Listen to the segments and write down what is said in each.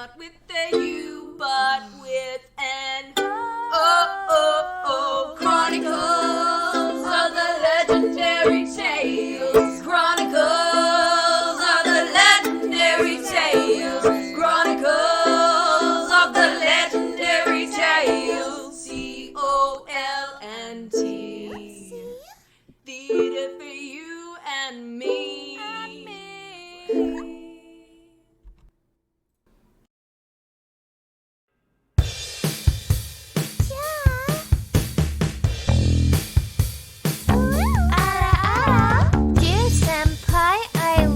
Not with a U, but with an Chronicles of the legendary tales. Chronicles of the legendary tales. Chronicles of the legendary tales. COLNT. Theater for you and me.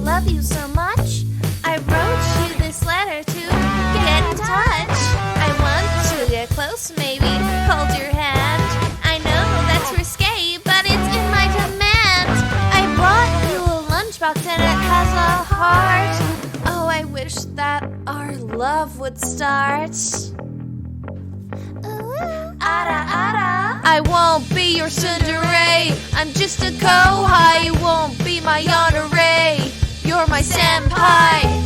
Love you so much. I wrote you this letter to get in touch. I want to get close, maybe hold your hand. I know that's risque, but it's in my demand. I brought you a lunchbox and it has a heart. Oh, I wish that our love would start. I won't be your tsundere. I'm just a kohai. You won't be my yonere. You're my senpai.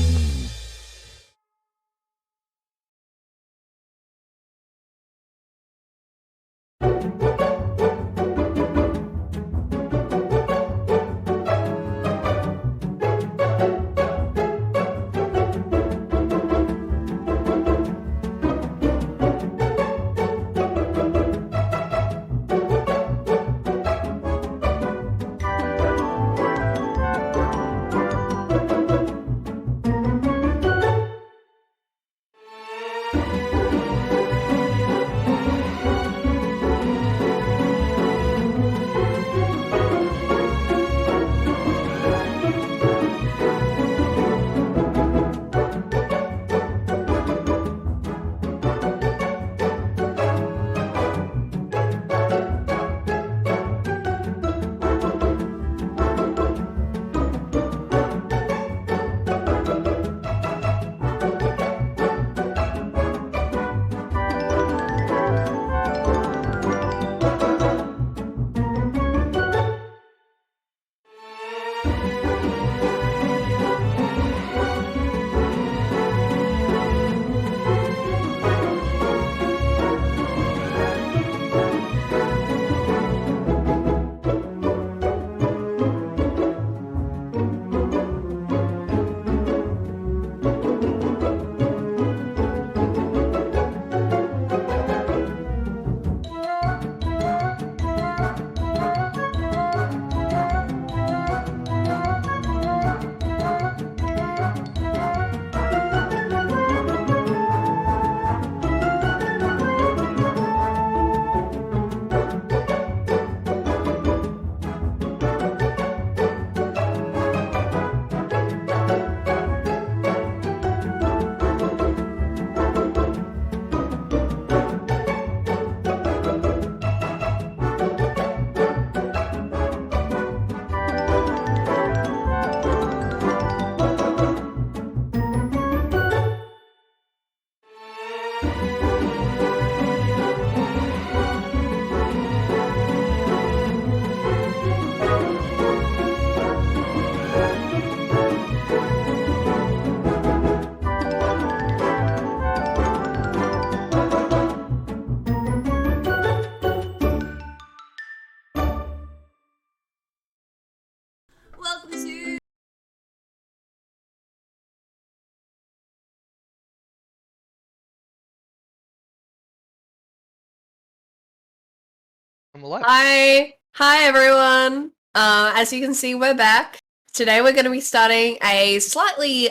Hi everyone. As you can see, we're back. Today we're going to be starting a slightly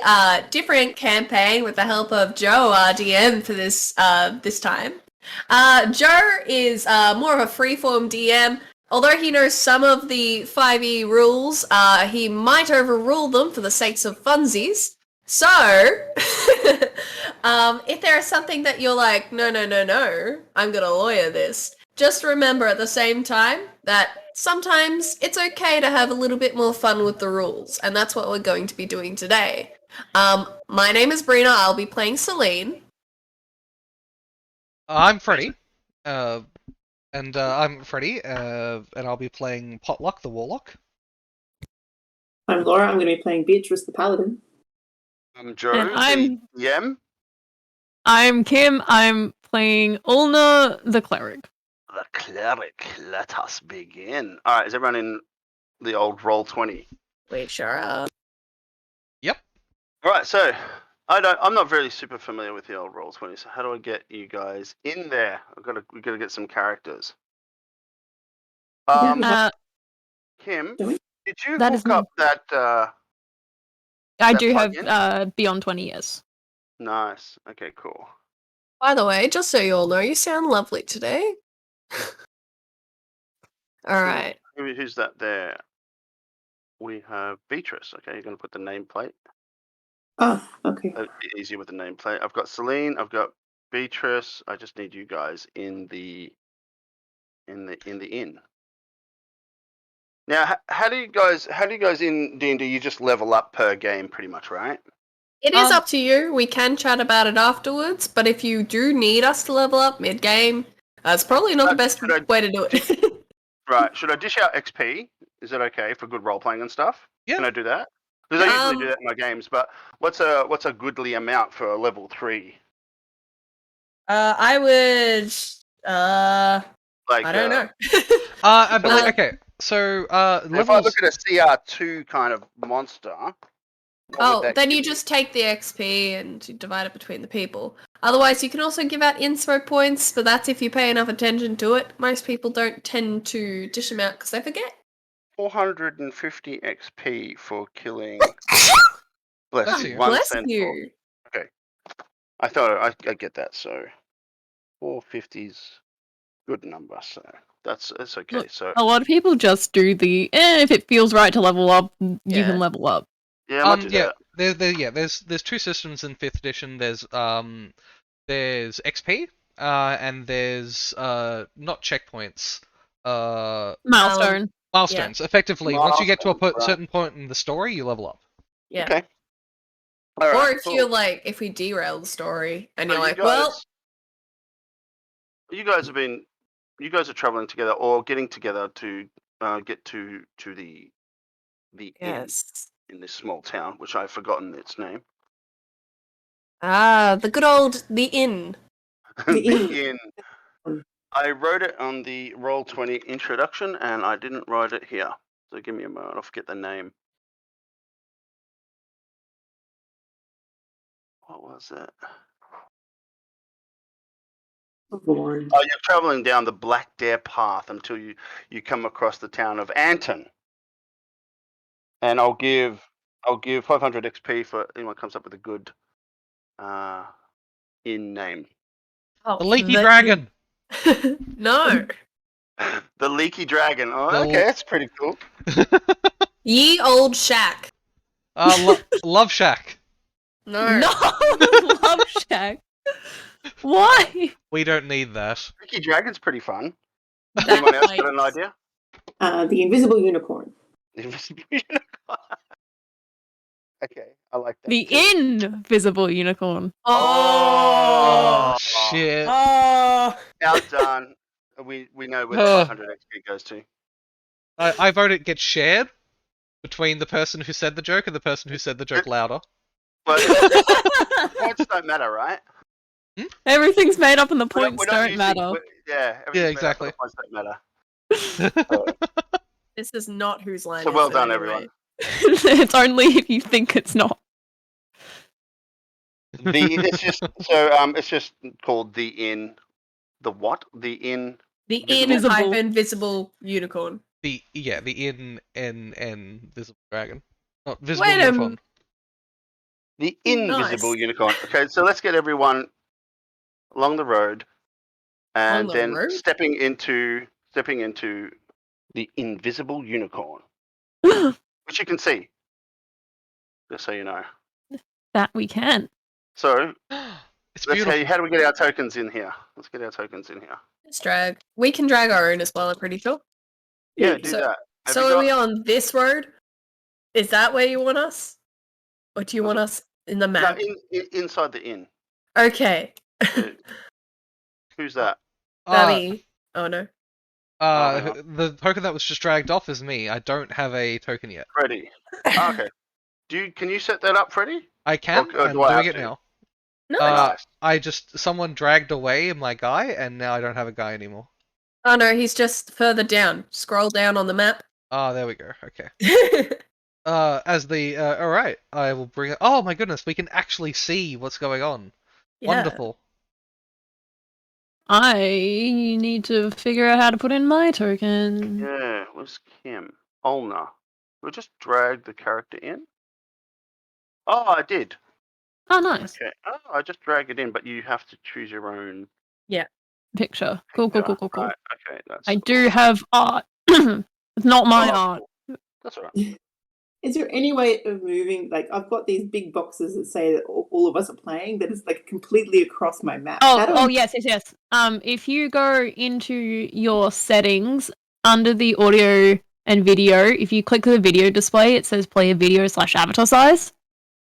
different campaign with the help of Joe, our DM, for this time. Joe is more of a freeform DM. Although he knows some of the 5e rules, he might overrule them for the sakes of funsies. So, if there is something that you're like, no, I'm going to lawyer this, just remember at the same time that sometimes it's okay to have a little bit more fun with the rules, and that's what we're going to be doing today. My name is Brina. I'll be playing Seline. I'm Freddy. And I'll be playing Potluck the Warlock. I'm Laura. I'm going to be playing Beatrice the Paladin. I'm Joe, And I'm the DM. I'm Kim. I'm playing Ulna the Cleric. The Cleric. Let us begin. All right, is everyone in the old Roll20? We sure are. Yep. All right, so I'm not very super familiar with the old Roll20. So how do I get you guys in there? We gotta get some characters. Kim, did you That is hook up that? I that do plugin? have Beyond 20 years. Nice. Okay, cool. By the way, just so you all know, you sound lovely today. All right. Who's that there? We have Beatrice. Okay, you're gonna put the nameplate. Oh, okay. It'd be easier with the nameplate. I've got Seline. I've got Beatrice. I just need you guys in the inn. Now, how do you guys in D&D? You just level up per game, pretty much, right? It is up to you. We can chat about it afterwards, but if you do need us to level up mid-game, it's probably not the best way to do it. Right. Should I dish out XP? Is that okay for good role playing and stuff? Yeah. Can I do that? Because I usually do that in my games. But what's a goodly amount for a level 3? I would. I don't know. I believe. Okay. So if I look at a CR2 kind of monster. Then you just take the XP and you divide it between the people. Otherwise, you can also give out inspo points, but that's if you pay enough attention to it. Most people don't tend to dish them out because they forget. 450 XP for killing. Bless you. Bless you. Okay. I thought I get that. So 450's good number. So it's okay. Look, So a lot of people just do the if it feels right to level up, you can level up. yeah, I might do that. There's two systems in 5th edition. There's XP, and there's not checkpoints. Milestone. Milestones. Yeah. Effectively, once you get to a Milestones, right. certain point in the story, you level up. Yeah. Okay. All right, Or if you're like, if we derail the story and you're So like, you guys are traveling together or getting together to get to the inn in this small town, which I've forgotten its name. the good old the inn. The inn. I wrote it on the Roll20 introduction, and I didn't write it here. So give me a moment. I'll forget the name. What was it? Oh, you're traveling down the Black Dare path until you come across the town of Anton. And I'll give 500 XP for anyone comes up with a good inn name. Oh, The Leaky Dragon. No. The Leaky Dragon. Oh, The okay, that's pretty cool. Ye old shack. Love Shack. No. Love Shack. Why? We don't need that. Leaky Dragon's pretty fun. That Anyone else place. got an idea? The invisible unicorn. Invisible unicorn. Okay, I like that. The too. invisible unicorn. Oh shit. Oh. Outdone. We know where the 500 XP goes to. I vote it gets shared between the person who said the joke and the person who said the joke louder. But points don't matter, right? Everything's made up and the We're not- points we're not don't using- matter. Yeah, Yeah, everything's made up, exactly. but the points don't matter. This is not whose line So is well it done, anyway. everyone. It's only if you think it's not. It's just called the inn. The what? The inn. The Invisible. invisible unicorn. The in visible dragon. Not visible Wait a unicorn. The invisible Nice. unicorn. Okay, so let's get everyone along the road, and On the then road? stepping into the invisible unicorn, which you can see. Just so you know. That we can. So It's let's beautiful. how do we get our tokens in here? Let's get our tokens in here. Let's drag. We can drag our own as well, I'm pretty sure. Yeah, do so- that. Have So you are we got- on this road? Is that where you want us? Or do you want us in the No, map? inside the inn. Okay. Who's that? Babby. Oh no. The token that was just dragged off is me. I don't have a token yet. Freddy. Okay. Can you set that up, Freddy? I can. Or I'm do I doing have it to? now. Nice. Someone dragged away my guy, and now I don't have a guy anymore. Oh no, he's just further down. Scroll down on the map. Ah, there we go. Okay. All right, I will bring it. Oh my goodness, we can actually see what's going on. Yeah. Wonderful. I need to figure out how to put in my token. Yeah, where's Kim? Ulna. We'll just drag the character in. Oh, I did. Oh, nice. Okay. Oh, I just drag it in, but you have to choose your own Picture. Cool. picture. Cool. Right, okay, that's I cool. do have art. It's not my Oh, art. That's all right. Is there any way of moving? Like, I've got these big boxes that say that all of us are playing, that is like completely across my map. Yes. If you go into your settings under the audio and video, if you click the video display, it says player video / avatar size.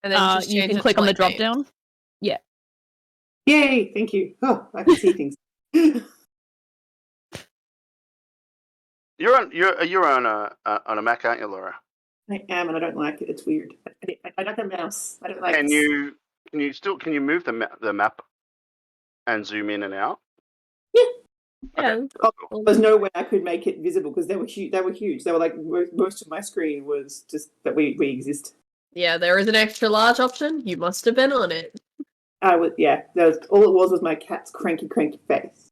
And then just You change can it click to, on the like, drop names. down. Yay! Thank you. Oh, I can see things. You're on a Mac, aren't you, Laura? I am, and I don't like it. It's weird. I like a mouse. I don't like. Can you move the map and zoom in and out? Yeah. Okay. Oh, Cool. there's no way I could make it visible because they were huge. They were like most of my screen was just that we exist. Yeah, there is an extra large option. You must have been on it. I was all it was my cat's cranky face.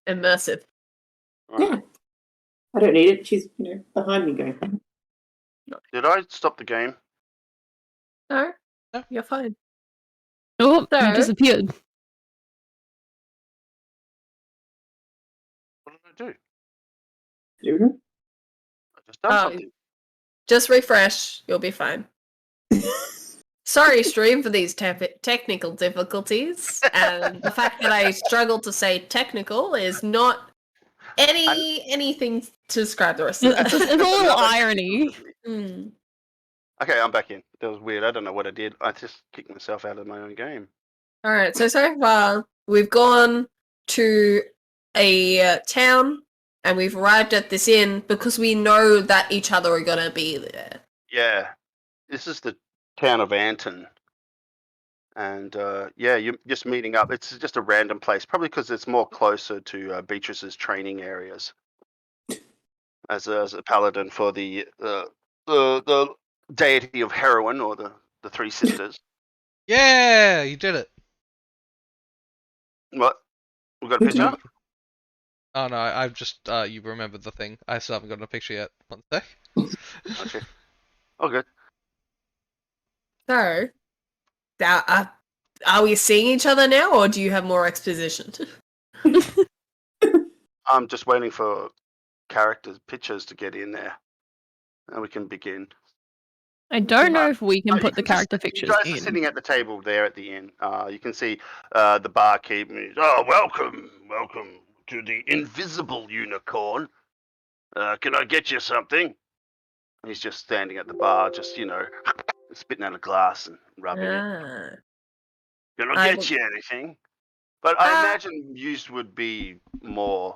Immersive. Yeah. I don't need it. She's behind me going. Did I stop the game? No, No. you're fine. Oh, So- you disappeared. What did I do? Student? I just done Oh, something. Just refresh. You'll be fine. Sorry, stream, for these technical difficulties. And the fact that I struggle to say technical is not anything to describe the rest of It's that. a little irony. Mm. Okay, I'm back in. That was weird. I don't know what I did. I just kicked myself out of my own game. All right, so far we've gone to a town and we've arrived at this inn because we know that each other are gonna be there. Yeah, this is the town of Anton, and you're just meeting up. It's just a random place, probably because it's more closer to Beatrice's training areas as a paladin for the deity of heroin or the three sisters. Yeah, you did it. What? We got a picture? Oh no, I've just you remembered the thing. I still haven't gotten a picture yet. One sec. Okay. Oh, good. So, are we seeing each other now, or do you have more exposition? I'm just waiting for pictures to get in there, and we can begin. I don't know if we You can put the can just- character pictures You guys are in. sitting at the table there at the inn. You can see the barkeep. Oh, welcome to the invisible unicorn. Can I get you something? He's just standing at the bar, just spitting out a glass and rubbing it. Ah. Can I I get will- you anything? But I imagine you would be more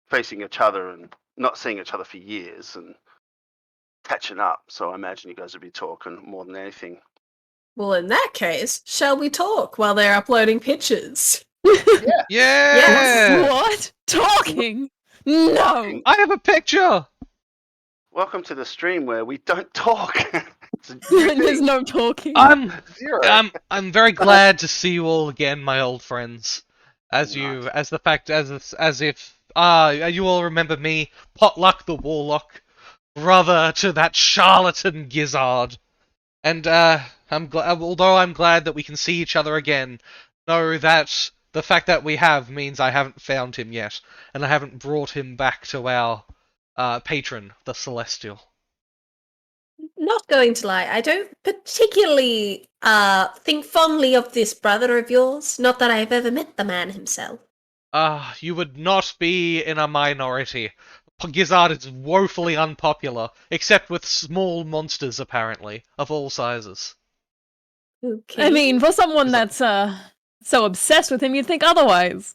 facing each other and not seeing each other for years and catching up. So I imagine you guys would be talking more than anything. Well, in that case, shall we talk while they're uploading pictures? Yeah. Yeah. What? Talking? No. I have a picture. Welcome to the stream where we don't talk. It's a There's no talking. I'm zero. I'm very glad to see you all again, my old friends. As if you all remember me, Potluck the Warlock, brother to that charlatan Gizzard. And although I'm glad that we can see each other again, know that the fact that we have means I haven't found him yet, and I haven't brought him back to our patron, the Celestial. Not going to lie, I don't particularly think fondly of this brother of yours. Not that I've ever met the man himself. You would not be in a minority. Gizzard is woefully unpopular, except with small monsters, apparently, of all sizes. Okay. I mean, for someone that's so obsessed with him, you'd think otherwise.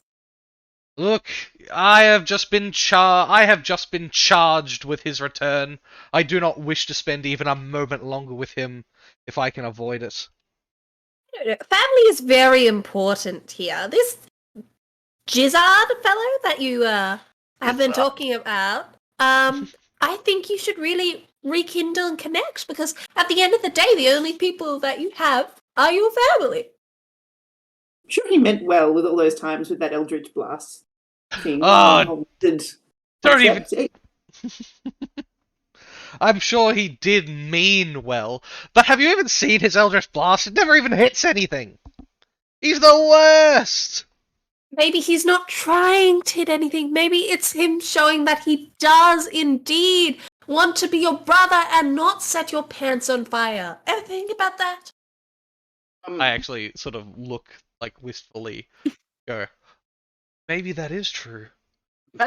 Look, I have just been charged with his return. I do not wish to spend even a moment longer with him, if I can avoid it. don't know. Family is very important here. This Gizzard fellow that you have been talking about, I think you should really rekindle and connect, because at the end of the day, the only people that you have are your family. I'm sure he meant well with all those times with that Eldritch Blast thing. Oh, don't even... I'm sure he did mean well, but have you even seen his Eldritch Blast? It never even hits anything. He's the worst! Maybe he's not trying to hit anything. Maybe it's him showing that he does indeed want to be your brother and not set your pants on fire. Ever think about that? I actually sort of look, like, wistfully, go, maybe that is true.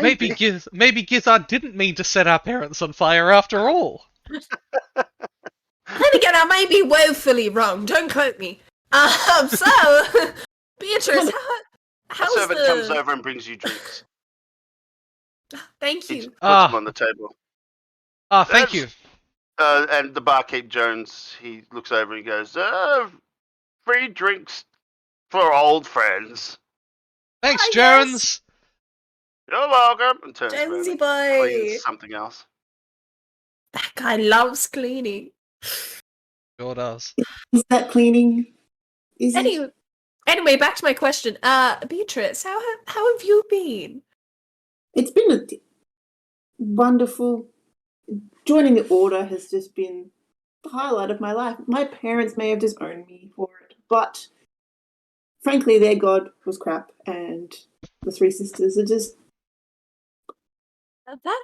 Maybe Gizzard didn't mean to set our parents on fire after all. Then again, I may be woefully wrong. Don't quote me. So, Beatrice, how's the servant comes over and brings you drinks. Thank He you. puts them on the table. Thank you. And the barkeep Jones, he looks over and he goes, free drinks for old friends. Thanks, Hi, Jones. You're welcome. And turns around Jonesy and boy. cleans something else. That guy loves cleaning. Sure does. Is that cleaning? Is it? Anyway, back to my question. Beatrice, how have you been? It's been a wonderful. Joining the order has just been the highlight of my life. My parents may have disowned me for it, but frankly, their god was crap, and the three sisters are just That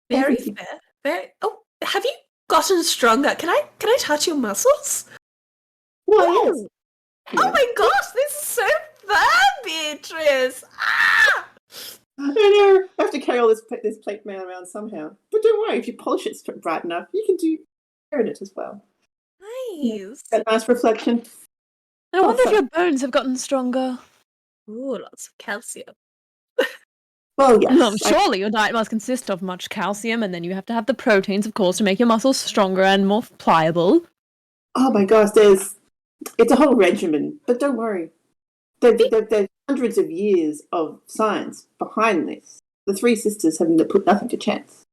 very fair. Very. Oh, have you gotten stronger? Can I touch your muscles? well. Yes. Oh my gosh, this is so fun, Beatrice! Ah! I know. I have to carry all this plate mail around somehow. But don't worry, if you polish it bright enough, you can do hair in it as well. Nice. That nice reflection. I wonder if your bones have gotten stronger. Ooh, lots of calcium. Well, yes. Well, surely your diet must consist of much calcium, and then you have to have the proteins, of course, to make your muscles stronger and more pliable. Oh my gosh, it's a whole regimen. But don't worry. There's hundreds of years of science behind this. The three sisters have put nothing to chance.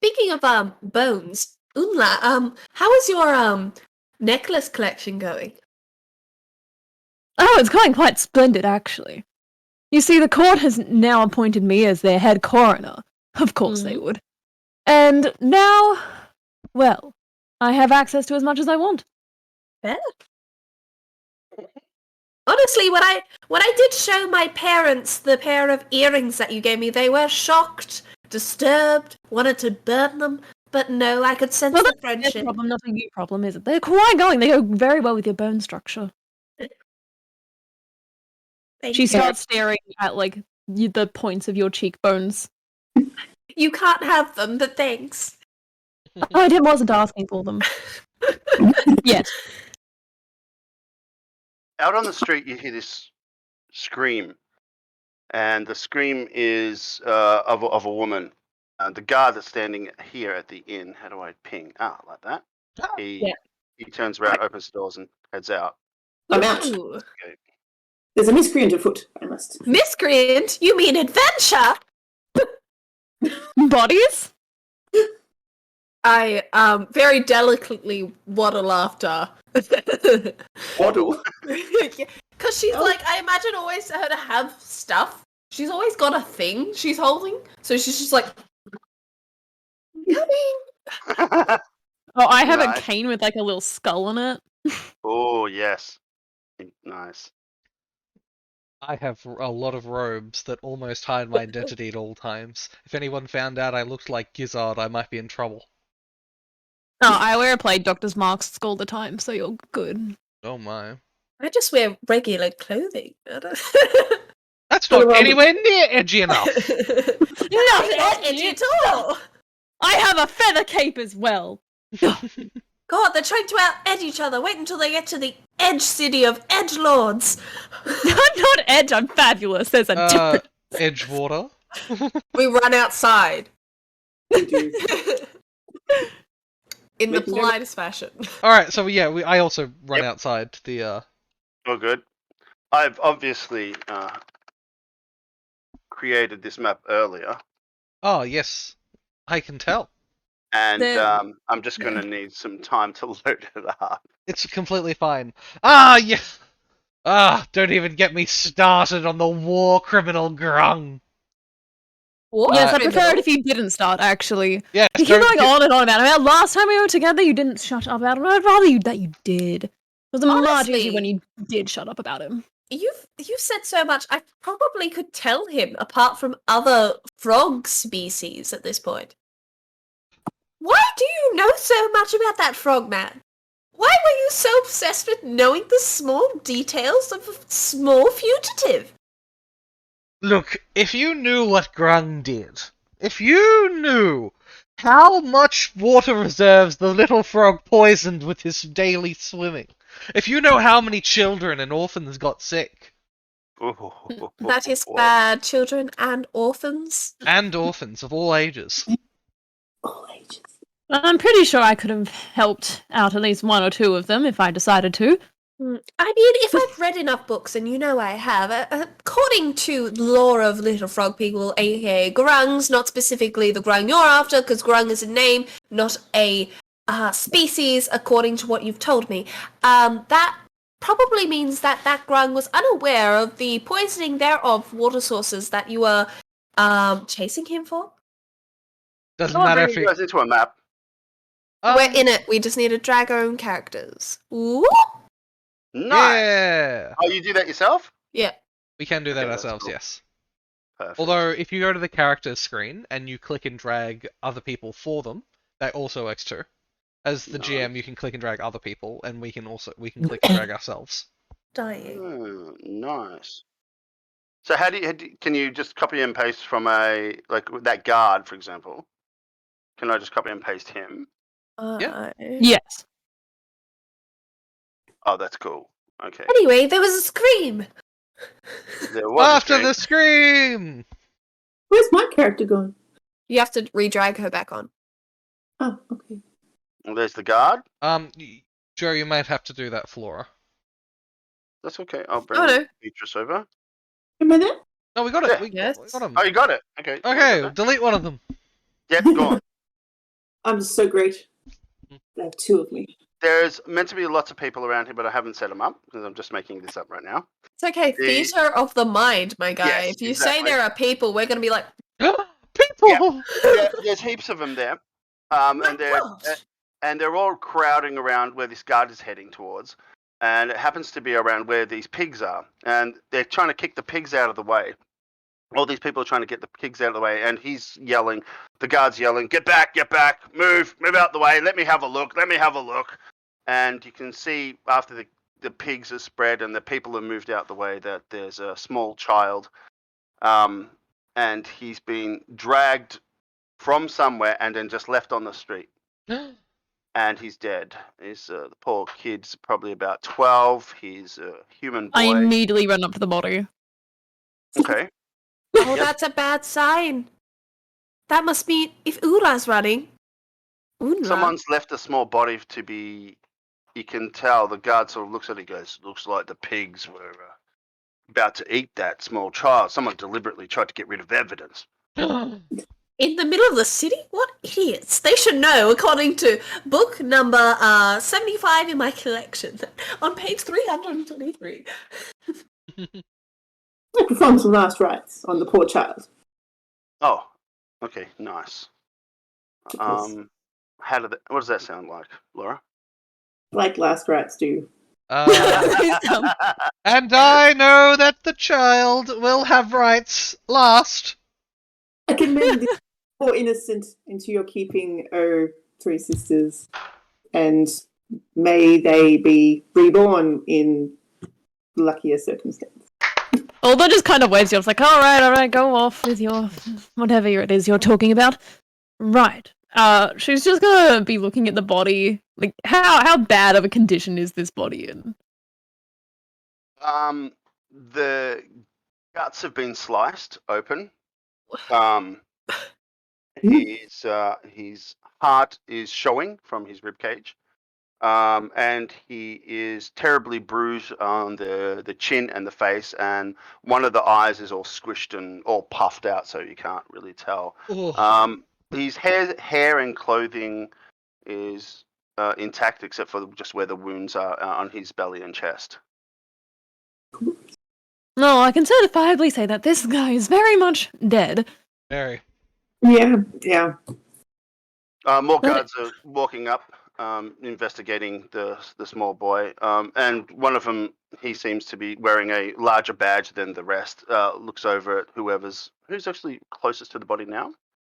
Speaking of bones, Ulna, how is your necklace collection going? Oh, it's going quite splendid, actually. You see, the court has now appointed me as their head coroner. Of course they would. And now, well, I have access to as much as I want. Fair. Honestly, when I did show my parents the pair of earrings that you gave me, they were shocked, disturbed, wanted to burn them, but no, I could sense the That's friendship. their problem, not a you problem, is it? They're quite going. They go very well with your bone structure. She starts staring at, like, the points of your cheekbones. You can't have them, but thanks. I wasn't asking for them. Yes. Out on the street, you hear this scream, and the scream is of a woman. The guard that's standing here at the inn. How do I ping? Like that. He turns around, opens the doors, and heads out. I'm out. Ooh. Okay. There's a miscreant afoot, I must. Miscreant? You mean adventure? Bodies? I very delicately waddle after. Waddle. Because she's like, I imagine always her to have stuff. She's always got a thing she's holding, so she's just like, coming. Oh, I have Nice. a cane with, like, a little skull on it. Oh yes, nice. I have a lot of robes that almost hide my identity at all times. If anyone found out I looked like Gizzard, I might be in trouble. Oh, I wear a plague doctor's mask all the time, so you're good. Oh my. I just wear regular clothing. That's not anywhere near edgy enough. Not edgy at all. I have a feather cape as well. God, they're trying to out-edge each other. Wait until they get to the edge city of edgelords. I'm not edge, I'm fabulous. There's a difference. Edgewater. We run outside. We do. In the politest fashion. Alright, so yeah, I also run outside the All good. I've obviously created this map earlier, Oh, yes. I can tell. and The- I'm just going to need some time to load it up. It's completely fine. Ah, yeah. Ah, don't even get me started on the war criminal Grung. War Yes, I criminal? prefer it if you didn't start, actually. Yes, You keep don't going get- on and on about it. Last time we were together, you didn't shut up about him. I'd rather that you did. It was much easier when Honestly. you did shut up about him. You've said so much. I probably could tell him apart from other frog species at this point. Why do you know so much about that frog man? Why were you so obsessed with knowing the small details of a small fugitive? Look, if you knew what Grung did, if you knew how much water reserves the little frog poisoned with his daily swimming, if you know how many children and orphans got sick, That is bad. Children and orphans. and orphans of all ages. All ages. I'm pretty sure I could have helped out at least one or two of them if I decided to. I mean, if I've read enough books, and you know I have, according to lore of little frog people, aka grungs, not specifically the grung you're after, because grung is a name, not a species, according to what you've told me, that probably means that that grung was unaware of the poisoning thereof water sources that you were chasing him for. Doesn't I'm matter bringing if you you... guys into a map. We're in it. We just need to drag our own characters. Ooh. Nice. Yeah! Oh, you do that yourself? Yeah. We can do that Okay, that's ourselves, cool. yes. Perfect. Although, if you go to the characters screen and you click and drag other people for them, that also works too. As the Nice. GM, you can click and drag other people, and we can click and drag ourselves. Dying. Oh, nice. So can you just copy and paste from that guard, for example? Can I just copy and paste him? Yes. Oh, that's cool. Okay. Anyway, there was a scream. There was After the scream! Where's my character going? You have to re-drag her back on. Oh, okay. Well, there's the guard. Joe, you might have to do that, Flora. That's okay. I'll bring no. Beatrice over. Am I there? No, we got it. Yeah. We Yes. got him. Oh, you got it. Okay. Okay, delete one of them. Yep, go on. I'm so great. There are two of me. There's meant to be lots of people around here, but I haven't set them up because I'm just making this up right now. It's okay. Theater of the mind, my guy. Yes, if you say exactly. there are people, we're gonna be like, People! There's heaps of them there, my God. and they're all crowding around where this guard is heading towards, and it happens to be around where these pigs are, and they're trying to kick the pigs out of the way. All these people are trying to get the pigs out of the way, and he's yelling. The guard's yelling, "Get back! Get back! Move out the way! Let me have a look! Let me have a look!" And you can see after the pigs are spread and the people have moved out the way that there's a small child, and he's been dragged from somewhere and then just left on the street. And he's dead. The poor kid's probably about 12. He's a human boy. I immediately run up to the body. Okay. oh, Yep. that's a bad sign. That must mean if Ura's running. Unra? Someone's left a small body to be. You can tell the guard sort of looks at it and goes, "Looks like the pigs were about to eat that small child. Someone deliberately tried to get rid of evidence." In the middle of the city? What idiots. They should know, according to book number 75 in my collection, on page 323. I performed some last rites on the poor child. Oh, okay, nice. Because, What does that sound like, Laura? like last rites do. And I know that the child will have rights last. I commend this poor innocent into your keeping, oh, three sisters, and may they be reborn in luckier circumstances. Although just kind of waves you off, like, all right, go off with your whatever it is you're talking about. Right. She's just gonna be looking at the body. Like, how bad of a condition is this body in? The guts have been sliced open. His heart is showing from his ribcage. And he is terribly bruised on the chin and the face, and one of the eyes is all squished and all puffed out, so you can't really tell. Ugh. His hair and clothing is intact, except for just where the wounds are on his belly and chest. No, I can certifiably say that this guy is very much dead. Very. Yeah. More guards are walking up, investigating the small boy, and one of them, he seems to be wearing a larger badge than the rest. Looks over at who's actually closest to the body now.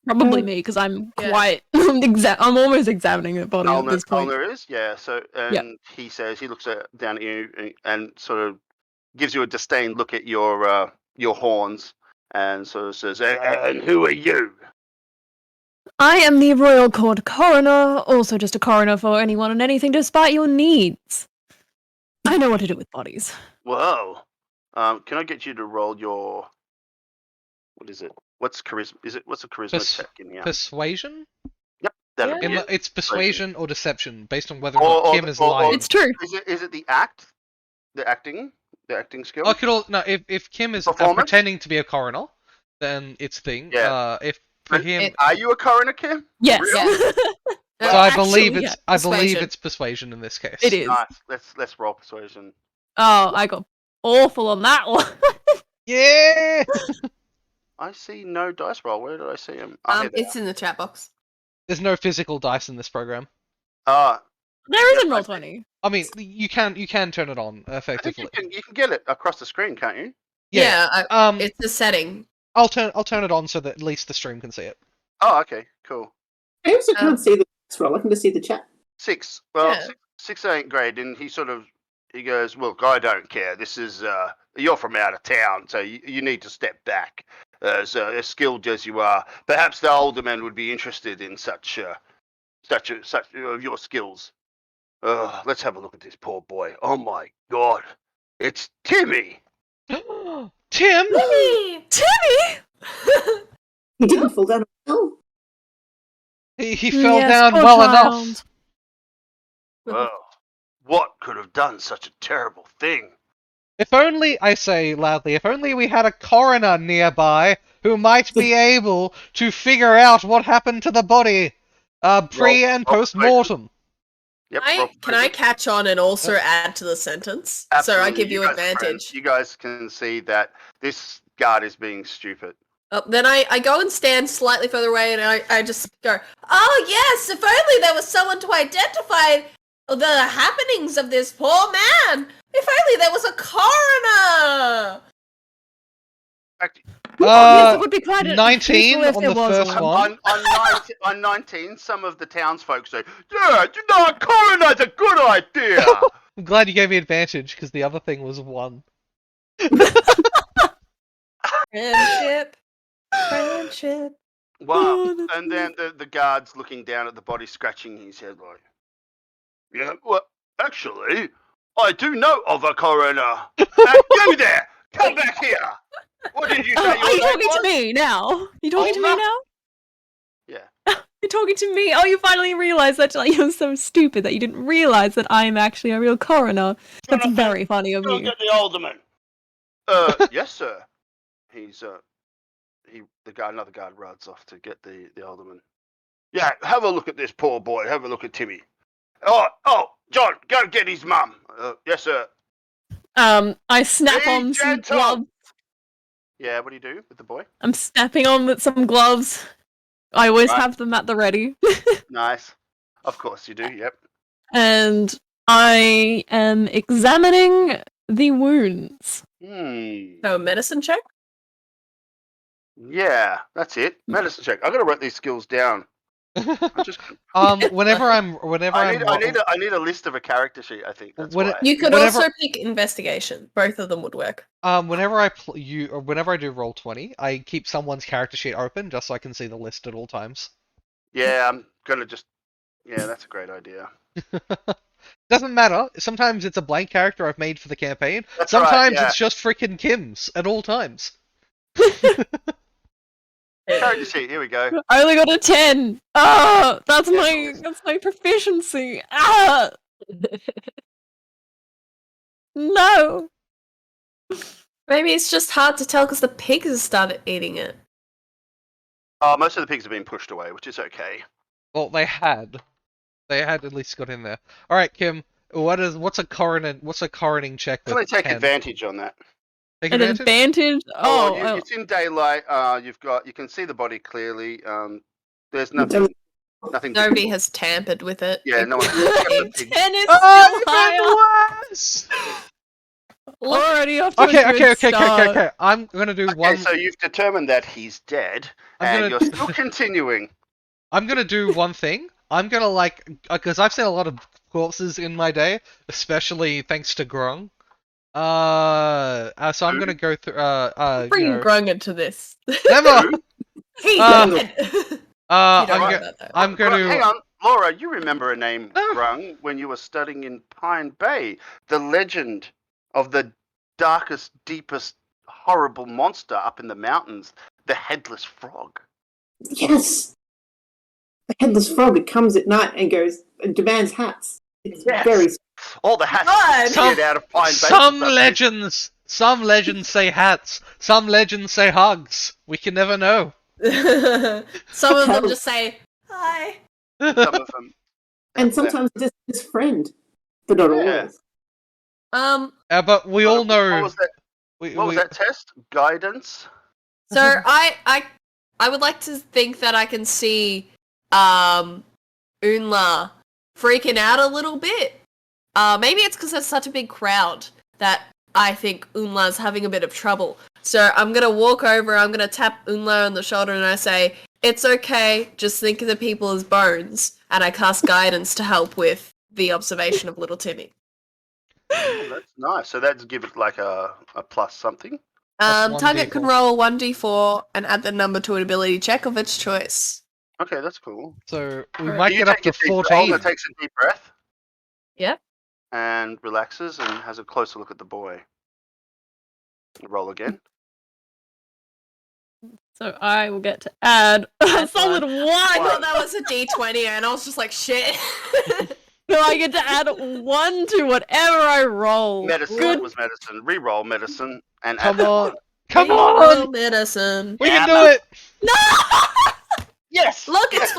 Probably me, because I'm Yeah. quite... I'm almost examining the body at this point. Ulna is, yeah. So, and he says, he looks down at you and sort of gives you a disdained look at your horns, and sort of says, "And who are you?" I am the Royal Court Coroner, also just a coroner for anyone and anything despite your needs. I know what to do with bodies. Whoa. Can I get you to roll your... What is it? What's charisma? What's a charisma check in here? Persuasion? Yep, that'll be it. It's persuasion or deception, based on whether or not Kim is lying. It's true. Is it the act? The acting skill? No, if Kim is Performance? pretending to be a coroner, then it's thing. Yeah. If for him, Are you a coroner, Kim? Yes. so I Actually, believe yeah. it's persuasion in this case. It is. Nice. Let's roll persuasion. Oh, I got awful on that one. Yeah. I see no dice roll. Where did I see him? It's in the chat box. There's no physical dice in this program. There is in Roll20. I mean, you can turn it on I think effectively. you can get it across the screen, can't you? Yeah. It's a setting. I'll turn it on so that at least the stream can see it. Oh, okay, cool. I also can't see the dice roll. I can just see the chat. 6. Well, Yeah. six ain't great, and he goes, "Look, I don't care. This is you're from out of town, so you need to step back. As skilled as you are, perhaps the older men would be interested in such of your skills. Let's have a look at this poor boy. Oh my God, it's Timmy." Tim. Timmy! He didn't fall down. Oh, He fell Yes, down poor well child. enough. Well, what could have done such a terrible thing? If only, I say loudly, if only we had a coroner nearby who might be able to figure out what happened to the body, pre and post mortem. Yep. Can I catch on and also add to the sentence? Absolutely. So I give you guys are advantage. friends. You guys can see that this guard is being stupid. Then I go and stand slightly further away and I just go, "Oh yes, if only there was someone to identify the happenings of this poor man. If only there was a coroner." Yes, it would be quite 19 if on there the was first one. one. On 19, some of the townsfolk say, "Yeah, you know, a coroner's a good idea." I'm glad you gave me advantage, because the other thing was 1. Friendship. Wow. And then the guard's looking down at the body, scratching his head like, "Yeah, well, actually, I do know of a coroner. You there, come back here. What did you say Are your you name talking to was?" me now? You talking to me Ulna? now? Yeah. You're talking to me? Oh, you finally realised that you're so stupid that you didn't realise that I'm actually a real coroner. That's Jonathan, very funny of Go you. get the alderman. Yes, sir. He's another guard rides off to get the alderman. "Yeah, have a look at this poor boy. Have a look at Timmy. Oh, John, go get his mum." "Yes, sir." I snap Be on some gentle. gloves. Yeah, what do you do with the boy? I'm snapping on with some gloves. I always Right. have them at the ready. Nice. Of course you do, yep. And I am examining the wounds. So medicine check? Yeah, that's it. Medicine check. I gotta write these skills down. I just Whenever I I'm need a list of a character sheet, I think. That's When why. You could Whatever- also pick investigation. Both of them would work. whenever I whenever I do Roll20, I keep someone's character sheet open just so I can see the list at all times. Yeah, I'm gonna just that's a great idea. Doesn't matter. Sometimes it's a blank character I've made for the campaign. That's right, Sometimes yeah. it's just freaking Kim's at all times. Character sheet, here we go. I only got a 10. Ah, that's my proficiency. Ah, No. Maybe it's just hard to tell because the pigs have started eating it. Most of the pigs have been pushed away, which is okay. Well, they had at least got in there. All right, Kim. What's a coroning check? Definitely With take 10? advantage on that. Take An advantage. advantage? Oh, Oh, it's in daylight. You can see the body clearly. There's nothing. Nothing. Nobody difficult. has tampered with it. Yeah, no one. including Pigs. 10 is Oh, still higher. even worse! already off to a good start. Okay. I'm gonna do Okay, one. so you've determined that he's dead, I'm and gonna- you're still continuing. I'm gonna do one thing. I'm gonna because I've seen a lot of corpses in my day, especially thanks to Grung. So I'm gonna go through. Bring You know, Grung into this. never. He's Uh, dead. I'm You don't know gonna. about that. I'm Grung, hang gonna. on, Laura. You remember a name, No. Grung, when you were studying in Pinebay? The legend of the darkest, deepest, horrible monster up in the mountains, the headless frog. Yes. The headless frog. It comes at night and demands hats. It's Yes. very. All the hats God. disappeared out of Pinebay. Some legends say hats. Some legends say hugs. We can never know. Some of them just say, hi. Some of them. And sometimes just his friend, but not Yeah. always. But we all know. What was that? What was that test? Guidance. So I would like to think that I can see Unla freaking out a little bit. Maybe it's because there's such a big crowd that I think Unla's having a bit of trouble. So I'm gonna walk over, I'm gonna tap Unla on the shoulder and I say, it's okay, just think of the people as bones. And I cast guidance to help with the observation of little Timmy. Oh, that's nice. So that's give it like a plus something. Plus Target 1d4. can roll 1d4 and add the number to an ability check of its choice. Okay, that's cool. So we Alright. might You get up take to a deep- 14. Olga takes a deep breath. Yep. And relaxes and has a closer look at the boy. Roll again. So I will get to add a solid I 1. thought that was a d20 and I was just like, shit. So I get to add 1 to whatever I roll. Medicine Good. was medicine. Reroll medicine and Come add that on. one. Come on! Medicine. We can Damn do it! No! Yes. Look, it's yes.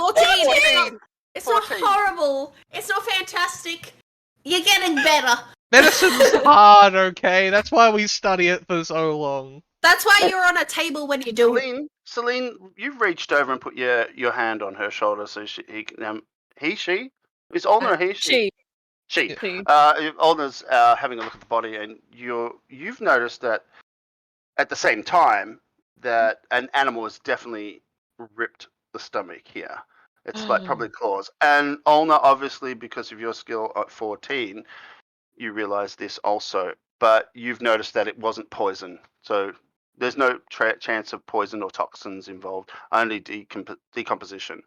14. It's not 14. horrible. It's not fantastic. You're getting better. Medicine's hard, okay? That's why we study it for so long. That's why you're on a table when you do it. Seline, you've reached over and put your hand on her shoulder so she is Ulna he she? She. Ulna's having a look at the body, and you've noticed that at the same time that an animal has definitely ripped the stomach here. It's like probably claws. And Ulna, obviously, because of your skill at 14, you realize this also. But you've noticed that it wasn't poison. So there's no chance of poison or toxins involved, only decomposition.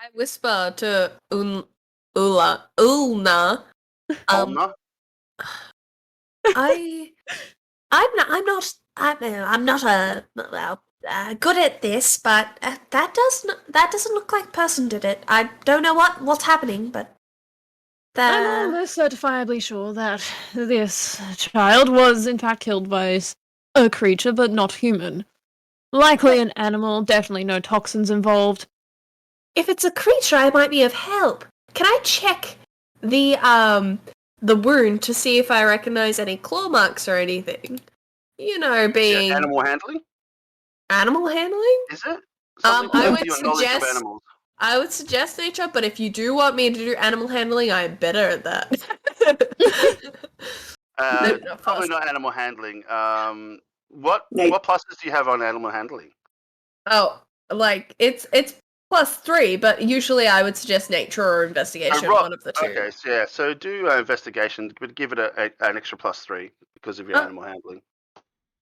I whisper to Ulna. Ulna? I'm not good at this, but that doesn't look like person did it. I don't know what's happening, but I'm almost certifiably sure that this child was in fact killed by a creature, but not human. Likely an animal, definitely no toxins involved. if it's a creature, I might be of help. Can I check the wound to see if I recognize any claw marks or anything? You know, being Animal handling? animal handling. Is it? I would your knowledge of suggest- animals. I would suggest nature, but if you do want me to do animal handling, I am better at that. Maybe not Probably fast. not animal handling. What Like- pluses do you have on animal handling? Oh, like it's +3, but usually I would suggest nature or investigation, right. one of the two. Okay, so yeah, so do investigation, but give it an extra +3 because of your Oh. animal handling.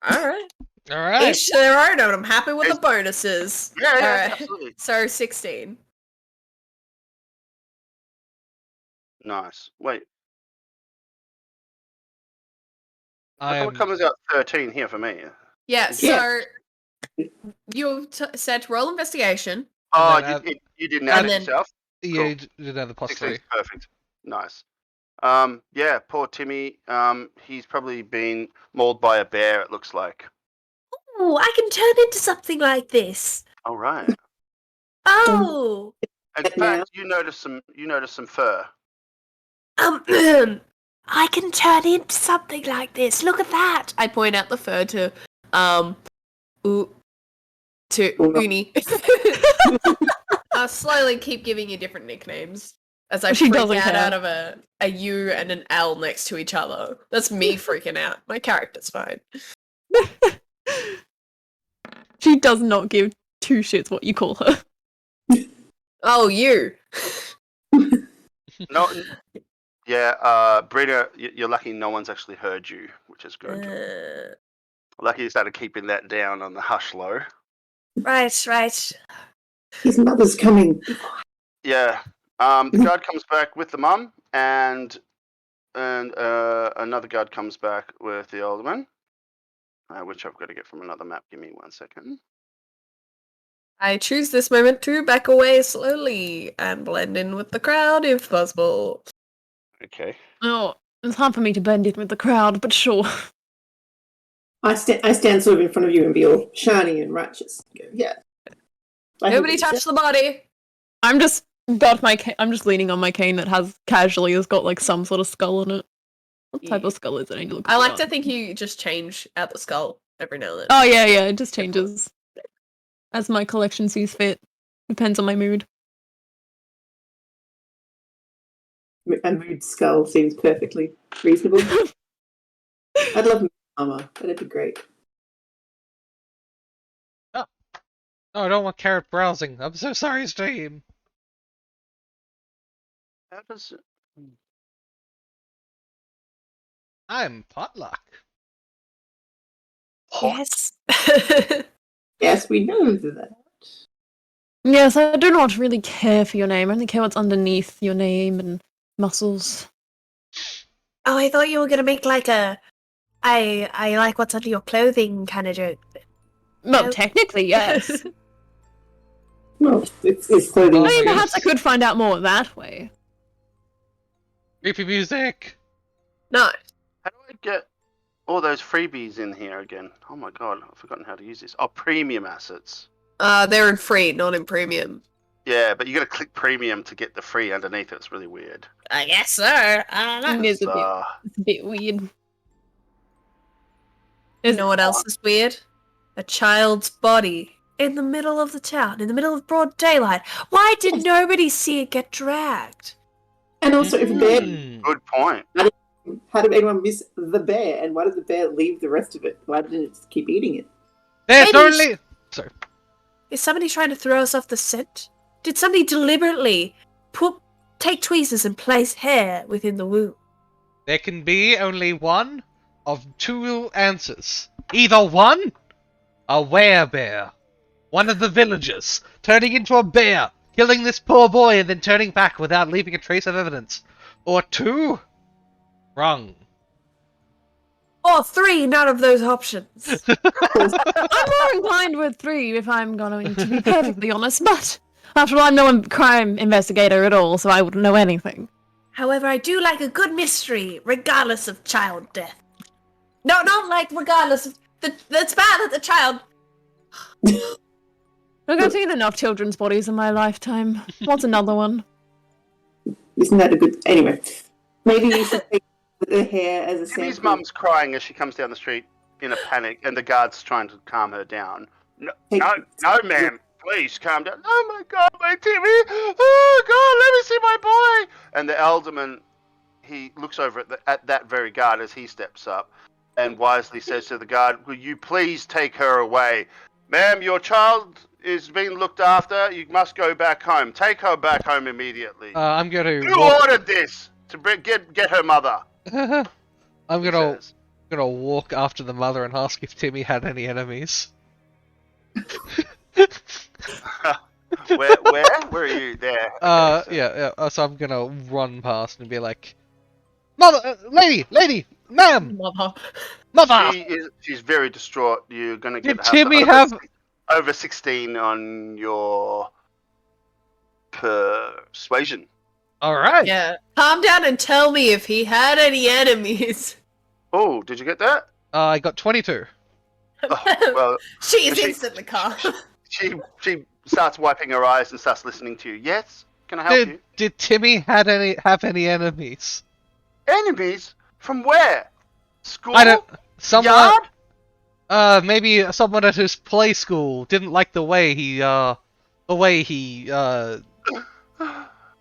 All right. Alright. Each to their own, and I'm happy with the It's- bonuses. Yeah, All right. absolutely. So 16. Nice. Wait, I how come am. it comes out 13 here for me? Yeah. Yeah. So you said to roll investigation. Oh, then you didn't and add it then- yourself? Yeah, you did have the +3. 16 is perfect. Nice. Yeah, poor Timmy. He's probably been mauled by a bear, it looks like. Oh, I can turn into something like this. All right. Oh, In fact, you notice some fur. I can turn into something like this. Look at that. I point out the fur to Uni. I'll slowly keep giving you different nicknames as I She freak doesn't out care. of a U and an L next to each other. That's me freaking out. My character's fine. She does not give two shits what you call her. Oh, you. No. Yeah, Brina, you're lucky no one's actually heard you, which is good. Lucky you started keeping that down on the hush low. Right. His mother's coming. Yeah. The guard comes back with the mum, and another guard comes back with the alderman, which I've got to get from another map. Give me 1 second. I choose this moment to back away slowly and blend in with the crowd if possible. Okay. Oh, it's hard for me to blend in with the crowd, but sure. I stand sort of in front of you and be all shiny and righteous. Yeah. Nobody touch the body. I'm just leaning on my cane that has got like some sort of skull in it. What type of skull is it? I need to look I like it to up. think you just change out the skull every now and then. Oh yeah, it just changes as my collection sees fit. Depends on my mood. A mood skull seems perfectly reasonable. I'd love armor. That'd be great. Oh, I don't want carrot browsing. I'm so sorry, stream. How does it? I'm Potluck. Yes. Yes, we know that. Yes, I do not really care for your name. I only care what's underneath your name and muscles. Oh, I thought you were gonna make like a I like what's under your clothing kind of joke. Well, No. technically, yes. Well, it's clothing. Oh I mean, my perhaps I goodness. could find out more that way. Creepy music. No. How do I get all those freebies in here again? Oh my god, I've forgotten how to use this. Oh, premium assets. They're in free, not in premium. Yeah, but you gotta click premium to get the free underneath it. It's really weird. I guess so. I don't know. It's a bit weird. You know what else is weird? A child's body in the middle of the town, in the middle of broad daylight. Why did nobody see it get dragged? And also, if a bear, Good point. how did anyone miss the bear? And why did the bear leave the rest of it? Why didn't it just keep eating it? There's Maybe only. Sorry. Is somebody trying to throw us off the scent? Did somebody deliberately take tweezers and place hair within the wound? There can be only one of two answers. Either one, a werebear, one of the villagers, turning into a bear, killing this poor boy and then turning back without leaving a trace of evidence. Or two, wrong. Or three, none of those options. I'm more inclined with 3 if I'm going to be perfectly honest, but after all, I'm no crime investigator at all, so I wouldn't know anything. However, I do like a good mystery, regardless of child death. No, not like regardless of that's bad that the child. Look, I've seen enough children's bodies in my lifetime. What's another one? Isn't that a good... Anyway, maybe you should take the hair as a Timmy's sample. mum's crying as she comes down the street in a panic, and the guard's trying to calm her down. No, ma'am. Please calm down. Oh my god, my Timmy! Oh god, let me see my boy! And the alderman, he looks over at that very guard as he steps up and wisely says to the guard, will you please take her away? Ma'am, your child is being looked after. You must go back home. Take her back home immediately. I'm gonna. Who ordered this? To get her mother. I'm gonna walk after the mother and ask if Timmy had any enemies. Where are you? There. Okay, yeah. So I'm gonna run past and be like, "Mother, lady, ma'am, mother." She's very distraught. You're gonna get Did Timmy have over 16 on your persuasion. All right. Yeah. Calm down and tell me if he had any enemies. Oh, did you get that? I got 22. Oh, well, She's she- instantly calm. she starts wiping her eyes and starts listening to you. Yes, can I help you? Did Timmy have any enemies? Enemies from where? School? I don't. Someone. Yard? Maybe someone at his play school didn't like the way he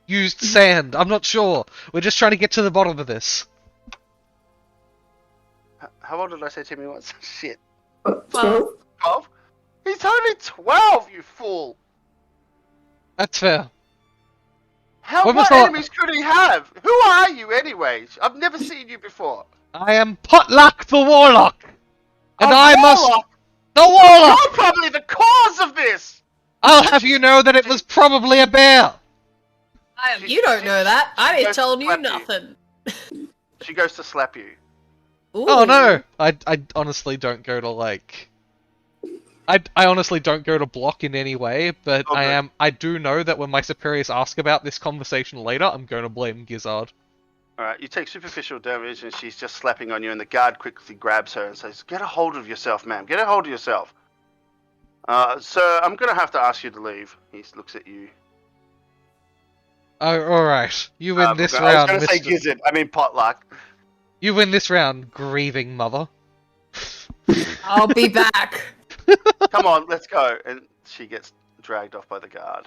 used sand. I'm not sure. We're just trying to get to the bottom of this. How old did I say Timmy was? Shit. 12? 12? He's only 12, you fool! That's fair. What enemies could he have? Who are you, anyways? I've never seen you before. I am Potluck the Warlock, and Warlock? the Warlock. You're probably the cause of this! I'll have you know that it was probably a bear. You don't know that. I ain't telling you slap nothing. She goes to slap you. Ooh. Oh no! I honestly don't go to like. I honestly don't go to block in any way, but Okay. I do know that when my superiors ask about this conversation later, I'm going to blame Gizzard. Alright, you take superficial damage and she's just slapping on you and the guard quickly grabs her and says, "Get a hold of yourself, ma'am. Get a hold of yourself." Sir, I'm gonna have to ask you to leave. He looks at you. Oh, alright. You win this I round, was gonna say Mr. Gizzard, I mean Potluck. You win this round, grieving mother. I'll be back. Come on, let's go. And she gets dragged off by the guard.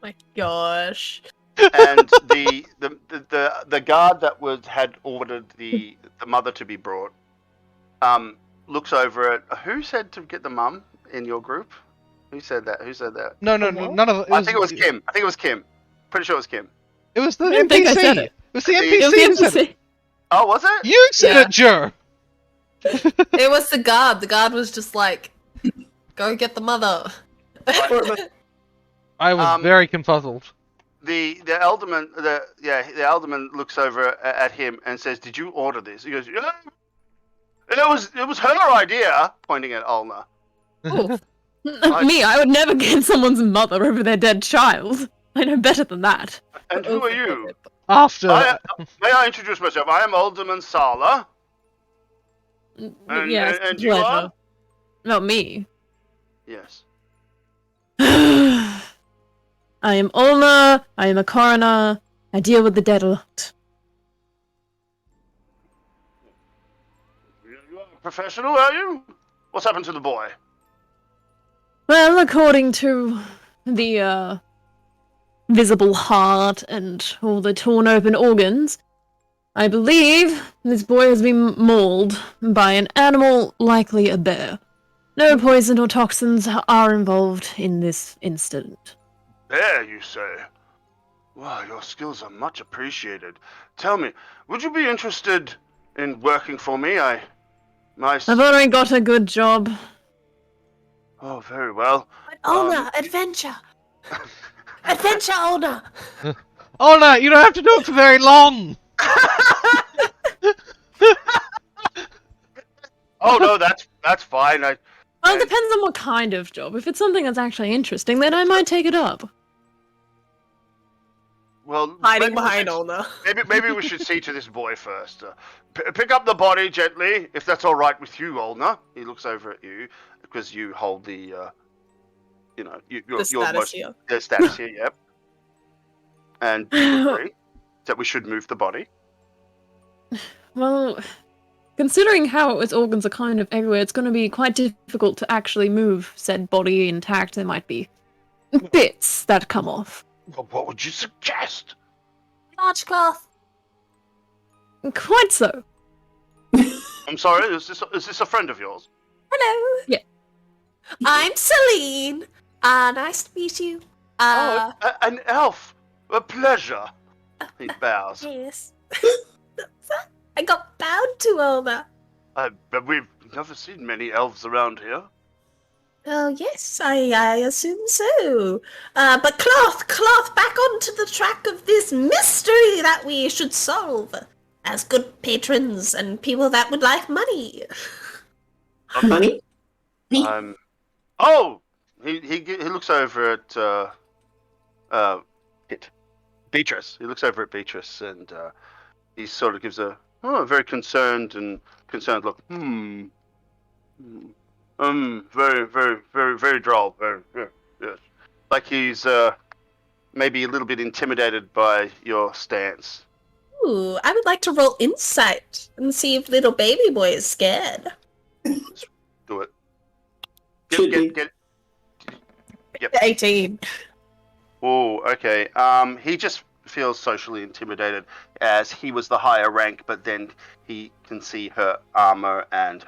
My gosh. And the guard that had ordered the mother to be brought, looks over at who said to get the mum in your group? Who said that? No, none of it. I think it was Kim. Pretty sure it was Kim. It was the I NPC. don't think I said it. It was the It NPC. It who was said the it. Oh, was it? You said Yeah. it, Joe. It was the guard. The guard was just like, go get the mother. I was very confuzzled. The alderman looks over at him and says, "Did you order this?" He goes, "Yeah." It was her idea, pointing at Ulna. Ooh. Me, I would never get someone's mother over their dead child. I know better than that. And who are you? After May I introduce myself? I am Alderman Sala. And, Yes, and you pleasure. are? Not me. Yes. I am Ulna. I am a coroner. I deal with the dead a lot. You are a professional, are you? What's happened to the boy? Well, according to the visible heart and all the torn open organs, I believe this boy has been mauled by an animal, likely a bear. No poison or toxins are involved in this incident. There, you say? Wow, your skills are much appreciated. Tell me, would you be interested in working for me? I've already got a good job. Oh, very well. Ulna, adventure! Adventure, Ulna! Oh no, you don't have to do it for very long. Oh no, that's fine. Well, it depends on what kind of job. If it's something that's actually interesting, then I might take it up. Well, Hiding maybe behind Ulna. maybe we should see to this boy first. Pick up the body gently, if that's all right with you, Ulna. He looks over at you because you hold the, your status here. The status here, yep. And do you agree that we should move the body? Well, considering how its organs are kind of everywhere, it's going to be quite difficult to actually move said body intact. There might be bits that come off. Well, what would you suggest? Large cloth. Quite so. I'm sorry, is this a friend of yours? Hello. Yeah. I'm Seline. Nice to meet you. An elf. A pleasure. He bows. Yes. I got bound to Ulna. But we've never seen many elves around here. Oh, yes, I assume so. But cloth, back onto the track of this mystery that we should solve. As good patrons and people that would like money. Money? Oh! He looks over at, Beatrice. He looks over at Beatrice, and he sort of gives a very concerned look. Very, very, very, very droll. Very, yes. Like he's maybe a little bit intimidated by your stance. Ooh, I would like to roll insight and see if little baby boy is scared. Do it. Should be. Get. Yep. 18. Oh, okay. He just feels socially intimidated as he was the higher rank, but then he can see her armor and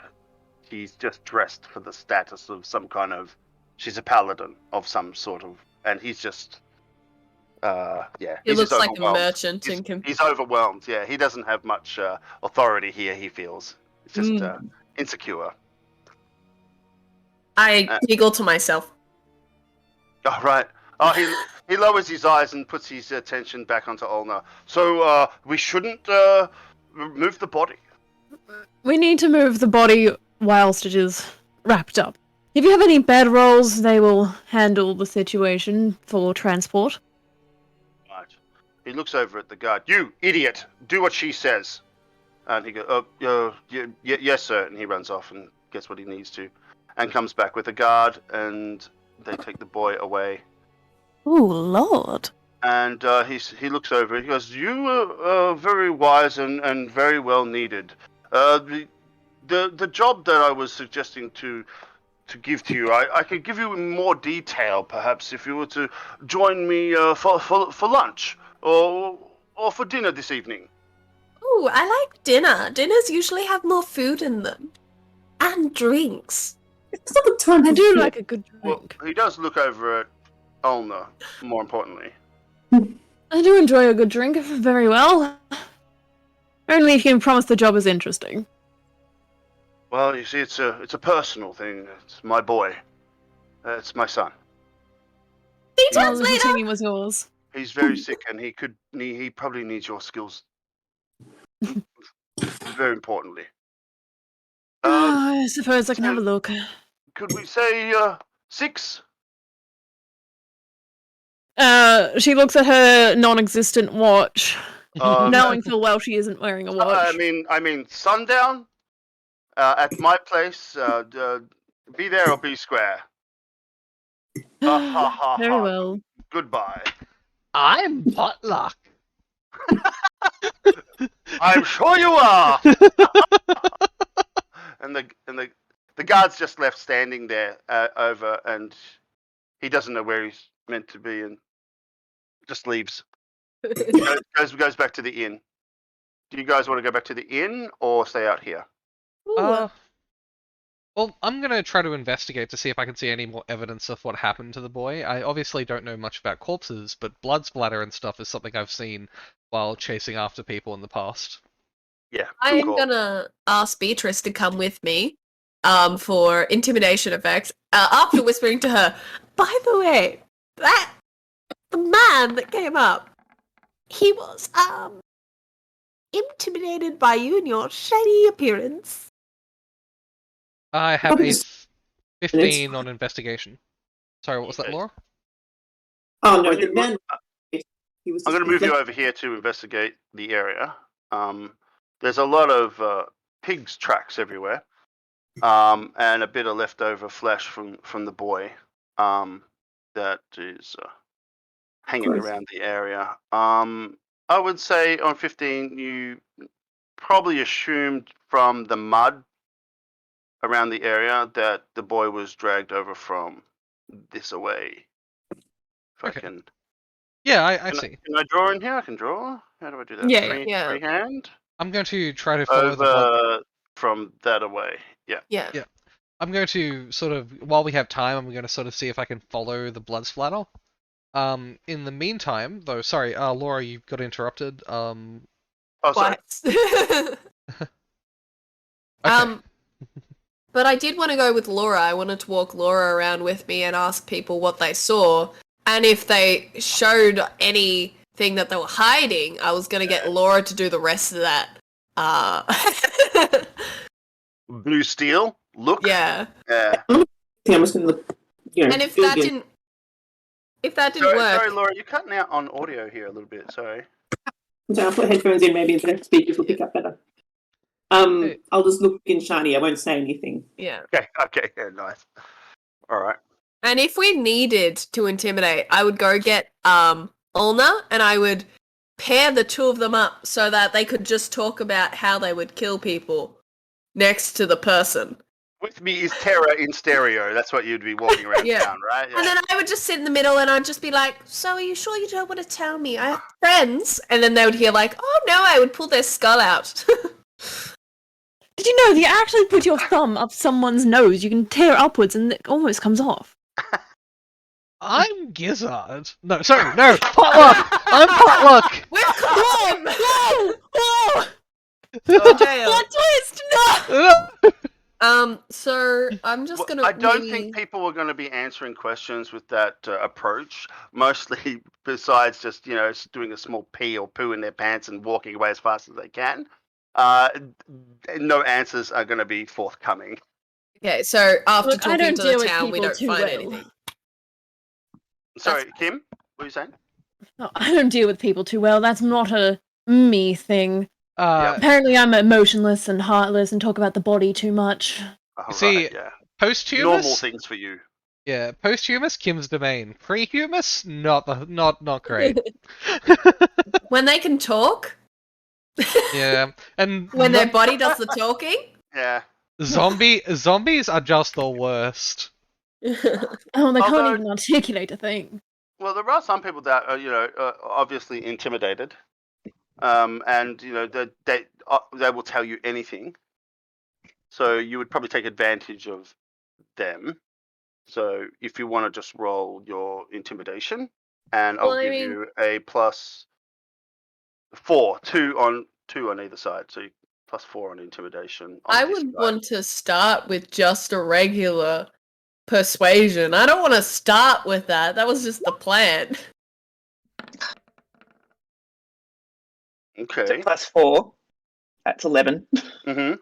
she's just dressed for the status of some kind of. She's a paladin of some sort of, and he's just. He he's looks just like a overwhelmed. merchant and He's overwhelmed. Yeah, he doesn't have much authority here. He feels it's just insecure. I giggle to myself. Oh right. Oh, he lowers his eyes and puts his attention back onto Ulna. So we shouldn't move the body. We need to move the body whilst it is wrapped up. If you have any bedrolls, they will handle the situation for transport. Right. He looks over at the guard. You idiot! Do what she says. And he goes, yes, sir. And he runs off and gets what he needs to, and comes back with a guard, and they take the boy away. Ooh, Lord. And he looks over. He goes, "You are very wise and very well needed. The job that I was suggesting to give to you, I could give you in more detail, perhaps, if you were to join me for lunch or for dinner this evening." Ooh, I like dinner. Dinners usually have more food in them. And drinks. It's not the time I for do food. like a good drink. Well, he does look over at Ulna, more importantly. I do enjoy a good drink very well. Only if you can promise the job is interesting. Well, you see, it's a personal thing. It's my boy. It's my son. See Well, turns the later. routine was yours. He's very sick, and he probably needs your skills. Very importantly. I suppose I can have a look. Could we say 6? She looks at her non-existent watch, Um, knowing full well she isn't wearing a watch. I mean, sundown at my place. Be there or be square. Ha ha ha Very ha. well. Goodbye. I'm Potluck. I'm sure you are. and the guard's just left standing there over, and he doesn't know where he's meant to be, and just leaves. goes back to the inn. Do you guys want to go back to the inn or stay out here? Well, I'm gonna try to investigate to see if I can see any more evidence of what happened to the boy. I obviously don't know much about corpses, but blood splatter and stuff is something I've seen while chasing after people in the past. Yeah. I'm cool. gonna ask Beatrice to come with me for intimidation effects after whispering to her, By the way, the man that came up, he was, intimidated by you and your shiny appearance. I have a Probably 15 on investigation. Sorry, what was that, Okay. Laura? Oh no, Well, the you- man. He was I'm going to just move you over here to investigate the area. There's a lot of pigs' tracks everywhere, and a bit of leftover flesh from the boy that is hanging Gross. around the area. I would say on 15, you probably assumed from the mud around the area that the boy was dragged over from this away. If Okay. I can. Yeah, I Can see. can I draw in here? I can draw. How do I do that? Yeah, Free, yeah. freehand? I'm going to try to follow the blood. Over from that away. Yeah. yeah. I'm going to sort of, while we have time, I'm going to sort of see if I can follow the blood splatter. In the meantime, though, sorry, Laura, you got interrupted. Oh, sorry. What? Okay. But I did want to go with Laura. I wanted to walk Laura around with me and ask people what they saw. And if they showed anything that they were hiding, I was going to get Laura to do the rest of that. Blue steel. Look. Yeah. Yeah. I'm just gonna look. You know, And if feel that good. didn't if that didn't work. Sorry, Laura, you're cutting out on audio here a little bit. Sorry. So I'll put headphones in, maybe the speakers will pick up better. I'll just look in shiny. I won't say anything. Yeah. Okay, yeah, nice. All right. And if we needed to intimidate, I would go get Ulna and I would pair the two of them up so that they could just talk about how they would kill people next to the person. With me is terror in stereo. That's what you'd be walking around town, right? Yeah. And then I would just sit in the middle and I'd just be like, so are you sure you don't want to tell me? I have friends. And then they would hear like, oh no, I would pull their skull out. Did you know that you actually put your thumb up someone's nose, you can tear it upwards and it almost comes off? I'm Gizzard. No, sorry, no, Potluck! I'm Potluck! We're calm! Oh! Plot twist! No! So I'm just gonna. I don't think people are going to be answering questions with that approach. Mostly, besides just doing a small pee or poo in their pants and walking away as fast as they can. No answers are going to be forthcoming. Okay, so after Look, I talking don't to deal the with town, we people don't too find well. anything. Sorry, Kim, what are you saying? No, I don't deal with people too well. That's not a me thing. Yeah. Apparently I'm emotionless and heartless and talk about the body too much. See, right, yeah. Posthumous? Normal things for you. Yeah, posthumous, Kim's domain. Pre-humous, not great. When they can talk, Yeah, and when their body does the talking. Yeah. zombies are just the worst. Oh, they can't even articulate a thing. Well, there are some people that are, obviously intimidated, and they will tell you anything. So you would probably take advantage of them. So if you want to just roll your intimidation, and I'll give you a +4, 2 on either side. So +4 on intimidation. I would want to start with just a regular persuasion. I don't want to start with that. That was just the plan. Okay. So +4. That's 11. Mm-hmm.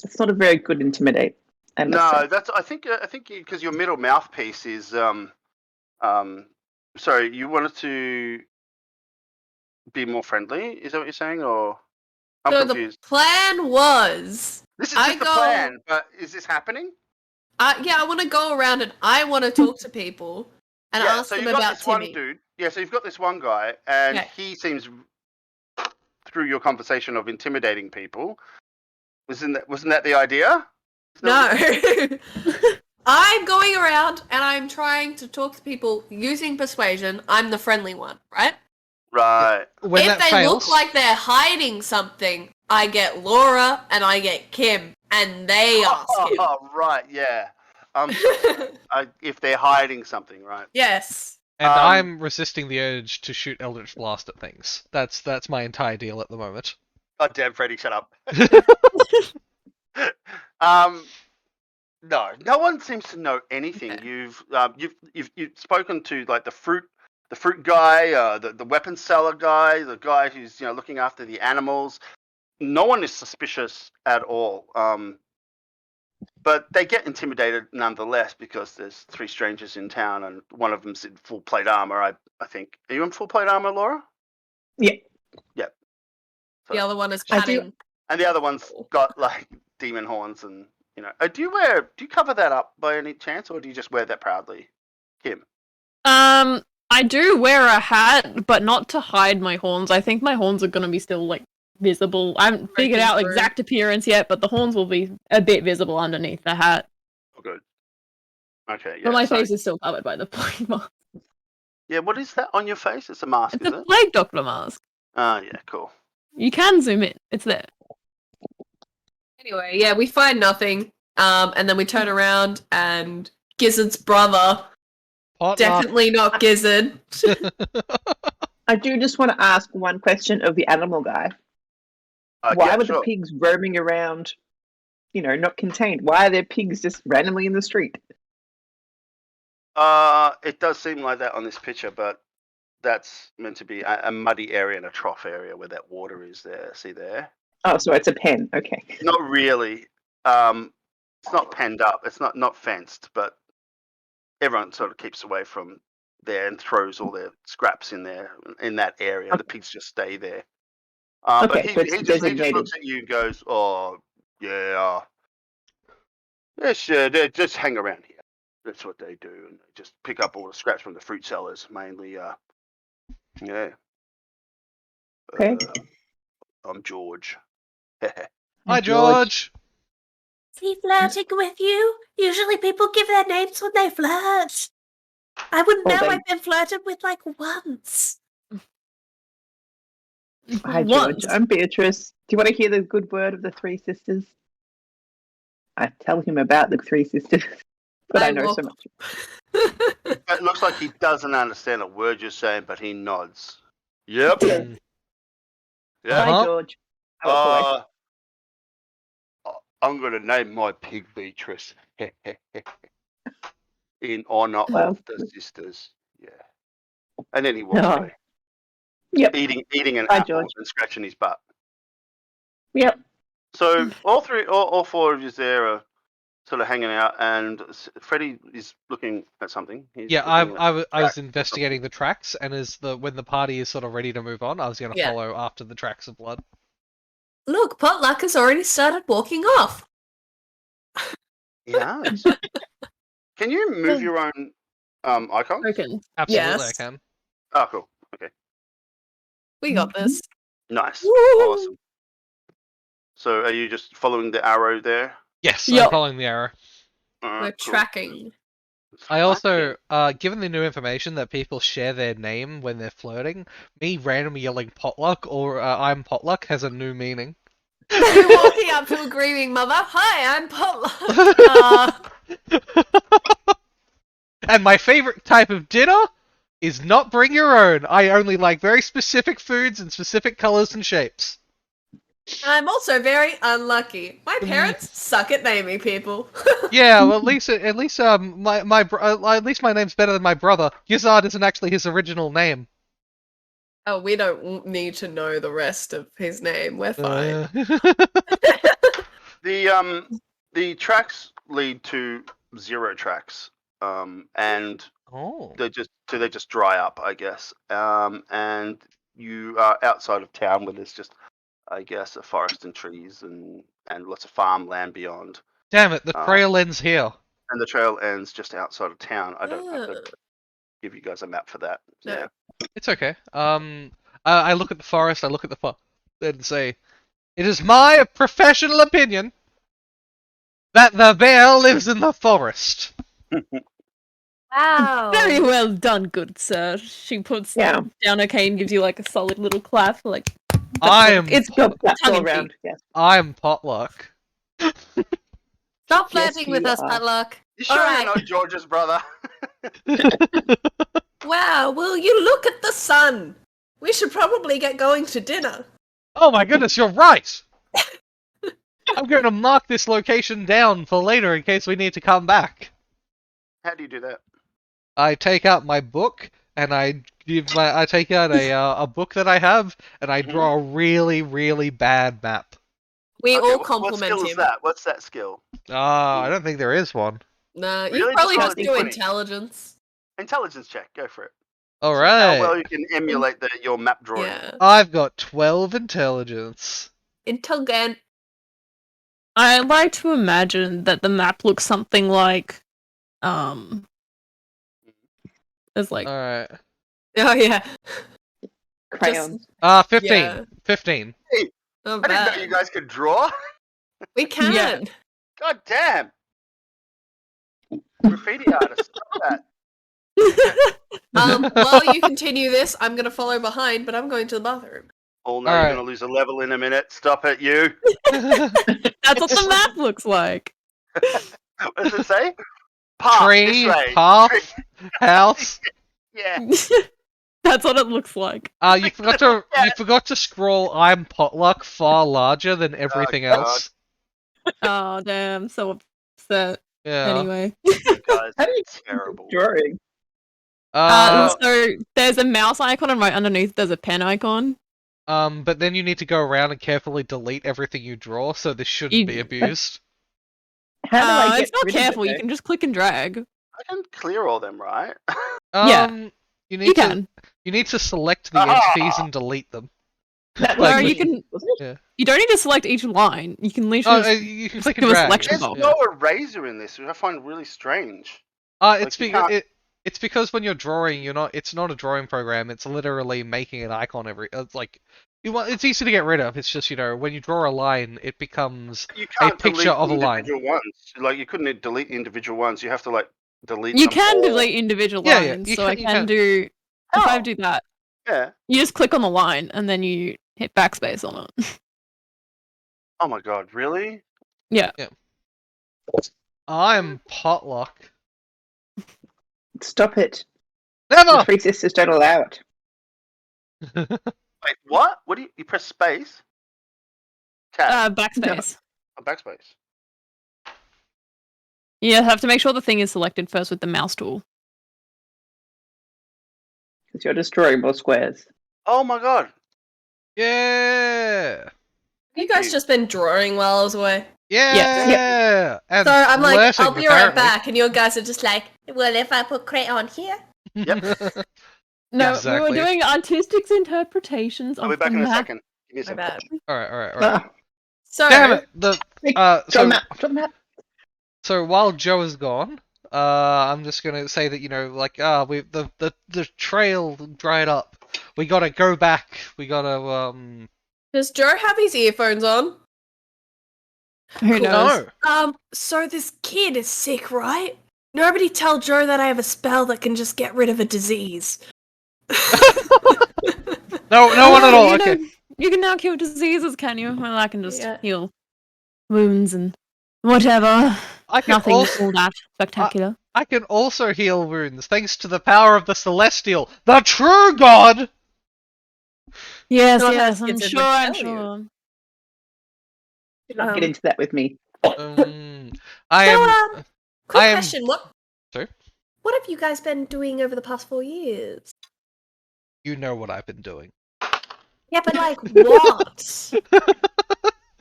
It's not a very good intimidate. No, that's. I think because your middle mouthpiece is Sorry, you wanted to be more friendly? Is that what you're saying, or I'm So confused? the plan was. This is just the plan, but is this happening? Yeah, I want to go around and I want to talk to people and ask so them you've got about this Timmy. one dude. Yeah, so you've got this one guy, and he seems, through your conversation of intimidating people, wasn't that the idea? No. I'm going around and I'm trying to talk to people using persuasion. I'm the friendly one, right? Right. When if that they fails, look like they're hiding something, I get Laura and I get Kim, and they ask him. Oh, right, yeah. I'm sorry. If they're hiding something, right? Yes. and I'm resisting the urge to shoot Eldritch Blast at things. That's my entire deal at the moment. Oh, damn, Freddy, shut up. No one seems to know anything. Okay. You've spoken to like the fruit guy, the weapon seller guy, the guy who's looking after the animals. No one is suspicious at all. But they get intimidated nonetheless because there's 3 strangers in town and one of them's in full plate armor. I think. Are you in full plate armor, Laura? Yeah. Yep. So, The other one is cutting. And the other one's got like demon horns and. Do you cover that up by any chance, or do you just wear that proudly, Kim? I do wear a hat, but not to hide my horns. I think my horns are gonna be still like visible. I haven't figured out exact appearance yet, but the horns will be a bit visible underneath the hat. Oh, good. Okay, yeah. But my face is still covered by the plague mask. Yeah, what is that on your face? It's a mask, It's is a it? plague doctor mask. Oh, yeah, cool. You can zoom in. It's there. Anyway, yeah, we find nothing. And then we turn around and Gizzard's brother. Potluck. Definitely not Gizzard. I do just want to ask one question of the animal guy. Why were the pigs roaming around, not contained? Why are there pigs just randomly in the street? It does seem like that on this picture, but that's meant to be a muddy area and a trough area where that water is there. See there? Oh, so it's a pen. Okay. Not really. It's not penned up. It's not fenced, but everyone sort of keeps away from there and throws all their scraps in there in that area. The pigs just stay there. But Okay, he so it's just designated. looks at you and goes, "Oh yeah, they just hang around here. That's what they do, and they just pick up all the scraps from the fruit sellers, mainly. Yeah. Okay. I'm George." Hi, George. Is he flirting with you? Usually people give their names when they flirt. I wouldn't know. I've been flirted with like once. Hi, George. I'm Beatrice. Do you want to hear the good word of the three sisters? I tell him about the three sisters, but I know so much. It looks like he doesn't understand a word you're saying, but he nods. Yep. Yeah. Hi, George. I'm going to name my pig Beatrice in honor of the sisters. Yeah. And then he walks away. Yep. Eating an Hi, apple George. and scratching his butt. Yep. So all four of you there are sort of hanging out, and Freddy is looking at something. I was investigating the tracks, and when the party is sort of ready to move on, I was going to follow after the tracks of blood. Look, Potluck has already started walking off. Yeah. Can you move your own icon? Absolutely, I can. Oh, cool. Okay. We got this. Nice. Woo! Awesome. So are you just following the arrow there? Yes, I'm following the arrow. We're tracking. I also, given the new information that people share their name when they're flirting, me randomly yelling Potluck or I'm Potluck has a new meaning. You're walking up to a grieving mother. Hi, I'm Potluck. And my favorite type of dinner is not bring your own. I only like very specific foods and specific colors and shapes. I'm also very unlucky. My parents suck at naming people. Yeah, well, at least my name's better than my brother. Gizzard isn't actually his original name. Oh, we don't need to know the rest of his name. We're fine. The tracks lead to 0 tracks, and they just dry up, I guess. And you are outside of town where there's just, I guess, a forest and trees and lots of farmland beyond. Damn it, the trail ends here. And the trail ends just outside of town. I don't have to give you guys a map for that. No. Yeah. It's okay. I look at the forest, I look at the and say, it is my professional opinion that the bear lives in the forest. Wow. Very well done, good sir. She puts down her cane, gives you like a solid little clap, like. It's tongue around. Yes. I'm Potluck. Stop flirting with us, Potluck. You sure you're not George's brother? Wow, will you look at the sun? We should probably get going to dinner. Oh my goodness, you're right! I'm going to mark this location down for later in case we need to come back. How do you do that? I take out my book, and I take out a book that I have, and I draw a really, really bad map. We all compliment him. What skill is that? What's that skill? I don't think there is one. Nah, you probably just do intelligence. Intelligence check, go for it. Alright. How well you can emulate your map drawing. Yeah. I've got 12 intelligence. Intelligent. I like to imagine that the map looks something like, there's like... Alright. Oh, yeah. Crayons. 15. Yeah. 15. Hey, I didn't know you guys could draw. We can. Yeah. God damn. Graffiti artist. Stop that. While you continue this, I'm going to follow behind, but I'm going to the bathroom. Oh no, you're going to lose a level in a minute. Stop it, you. That's what the map looks like. What does it say? Path, Tree, this way. path, house. Yeah. That's what it looks like. You forgot to scroll I'm Potluck far larger than everything else. Oh damn, so upset. Yeah. Anyway. Guys, How do you terrible drawing? So there's a mouse icon and right underneath there's a pen icon. But then you need to go around and carefully delete everything you draw, so this shouldn't be abused. How do I get it's not rid of careful, it, you can just click and drag. I can clear all them, right? You can. You need to select the entities and delete them. No, you can. Yeah. You don't need to select each line. You can literally you can click and do a drag. selection There's box. no eraser in this, which I find really strange. It's because when you're drawing, it's not a drawing program. It's literally making an icon every. It's like it's easy to get rid of. It's just when you draw a line, it becomes a picture of a line. Ones. Like you couldn't delete individual ones. You have to delete. You can delete individual lines. Yeah, so I can do. If I do that, you just click on the line and then you hit backspace on it. Oh my god! Really? Yeah. I'm Potluck. Stop it. Never! The Three Sisters don't allow it. Wait, what? What do you press space? Tab. Backspace. Oh, backspace. You have to make sure the thing is selected first with the mouse tool. Because you're destroying more squares. Oh my god. Yeah! You guys just been drawing while I was away? Yeah! And so I'm like, flirting, I'll be right apparently. back, and you guys are just like, well, if I put crayon here? Yep. No, Exactly. we were doing artistic interpretations of I'll be back the in a map. second. Give me a second. Alright. So, Damn it! Drop map. So while Joe is gone, I'm just gonna say that the trail dried up. We gotta go back. We gotta does Joe have his earphones on? Who knows? No. So this kid is sick, right? Nobody tell Joe that I have a spell that can just get rid of a disease. No one at all. Okay. You can now cure diseases, can you? Well, I can just heal wounds and whatever. Nothing all that spectacular. I can also heal wounds thanks to the power of the Celestial, the true God. Yes, Not yes, as I'm kids sure. would I'm tell sure. Get into that with me. Quick question. Sorry? What have you guys been doing over the past 4 years? You know what I've been doing. Yeah, but what?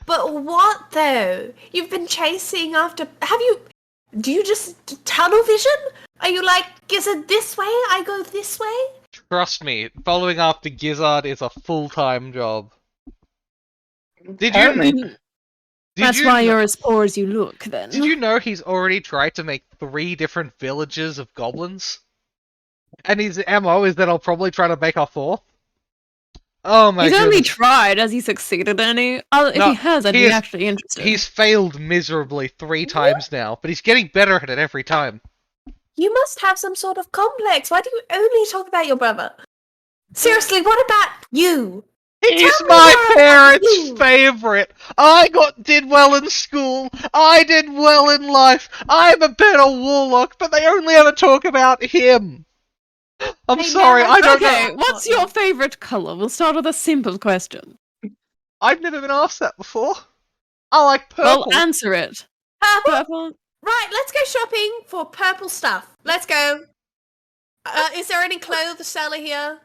But what though? You've been chasing after. Do you just tunnel vision? Are you like, is it this way? I go this way? Trust me, following after Gizzard is a full-time job. That's why you're as poor as you look, then. Did you know he's already tried to make 3 different villages of goblins? And his MO is that I'll probably try to make a 4th? Oh my god. He's only tried. Has he succeeded any? If he has, I'd be actually interested. He's failed miserably 3 times now, but he's getting better at it every time. You must have some sort of complex. Why do you only talk about your brother? Seriously, what about you? He's my parents' favourite! Did well in school, I did well in life, I'm a better warlock, but they only ever talk about him! I'm sorry, I don't know. Okay, what's your favourite colour? We'll start with a simple question. I've never been asked that before. I like purple. Well, answer it. Purple? Right, let's go shopping for purple stuff. Let's go. Is there any clothes seller here?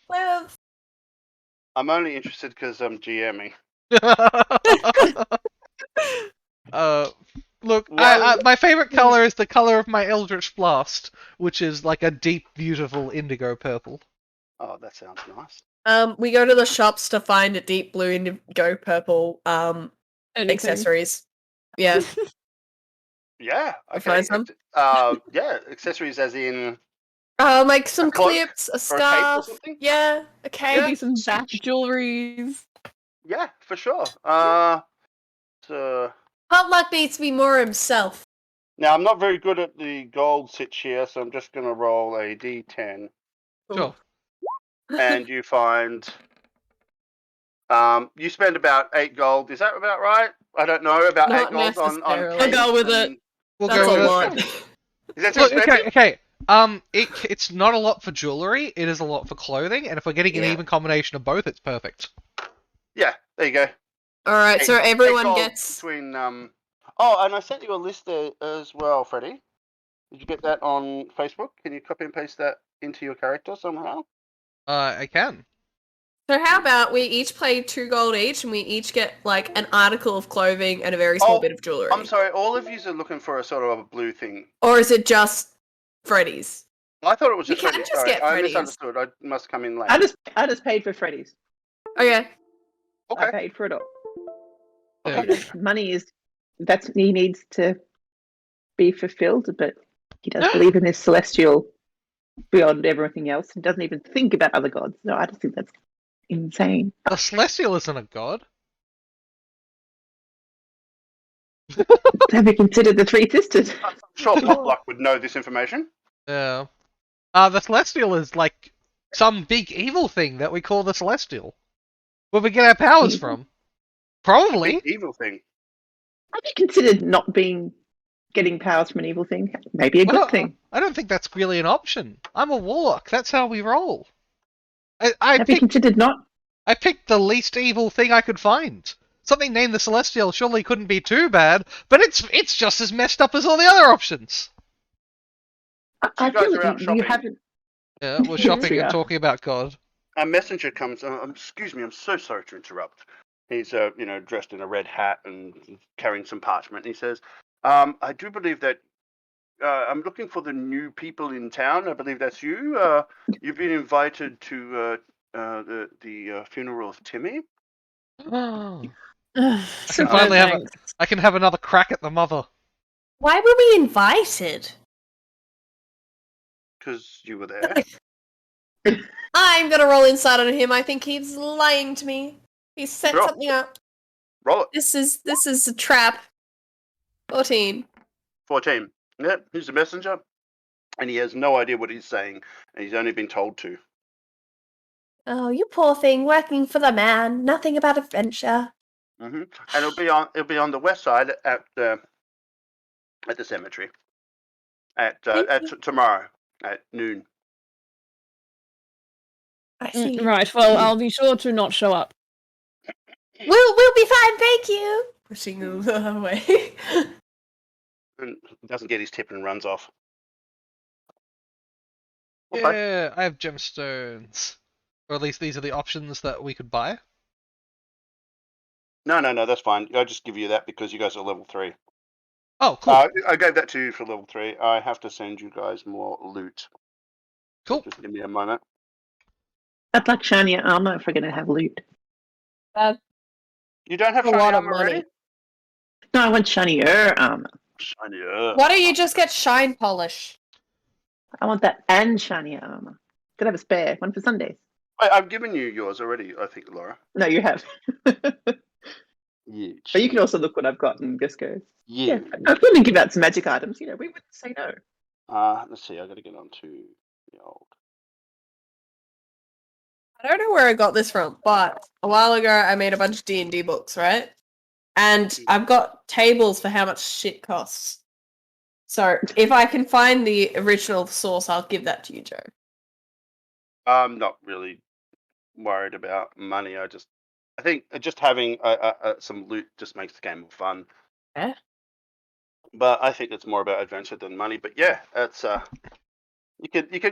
Clothes. I'm only interested because I'm GMing. Look, my favourite colour is the colour of my Eldritch Blast, which is like a deep, beautiful indigo purple. Oh, that sounds nice. We go to the shops to find a deep blue indigo purple accessories. Yeah. Yeah. Okay. Find some. Yeah, accessories as in. Like some a cloak, clips, a or scarf. a cape or something? Yeah, a cape. Maybe some back jewelries. Yeah, for sure. So. Potluck needs to be more himself. Now, I'm not very good at the gold sitch here, so I'm just going to roll a d10. Sure. And you find... you spend about 8 gold. Is that about right? I don't know. About Not 8 gold on I'll go with it. We'll That's go a with lot. Is that too Look, expensive? okay. It's not a lot for jewellery, it is a lot for clothing, and if we're getting an even combination of both, it's perfect. Yeah, there you go. Alright, so everyone gets... Between, Oh, and I sent you a list there as well, Freddy. Did you get that on Facebook? Can you copy and paste that into your character somehow? I can. So how about we each play 2 gold each, and we each get, like, an article of clothing and a very small bit of jewellery? I'm sorry, all of you are looking for a sort of a blue thing. Or is it just Freddy's? I thought it was You just can Freddy's. just Sorry, get I Freddy's. misunderstood. I must come in late. I just paid for Freddy's. Okay. Okay. I paid for it all. Yeah. You know, money is he needs to be fulfilled, but he does believe in this celestial beyond everything else and doesn't even think about other gods. No, I just think that's insane. The Celestial isn't a god. Have you considered the Three Sisters? I'm sure Potluck would know this information. Yeah. The Celestial is like some big evil thing that we call the Celestial. Where we get our powers from. Probably. Big evil thing. Have you considered not getting powers from an evil thing? Maybe a good thing. I don't think that's really an option. I'm a warlock. That's how we roll. Have you considered not? I picked the least evil thing I could find. Something named the Celestial surely couldn't be too bad, but it's just as messed up as all the other options. I guys feel are out you shopping. haven't. Yeah, we're shopping and talking about God. A messenger comes. Excuse me, I'm so sorry to interrupt. He's dressed in a red hat and carrying some parchment. He says, "I do believe that I'm looking for the new people in town. I believe that's you. You've been invited to the funeral of Timmy." I can have another crack at the mother. Why were we invited? Because you were there. I'm gonna roll inside on him. I think he's lying to me. He set Sure. something up. Roll it. This is a trap. 14. 14. Yep, he's a messenger. And he has no idea what he's saying. And he's only been told to. Oh, you poor thing, working for the man. Nothing about adventure. And it'll be on the west side at the cemetery. Tomorrow at noon. I see. Right, well, I'll be sure to not show up. We'll be fine, thank you. Pushing away. And doesn't get his tip and runs off. Yeah, I have gemstones. Or at least these are the options that we could buy. No, that's fine. I'll just give you that because you guys are level 3. Oh, cool. I gave that to you for level 3. I have to send you guys more loot. Cool. Just give me a moment. I'd like shinier armor if we're going to have loot. You don't have a shiny lot of armor money. already? No, I want shinier armor. Shinier. Why don't you just get shine polish? I want that and shinier armor. Could have a spare one for Sundays. Wait, I've given you yours already, I think, Laura. No, you have. Yeah. But you can also look what I've got and just go. Yeah. I'm going to give out some magic items. You know, we wouldn't say no. Let's see. I got to get on to the old. I don't know where I got this from, but a while ago I made a bunch of D&D books, right? And I've got tables for how much shit costs. So if I can find the original source, I'll give that to you, Joe. I'm not really worried about money. I think just having some loot just makes the game more fun. Yeah. But I think it's more about adventure than money. But yeah, it's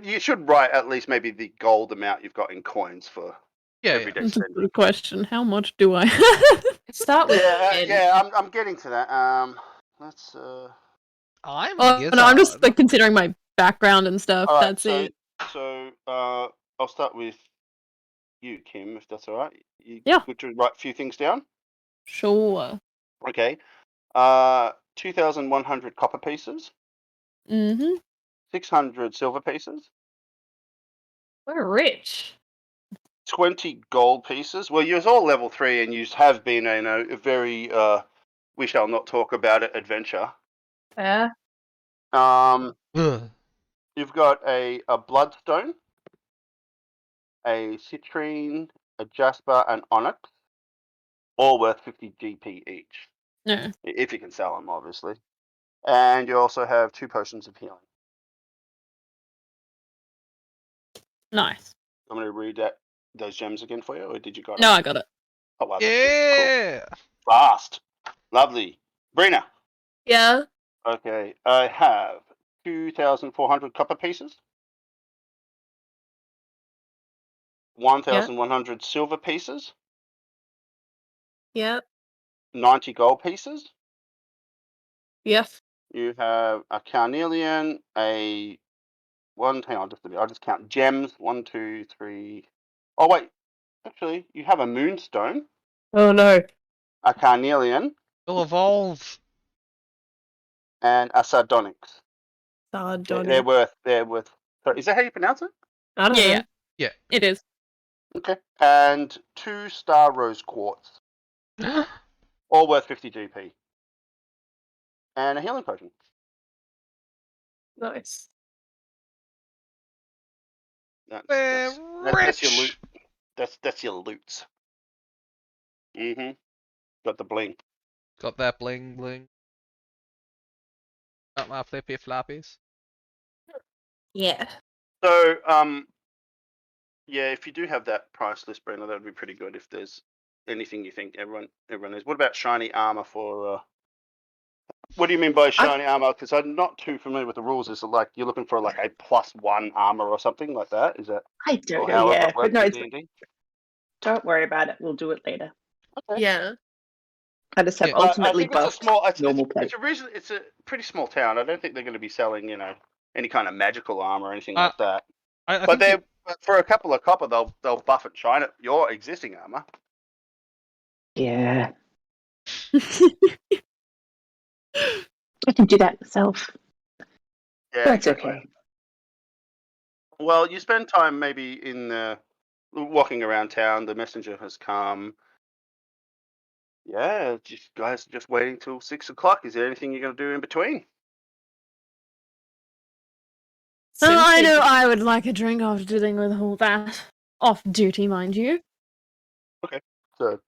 you should write at least maybe the gold amount you've got in coins for everyday That's a spending. good question. How much do I? Start with I'm getting to that. Let's. I'm I'm just like considering my background and stuff. Right, That's it. So I'll start with you, Kim, if that's all right. Yeah. Good to write a few things down. Sure. Okay. 2,100 copper pieces. 600 silver pieces. We're rich. 20 gold pieces. Well, you're all level 3, and you have been a very we shall not talk about it adventure. Yeah. You've got a bloodstone, a citrine, a jasper, and onyx, all worth 50 GP each. Yeah. If you can sell them, obviously. And you also have 2 potions of healing. Nice. I'm going to read those gems again for you, or did you got it? No, I got it. Oh, wow. Yeah. Cool. Fast. Lovely. Brina. Yeah. Okay, I have 2,400 copper pieces. 1,100 silver pieces. Yep. 90 gold pieces. Yep. You have a carnelian, a one. Hang on, I'll just count gems. 1, 2, 3. Oh wait, actually, you have a moonstone, Oh no. a carnelian, It'll evolve. and a sardonyx. They're Sardonic. worth. Sorry, is that how you pronounce it? I don't know. Yeah. It is. Okay. And 2 star rose quartz, all worth 50 GP. And a healing potion. Nice. That's your loot. Rich! That's your loots. Got the bling. Got that bling bling. Got my flippy floppies. Yeah. So, yeah, if you do have that price list, Brina, that would be pretty good. If there's anything you think everyone is. What about shiny armor for? What do you mean by shiny armor? Because I'm not too familiar with the rules. Is it like you're looking for like a +1 armor or something like that? Is that? I don't know. Yeah, but no, don't worry about it. We'll do it later. Okay. Yeah. I just have ultimately buffed normal plate. It's a pretty small town. I don't think they're going to be selling, any kind of magical armor or anything like that. But for a couple of copper, they'll buff and shine it your existing armor. Yeah. I can do that myself. Yeah, that's okay. Well, you spend time maybe in walking around town. The messenger has come. Yeah, guys, just waiting till 6 o'clock. Is there anything you're going to do in between? Oh, I know I would like a drink after dealing with all that. Off duty, mind you. Okay, so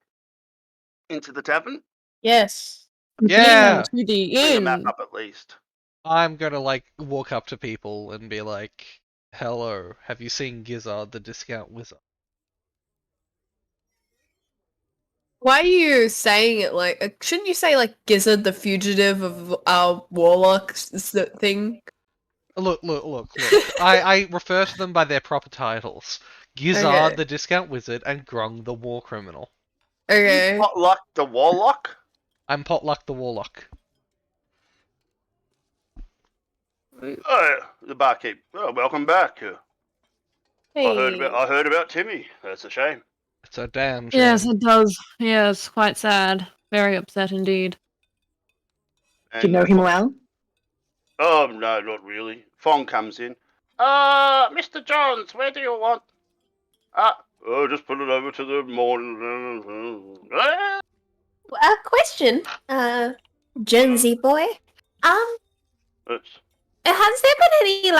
into the tavern? Yes. Yeah! To the Bring a inn. map up at least. I'm gonna, walk up to people and be like, hello, have you seen Gizzard the discount wizard? Why are you saying it like... shouldn't you say, Gizzard the fugitive of our warlock thing? Look. I refer to them by their proper titles. Gizzard the discount wizard and Grung the war criminal. Okay. Potluck the Warlock? I'm Potluck the Warlock. Oh, the barkeep. Oh, welcome back. Hey. I heard about Timmy. That's a shame. It's a damn shame. Yes, it does. Yes, quite sad. Very upset indeed. Do you know him well? Oh, no, not really. Fong comes in. Mr. Johns, where do you want? Just put it over to the morning. A question, Gen Z boy. Has there been any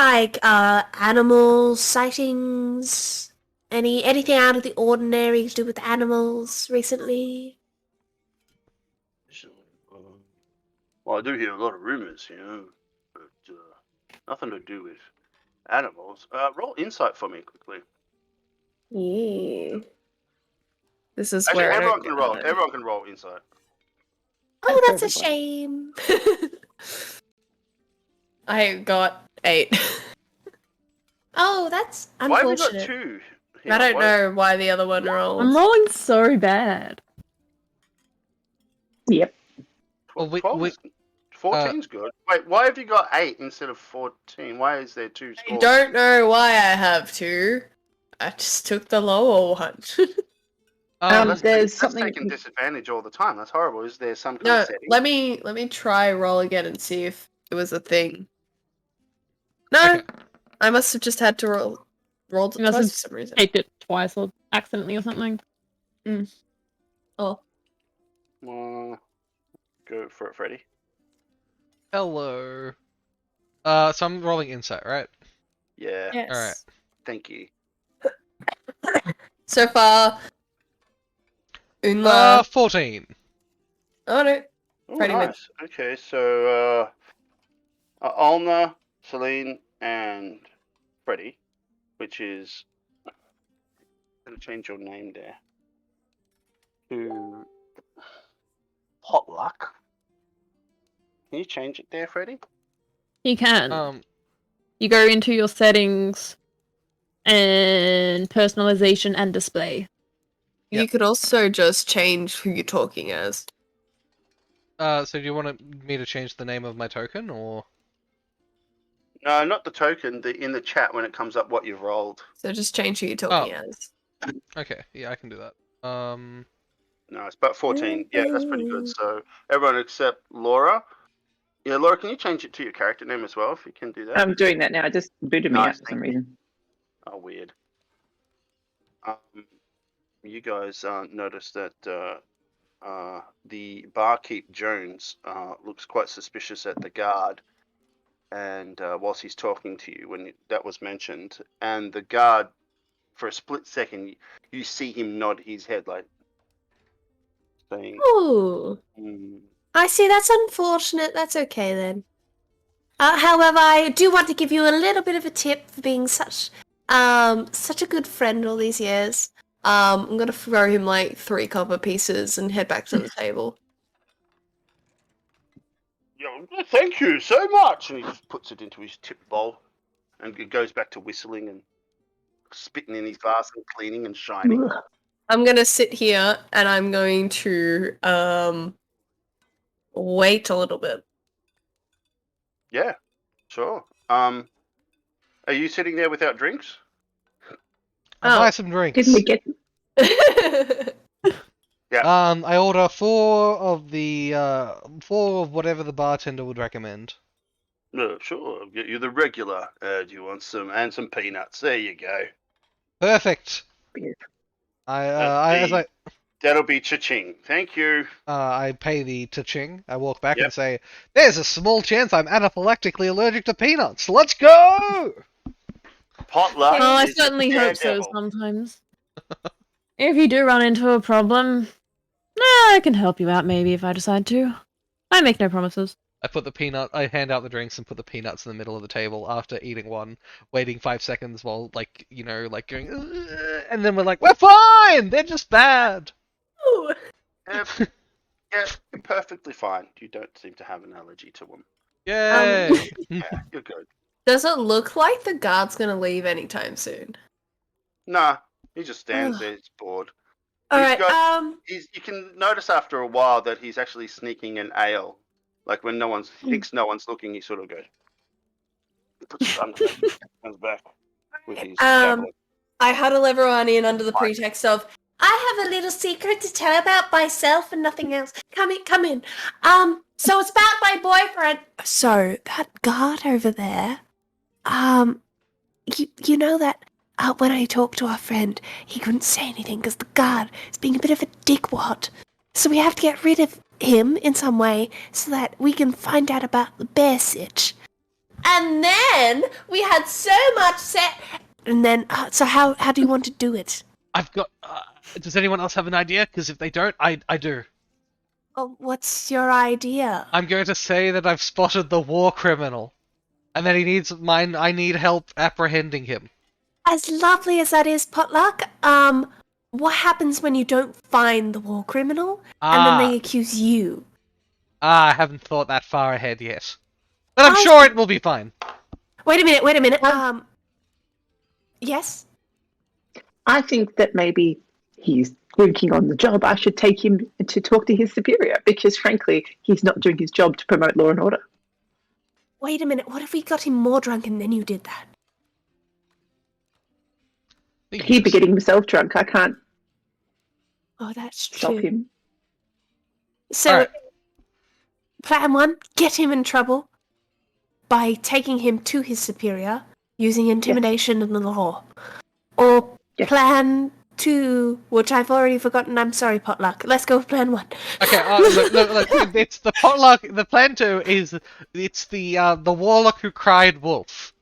animal sightings? Anything out of the ordinary to do with animals recently? Well, I do hear a lot of rumors, but nothing to do with animals. Roll insight for me quickly. Yeah. This is Actually, where everyone can roll. Everyone can roll insight. Oh, that's a shame. I got 8. Oh, that's Why unfortunate. have you got 2? I don't know why the other one rolled. I'm rolling so bad. Yep. 14's good. Wait, why have you got 8 instead of 14? Why is there 2 scores? I don't know why I have 2. I just took the lower one. There's something taking disadvantage all the time. That's horrible. Is there some kind of setting? Let me try roll again and see if it was a thing. No, okay. I must have just had to roll it twice for some reason. Taped it twice or accidentally or something. Oh. Go for it, Freddy. Hello. So I'm rolling insight, right? Yeah. Yes. Alright. Thank you. So far, Ulna. 14. Oh no. Pretty nice. Okay, so Ulna, Seline, and Freddy, which is... I'm going to change your name there to Potluck. Can you change it there, Freddy? You can. You go into your settings and personalization and display. You could also just change who you're talking as. So do you want me to change the name of my token, or...? No, not the token. In the chat when it comes up what you've rolled. So just change who you're talking as. Okay, yeah, I can do that. No, it's about 14. Yeah, that's pretty good. So everyone except Laura. Yeah, Laura, can you change it to your character name as well if you can do that? I'm doing that now. It just booted me out for some reason. Oh, weird. You guys noticed that the barkeep Jones looks quite suspicious at the guard, and whilst he's talking to you, when that was mentioned, and the guard, for a split second, you see him nod his head like saying, Ooh. I see, that's unfortunate. That's okay then. However, I do want to give you a little bit of a tip for being such a good friend all these years. I'm gonna throw him like 3 copper pieces and head back to the table. Yeah, thank you so much, and he just puts it into his tip bowl, and it goes back to whistling and spitting in his glass and cleaning and shining. I'm gonna sit here and I'm going to wait a little bit. Yeah, sure. Are you sitting there without drinks? I'll buy some drinks. Didn't we get? Yeah. I order 4 of the 4 of whatever the bartender would recommend. No, sure. I'll get you the regular. Do you want some peanuts? There you go. Perfect. That'll be cha-ching. Thank you. I pay the cha-ching. I walk back and say, "There's a small chance I'm anaphylactically allergic to peanuts. Let's go!" Potluck. Oh, I certainly hope so sometimes. If you do run into a problem, I can help you out maybe if I decide to. I make no promises. I hand out the drinks and put the peanuts in the middle of the table after eating one, waiting 5 seconds while, going, and then we're like, we're fine! They're just bad! Yeah, you're perfectly fine. You don't seem to have an allergy to them. Yay! Yeah, you're good. Does it look like the guard's gonna leave anytime soon? Nah, he just stands there, he's bored. Alright, you can notice after a while that he's actually sneaking an ale. Like when he thinks no one's looking, he sort of goes, puts his under there, comes back with his tablet. I huddle everyone in under the pretext of, I have a little secret to tell about myself and nothing else. Come in. So it's about my boyfriend. So, that guard over there, you know that when I talked to our friend, he couldn't say anything because the guard is being a bit of a dickwad. So we have to get rid of him in some way so that we can find out about the bear sitch. And then we had so much set. And then, so how do you want to do it? I've got. Does anyone else have an idea? Because if they don't, I do. Oh, what's your idea? I'm going to say that I've spotted the war criminal, and that he needs mine. I need help apprehending him. As lovely as that is, Potluck, what happens when you don't find the war criminal, and then they accuse you? I haven't thought that far ahead yet. But I'm sure it will be fine. Wait a minute. Yes? I think that maybe he's drinking on the job. I should take him to talk to his superior, because frankly, he's not doing his job to promote law and order. Wait a minute, what if we got him more drunk and then you did that? He'd be getting himself drunk. I can't that's true. stop him. So, plan 1, get him in trouble by taking him to his superior using intimidation and the law. Or plan 2, which I've already forgotten. I'm sorry, Potluck. Let's go with plan 1. Okay, look, it's the Potluck. The plan 2 is the warlock who cried wolf.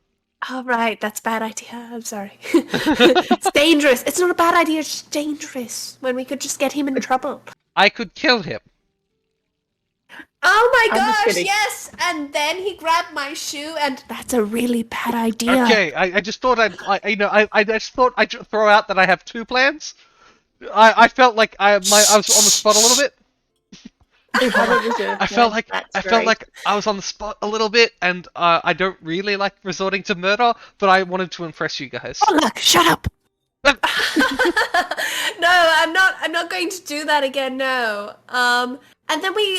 Oh, right, that's a bad idea. I'm sorry. It's dangerous. It's not a bad idea, it's just dangerous. When we could just get him in trouble. I could kill him. Oh my gosh, yes! And then he grabbed my shoe, and that's a really bad idea. Okay, I just thought I just thought I'd throw out that I have 2 plans. I felt like I was on the spot a little bit. I felt like I was on the spot a little bit, and I don't really like resorting to murder, but I wanted to impress you guys. Oh look, shut up! No, I'm not going to do that again. No. And then we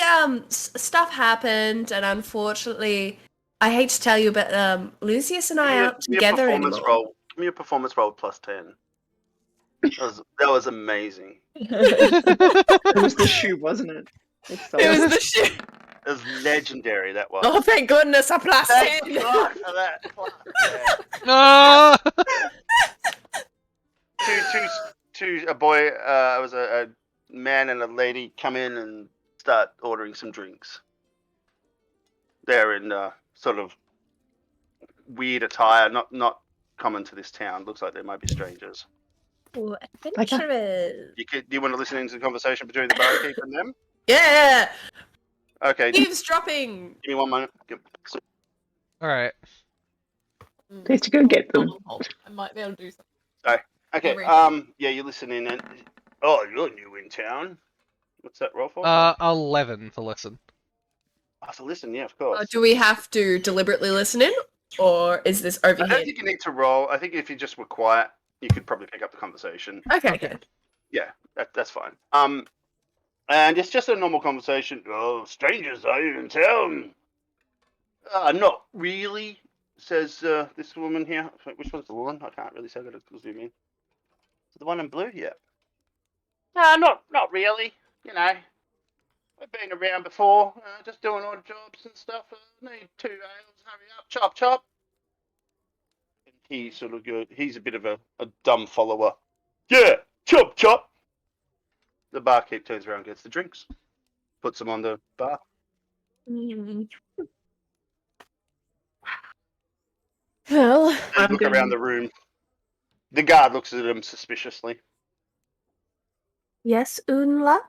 stuff happened, and unfortunately, I hate to tell you, but Lucius and I aren't together anymore. Give me a performance roll plus 10. That was amazing. It was the shoe, wasn't it? It was the shoe. It was legendary, that was. Oh, thank goodness, a plus 10. God for that. No. A boy, it was a man and a lady come in and start ordering some drinks. They're in sort of weird attire, not common to this town. Looks like they might be strangers. Ooh, adventurous. Do you want to listen into the conversation between the barkeep and them? Yeah. Okay. Eavesdropping. Give me 1 moment. All right. Please to go get them. I might be able to do something. Sorry. Okay. Yeah, you listen in and you're new in town. What's that roll for? 11 to listen. Oh, to listen, yeah, of course. Do we have to deliberately listen in, or is this over I here? don't think you need to roll. I think if you just were quiet, you could probably pick up the conversation. Okay, good. Yeah, that's fine. And it's just a normal conversation. Oh, strangers, are you in town? Not really, says this woman here. Which one's the woman? I can't really say that. I'll zoom in. The one in blue? Yeah. Not really. You know, we've been around before, just doing odd jobs and stuff. Need 2 ales, hurry up, chop, chop. And he sort of he's a bit of a dumb follower. Yeah, chop, chop. The barkeep turns around and gets the drinks. Puts them on the bar. Well, They look around the room. The guard looks at him suspiciously. Yes, Ulna?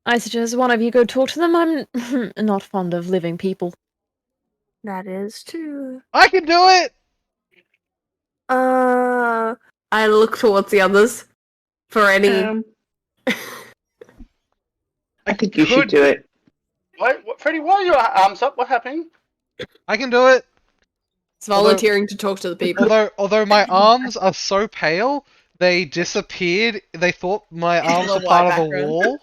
I suggest one of you go talk to them. I'm not fond of living people. That is true. I can do it. I look towards the others for any. I think you should do it. What, Freddy? Why are your arms up? What happened? I can do it. It's volunteering to talk to the people. Although my arms are so pale, they disappeared. They thought my arms were part of a wall.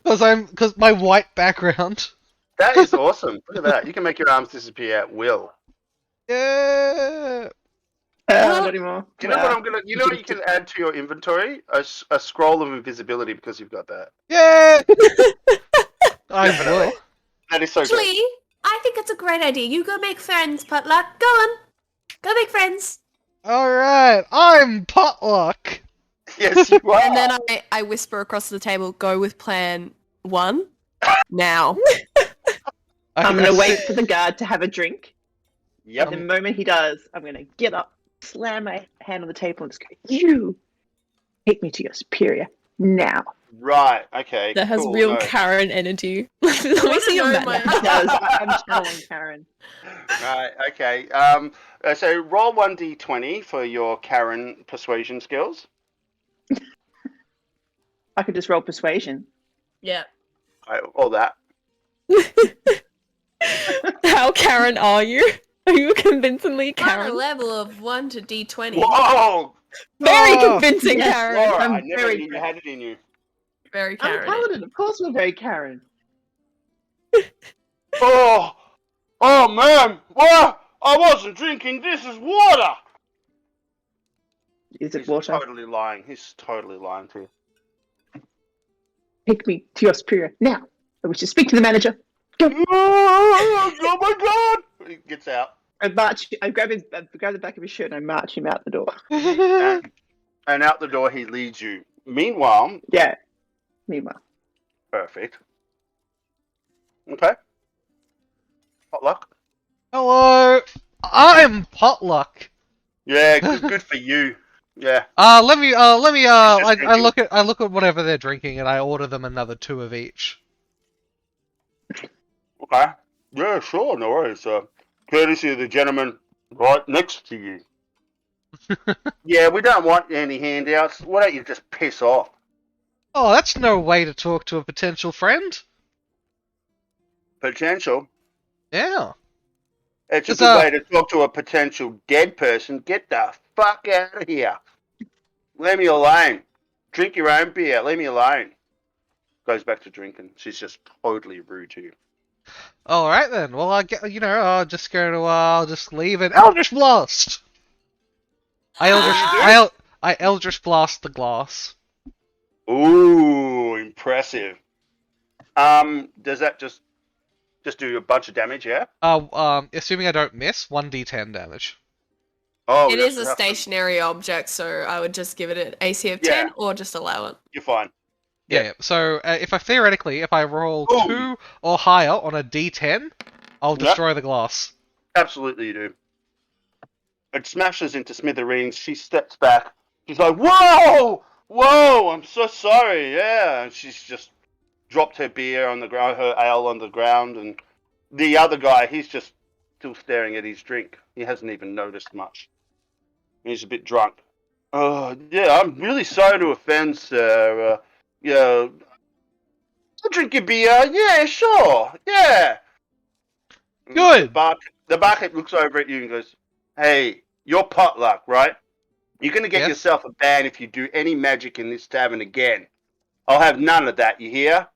Because my white background. That is awesome. Look at that. You can make your arms disappear at will. Yeah. Not anymore. You know what I'm gonna? You know what you can add to your inventory? A scroll of invisibility because you've got that. Yeah. I will. That is so good. Actually, I think it's a great idea. You go make friends, Potluck. Go on. Go make friends. All right. I'm Potluck. Yes, you are. And then I whisper across the table, go with plan 1 now. I'm going to wait for the guard to have a drink. Yep. And the moment he does, I'm going to get up, slam my hand on the table, and just go, you take me to your superior now. Right, okay. That has cool, real no. Karen energy. Let me see your It does. I'm channeling Karen. Right, okay. So roll 1d20 for your Karen persuasion skills. I could just roll persuasion. Yeah. All that. How Karen are you? Are you convincingly On a Karen? level of 1 to D20. Whoa! Very Oh. convincing, Yes, Karen. Laura, I'm I never very knew you had it in you. Very I'm a Karen. paladin. Of course we're very Karen. Oh man! What? I wasn't drinking. This is water. Is it He's water? totally lying. He's totally lying to you. Take me to your superior now. I wish to speak to the manager. Oh my god! He gets out. I grab the back of his shirt and I march him out the door. And out the door he leads you. Meanwhile, Yeah. Meanwhile. perfect. Okay. Potluck. Hello. I'm Potluck. Yeah, good for you. Yeah. Let me. Just I drinking. look at whatever they're drinking, and I order them another 2 of each. Okay. Yeah, sure, no worries. Courtesy of the gentleman right next to you. Yeah, we don't want any handouts. Why don't you just piss off? Oh, that's no way to talk to a potential friend. Potential. Yeah. It's a It's good a- way to talk to a potential dead person. Get the fuck out of here. Leave me alone. Drink your own beer. Leave me alone. Goes back to drinking. She's just totally rude to you. All right then. Well, I'll just go to I'll just leave an Eldritch Blast. I Eldritch Blast the glass. Ooh, impressive. Does that just do a bunch of damage? Yeah. Assuming I don't miss, 1d10 damage. Oh, It is a stationary object, so I would just give it an AC of 10 or just allow it. You're fine. Yeah. So if I roll 2 or higher on a d10, I'll destroy the glass. Absolutely, you do. It smashes into smithereens. She steps back. She's like, "Whoa, whoa! I'm so sorry." Yeah, and she's just dropped her beer on the ground, her ale on the ground, and the other guy, he's just still staring at his drink. He hasn't even noticed much. He's a bit drunk. Oh, yeah, I'm really sorry to offend, sir. I'll drink your beer. Yeah, sure. Yeah. Good. The barkeep looks over at you and goes, "Hey, you're Potluck, right? You're going to get yourself a ban if you do any magic in this tavern again. I'll have none of that, you hear?"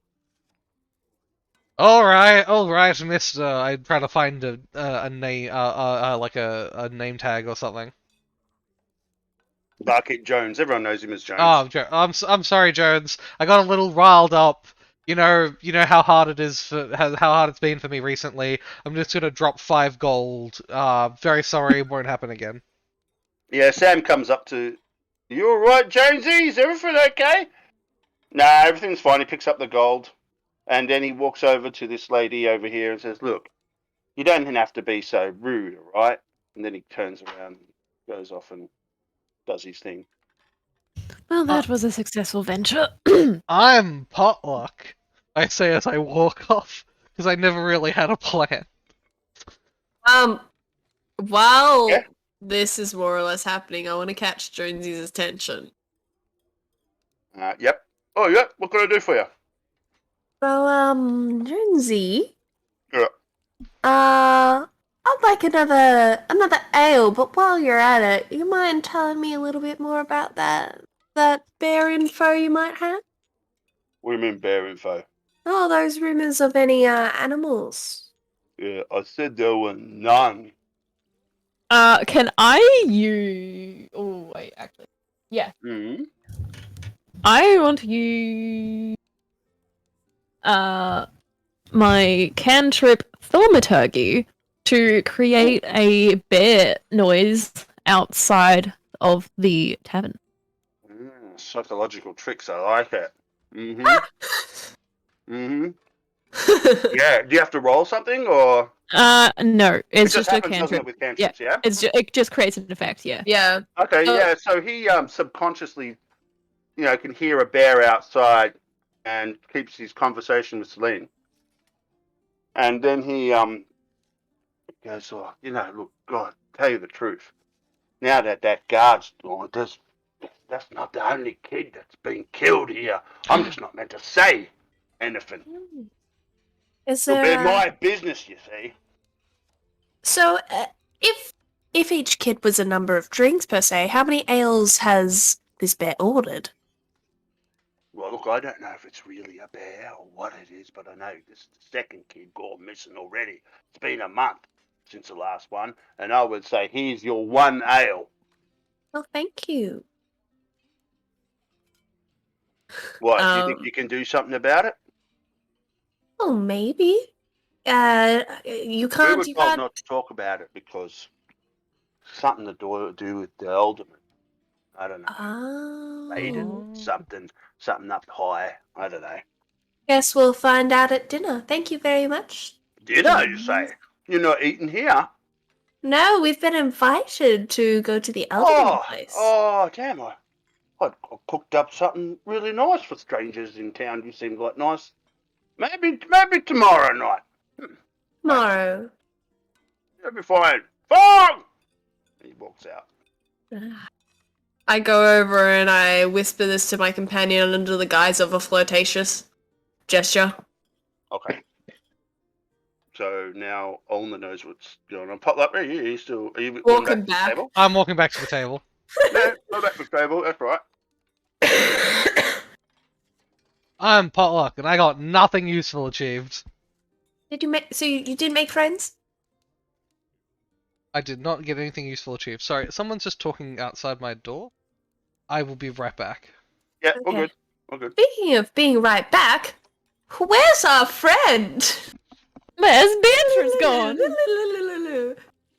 All right, Mister. I'd try to find a name, like a name tag or something. Barkeep Jones. Everyone knows him as Jones. Oh, I'm sorry, Jones. I got a little riled up. You know how hard it is how hard it's been for me recently. I'm just gonna drop 5 gold. Very sorry, it won't happen again. Yeah, Sam comes up to you. All right, Jonesy? Is everything okay? Nah, everything's fine. He picks up the gold, and then he walks over to this lady over here and says, "Look, you don't have to be so rude, all right?" And then he turns around, and goes off, and does his thing. Well, that was a successful venture. I'm Potluck, I say as I walk off, because I never really had a plan. While this is more or less happening, I want to catch Jonesy's attention. Yep. Oh, yeah. What can I do for you? Well, Jonesy. Yeah. I'd like another ale, but while you're at it, you mind telling me a little bit more about that bear info you might have? What do you mean bear info? Oh, those rumors of any animals. Yeah, I said there were none. Can I use... Oh, wait, actually. Yeah. Mm-hmm. I want to use... my cantrip thaumaturgy to create a bear noise outside of the tavern. Psychological tricks, I like it. Mm-hmm. Mm-hmm. Yeah, do you have to roll something, or...? No, it's just a happens, cantrip. doesn't it, with cantrips, yeah? It just creates an effect, yeah. Yeah. Okay, yeah, so he subconsciously, can hear a bear outside and keeps his conversation with Seline. And then he goes, "Oh, look, God, tell you the truth. Now that guard's gone, that's not the only kid that's been killed here. I'm just not meant to say anything. Is It'll be there my business, you see." So, if each kid was a number of drinks per se, how many ales has this bear ordered? Well, look, I don't know if it's really a bear or what it is, but I know this second kid gone missing already. It's been a month since the last one, and I would say here's your 1 ale. Oh, thank you. What, do you think you can do something about it? Oh, maybe. You can't. We were told not to talk about it because something to do with the alderman. I don't know. Oh. Maiden, something up high. I don't know. Guess we'll find out at dinner. Thank you very much. Dinner, you say? You're not eating here? No, we've been invited to go to the alderman place. Oh, damn! I cooked up something really nice for strangers in town. You seem like nice. Maybe tomorrow night. Tomorrow. You'll be fine. Fine! He walks out. I go over and I whisper this to my companion under the guise of a flirtatious gesture. Okay. So now Ulna knows what's going on. Potluck, are you still... Are you walking back? To the table? I'm walking back to the table. No, go back to the table. That's right. I'm Potluck, and I got nothing useful achieved. Did you make? So you didn't make friends? I did not get anything useful achieved. Sorry, someone's just talking outside my door. I will be right back. Yeah, Okay. all good. All good. Speaking of being right back, where's our friend? Where's Beatrice gone?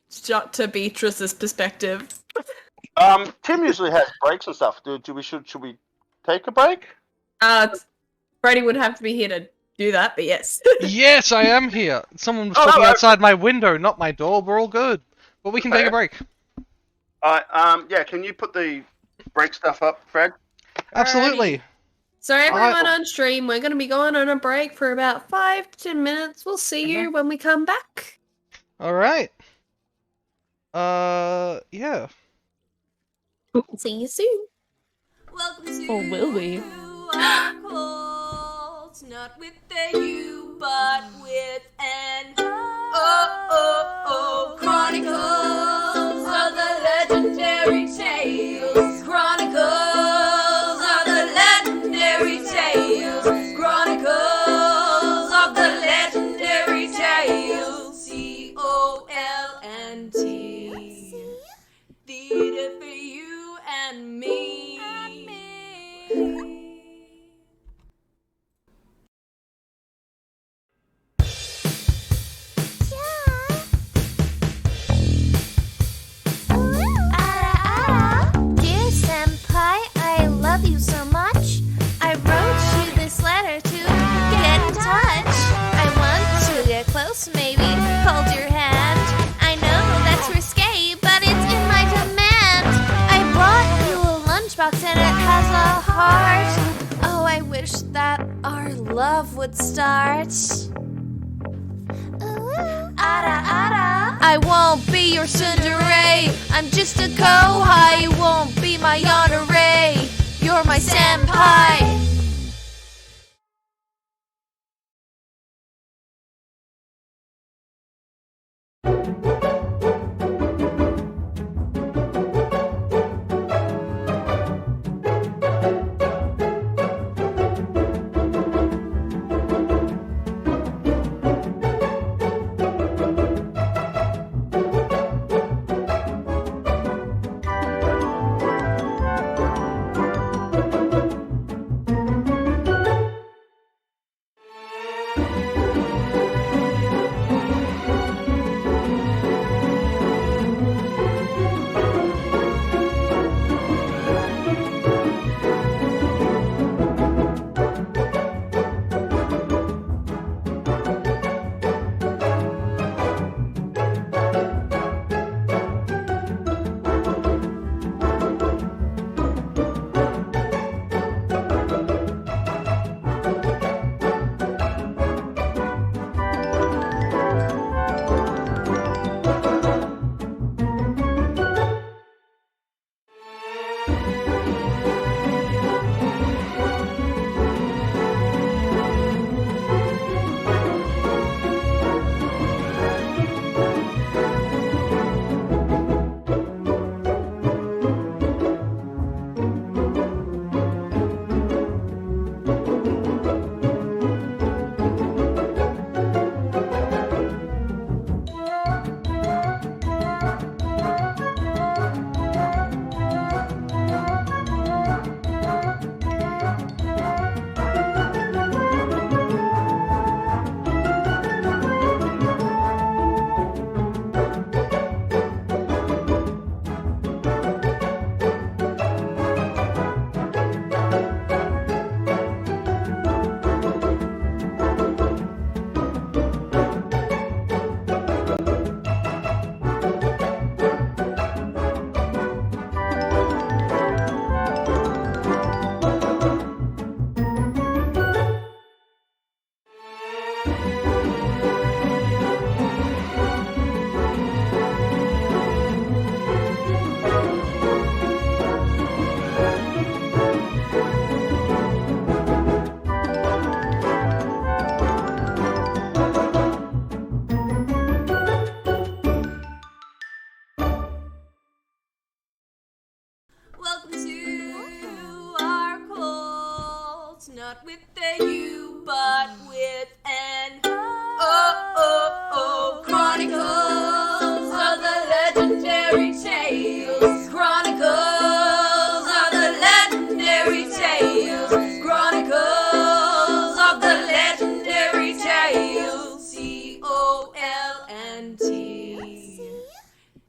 Shot to Beatrice's perspective. Tim usually has breaks and stuff. Should we take a break? Freddy would have to be here to do that, but yes. Yes, I am here. Someone was talking outside my window, not my door. We're all good. But we can take a break. Yeah, can you put the break stuff up, Fred? Absolutely. So everyone on stream, we're going to be going on a break for about 5 to 10 minutes. We'll see you when we come back. Alright. Yeah. See you soon. Welcome to Or will we? Chronicles, not with a U, but with an Chronicles of the legendary tales. Chronicles of the legendary tales. Chronicles of the legendary tales. COLNT. Theater for you and me. Dear Senpai, I love you so much. I wrote you this letter to get in touch. I want to get close, maybe hold your hand. I know that's risque, but it's in my demand. I brought you a lunchbox and it has a heart. Oh, I wish that our love would start. I won't be your tsundere. I'm just a kohai. You won't be my yandere. You're my senpai.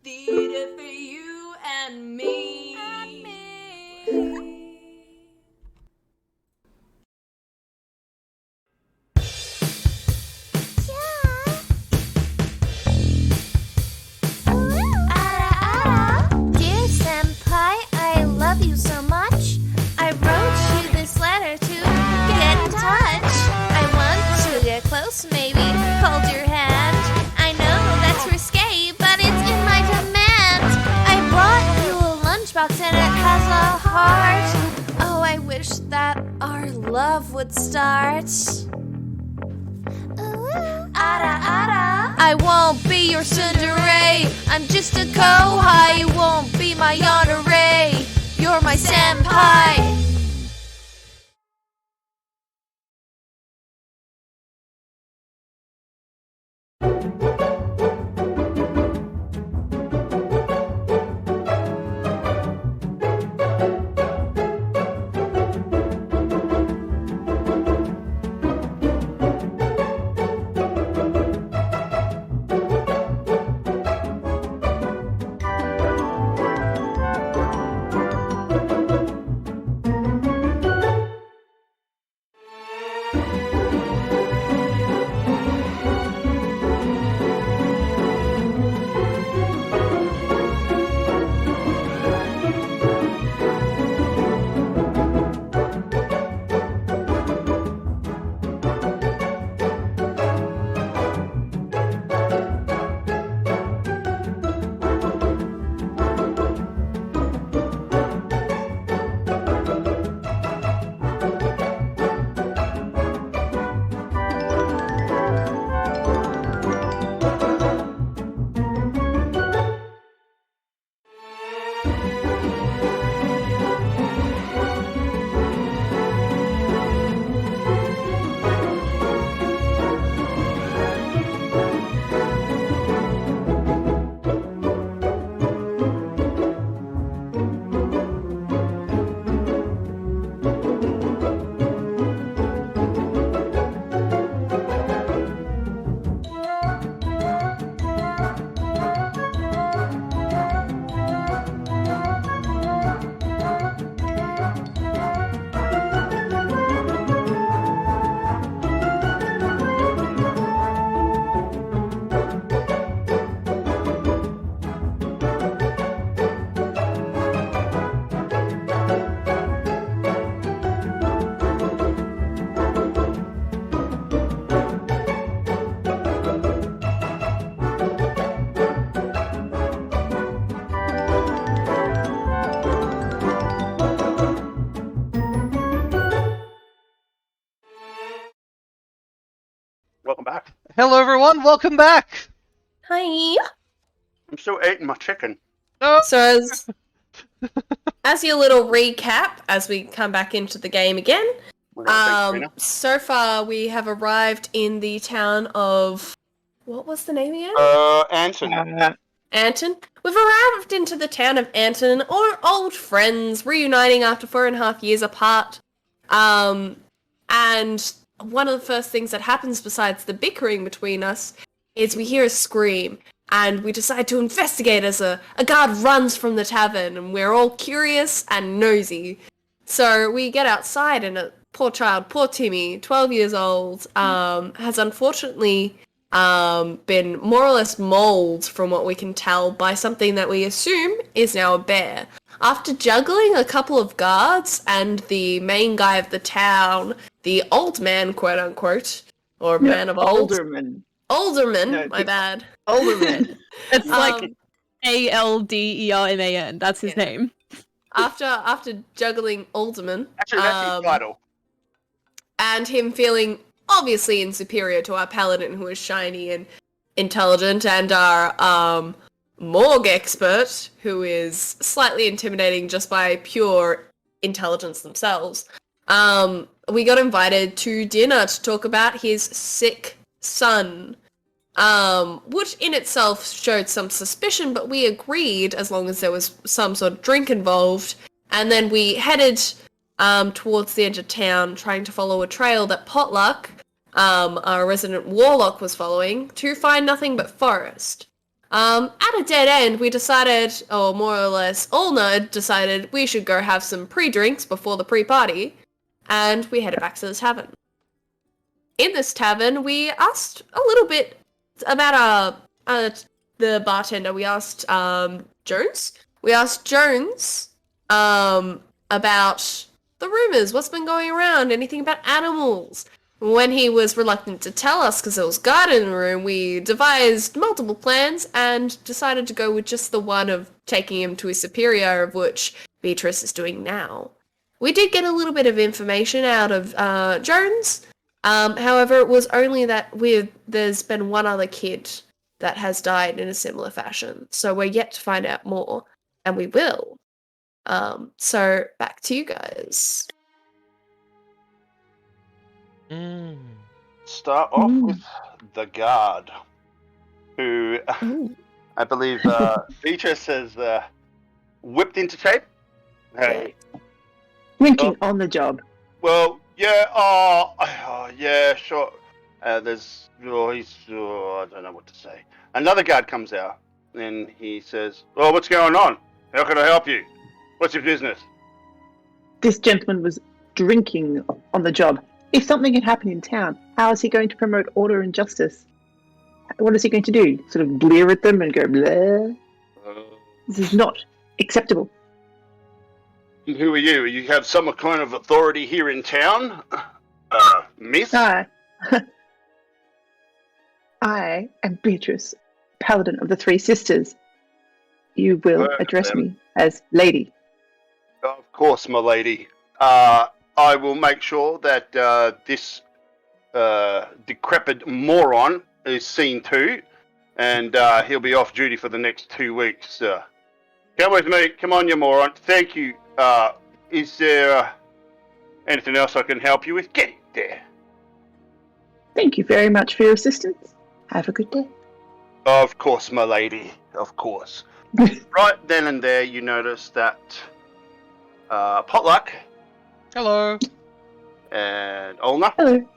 Theater for you and me. Dear Senpai, I love you so much. I wrote you this letter to get in touch. I want to get close, maybe hold your hand. I know that's risque, but it's in my demand. I brought you a lunchbox and it has a heart. Oh, I wish that our love would start. I won't be your tsundere. I'm just a kohai. You won't be my yandere. You're my senpai. Welcome back. Hello, everyone. Welcome back. Hi. I'm still eating my chicken. No. So as your little recap, as we come back into the game again, so far we have arrived in the town of, what was the name again? Anton. Anton. We've arrived into the town of Anton, or old friends reuniting after 4.5 years apart. And one of the first things that happens besides the bickering between us is we hear a scream, and we decide to investigate as a guard runs from the tavern, and we're all curious and nosy. So we get outside, and a poor child, poor Timmy, 12 years old, has unfortunately been more or less mauled, from what we can tell, by something that we assume is now a bear. After juggling a couple of guards and the main guy of the town, the old man, quote unquote, or man of old. Alderman, no, my bad. Alderman. It's like Alderman. That's his name. After juggling Alderman, actually, that's his title. And him feeling obviously inferior to our paladin, who is shiny and intelligent, and our morgue expert, who is slightly intimidating just by pure intelligence themselves. We got invited to dinner to talk about his sick son, which in itself showed some suspicion, but we agreed as long as there was some sort of drink involved. And then we headed towards the edge of town, trying to follow a trail that Potluck our resident warlock was following, to find nothing but forest. At a dead end, we decided, or more or less, Ulna decided we should go have some pre-drinks before the pre-party, and we headed back to the tavern. In this tavern, we asked a little bit about the bartender. We asked Jones. We asked Jones about the rumors, what's been going around, anything about animals. When he was reluctant to tell us because there was guard in the room, we devised multiple plans and decided to go with just the one of taking him to his superior, of which Beatrice is doing now. We did get a little bit of information out of Jones. However, it was only that there's been one other kid that has died in a similar fashion. So we're yet to find out more, and we will. So back to you guys. Start off with the guard, who I believe Beatrice has whipped into shape. Hey. Drinking on the job. Well, yeah, yeah, sure. I don't know what to say. Another guard comes out, and he says, "Oh, what's going on? How can I help you? What's your business?" This gentleman was drinking on the job. If something had happened in town, how is he going to promote order and justice? What is he going to do? Sort of blear at them and go, blah? This is not acceptable. Who are you? You have some kind of authority here in town? Miss? I am Beatrice, Paladin of the Three Sisters. You will address me as lady. Of course, my lady. I will make sure that this decrepit moron is seen to, and he'll be off duty for the next 2 weeks. Come with me. Come on, you moron. Thank you. Is there anything else I can help you with? Get it there. Thank you very much for your assistance. Have a good day. Of course, my lady. Of course. Right then and there, you notice that Potluck. Hello. And Ulna. Hello.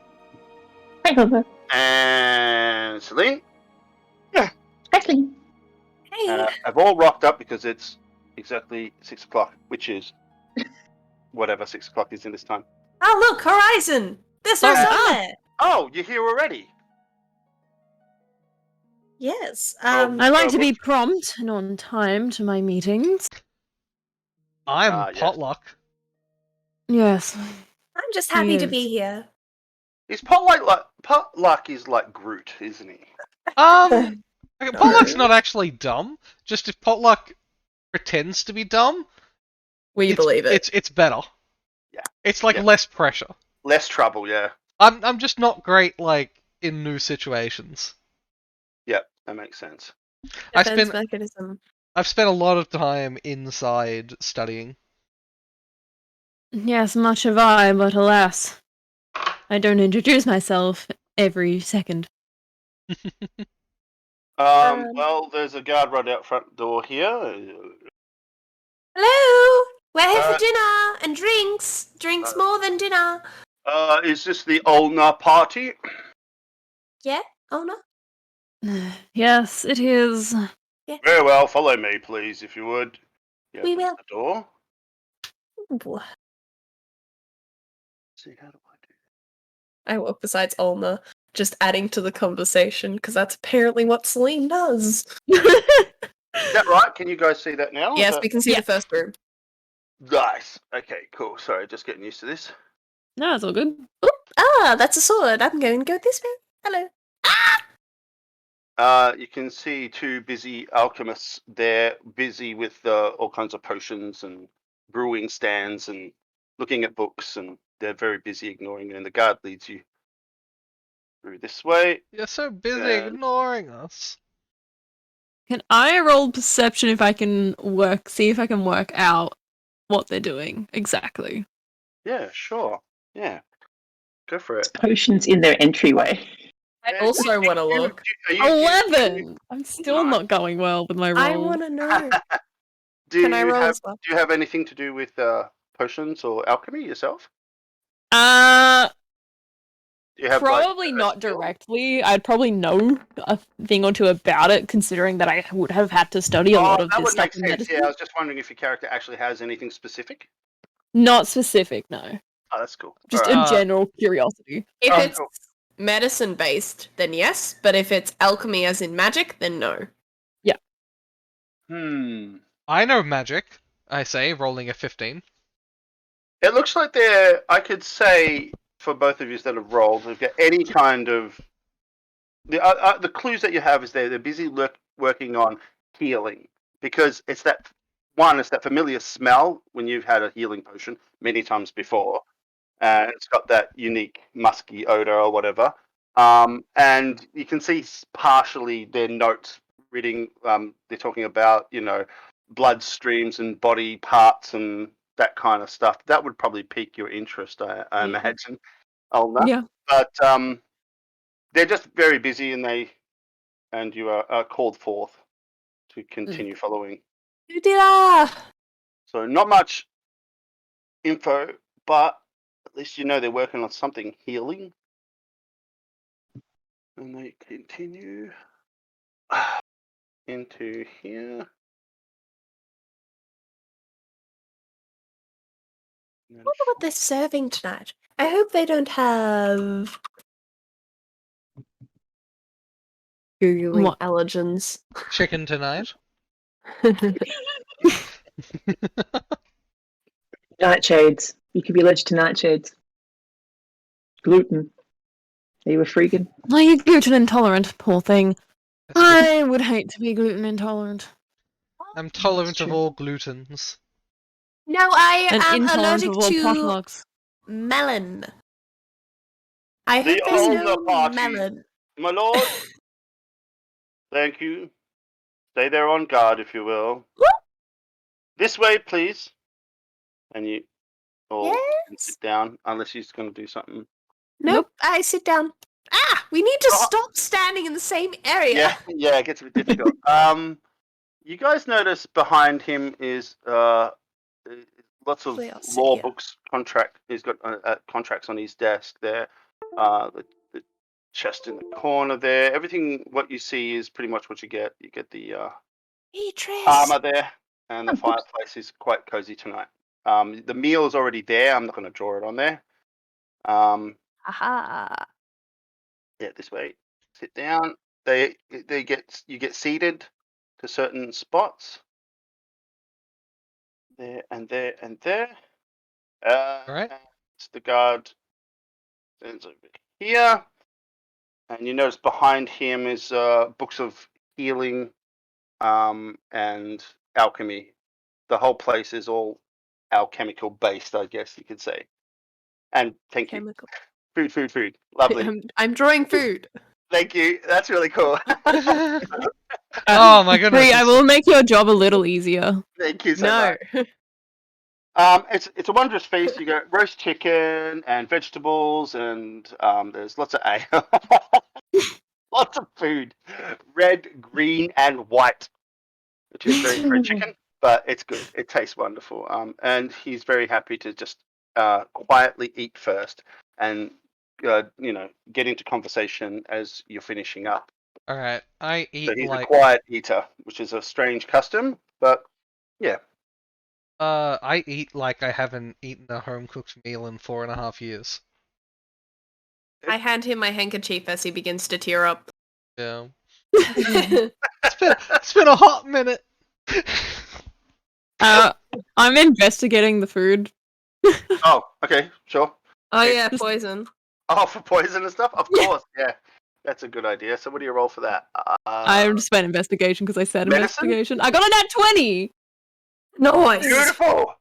Hi, Ulna. And Seline. Yeah. Hi, Seline. Hey. I've all rocked up because it's exactly 6 o'clock, which is whatever 6 o'clock is in this time. Oh, look, Horizon! There's no sun there! Oh, you're here already? Yes. I like to be prompt and on time to my meetings. I'm Potluck. Yes. I'm just happy to be here. Is Potluck is like Groot, isn't he? Okay, Potluck's not actually dumb. Just if Potluck pretends to be dumb, we believe it. It's better. Yeah. It's like less pressure. Less trouble, yeah. I'm just not great like in new situations. Yep, that makes sense. Defense mechanism. I've spent a lot of time inside studying. Yes, much have I, but alas, I don't introduce myself every second. Well, there's a guard right out front door here. Hello! We're here for dinner and drinks. Drinks more than dinner. Is this the Ulna party? Yeah, Ulna? Yes, it is. Yeah. Very well, follow me, please, if you would. We will. The door. Ooh. See, how do I do I walk besides Ulna, just adding to the conversation, because that's apparently what Seline does. Is that right? Can you guys see that now? Yes, we can see the first room. Nice. Okay, cool. Sorry, just getting used to this. No, it's all good. Ooh, that's a sword. I'm going to go this way. Hello. You can see 2 busy alchemists there, busy with all kinds of potions and brewing stands and looking at books, and they're very busy ignoring you, and the guard leads you through this way. You're so busy ignoring us. Can I roll perception if I can see if I can work out what they're doing exactly? Yeah, sure. Yeah. Go for it. Potions in their entryway. I also want to look. 11! I'm still not going well with my roll. I want to know. Can I roll as well? Do you have anything to do with potions or alchemy yourself? Do Do you have Probably not directly. I'd probably know a thing or two about it, considering that I would have had to study a lot of that this would stuff make in sense. medicine. Yeah, I was just wondering if your character actually has anything specific. Not specific, no. Oh, that's cool. Just All right. a general curiosity. If it's cool. medicine based, then yes. But if it's alchemy as in magic, then no. Yeah. I know magic, I say, rolling a 15. It looks like I could say, for both of you that have rolled, if you get any kind of... The clues that you have is they're busy working on healing. Because it's that familiar smell when you've had a healing potion many times before. And it's got that unique musky odor or whatever. And you can see partially their notes reading, they're talking about, blood streams and body parts and that kind of stuff. That would probably pique your interest, I imagine, Ulna. Yeah. But they're just very busy, and you are called forth to continue following. So not much info, but at least they're working on something healing. And they continue into here. I wonder what they're serving tonight. I hope they don't have Googling What? allergens. Chicken tonight. Nightshades. You could be allergic to nightshades. Gluten. Are you a freaking? Are you gluten intolerant? Poor thing. I would hate to be gluten intolerant. I'm tolerant of all glutens. No, I And am intolerant allergic of all to potlucks. melon. I The hope there's Ulna no party. melon. My lord, thank you. Stay there on guard, if you will. This way, please. And you all can sit down, unless you're going to do something. Nope, I sit down. We need to stop standing in the same area. Yeah, it gets a bit difficult. You guys notice behind him is lots of law books, He's got contracts on his desk there. The chest in the corner there. Everything what you see is pretty much what you get. You get the Beatrice. armor there, and the fireplace is quite cozy tonight. The meal is already there. I'm not going to draw it on there. Aha. Yeah, this way. Sit down. You get seated to certain spots. There and there and there. All right. The guard ends over here, and you notice behind him is books of healing, and alchemy. The whole place is all alchemical based, I guess you could say. And thank you. Food. Lovely. I'm drawing food. Thank you. That's really cool. Oh my goodness. Bree, I will make your job a little easier. Thank you so much. It's a wondrous feast. You got roast chicken and vegetables, and there's lots of lots of food, red, green, and white, which is very for a chicken, but it's good. It tastes wonderful. And he's very happy to just quietly eat first, and get into conversation as you're finishing up. All right, I eat So he's like a quiet eater, which is a strange custom, but yeah. I eat like I haven't eaten a home-cooked meal in 4.5 years. I hand him my handkerchief as he begins to tear up. Yeah. It's been a hot minute. I'm investigating the food. Oh, okay, sure. Oh yeah, poison. Oh, for poison and stuff? Of course, yeah. That's a good idea. So what do you roll for that? I just spent investigation because I said medicine? investigation. I got a nat 20! Nice. Beautiful!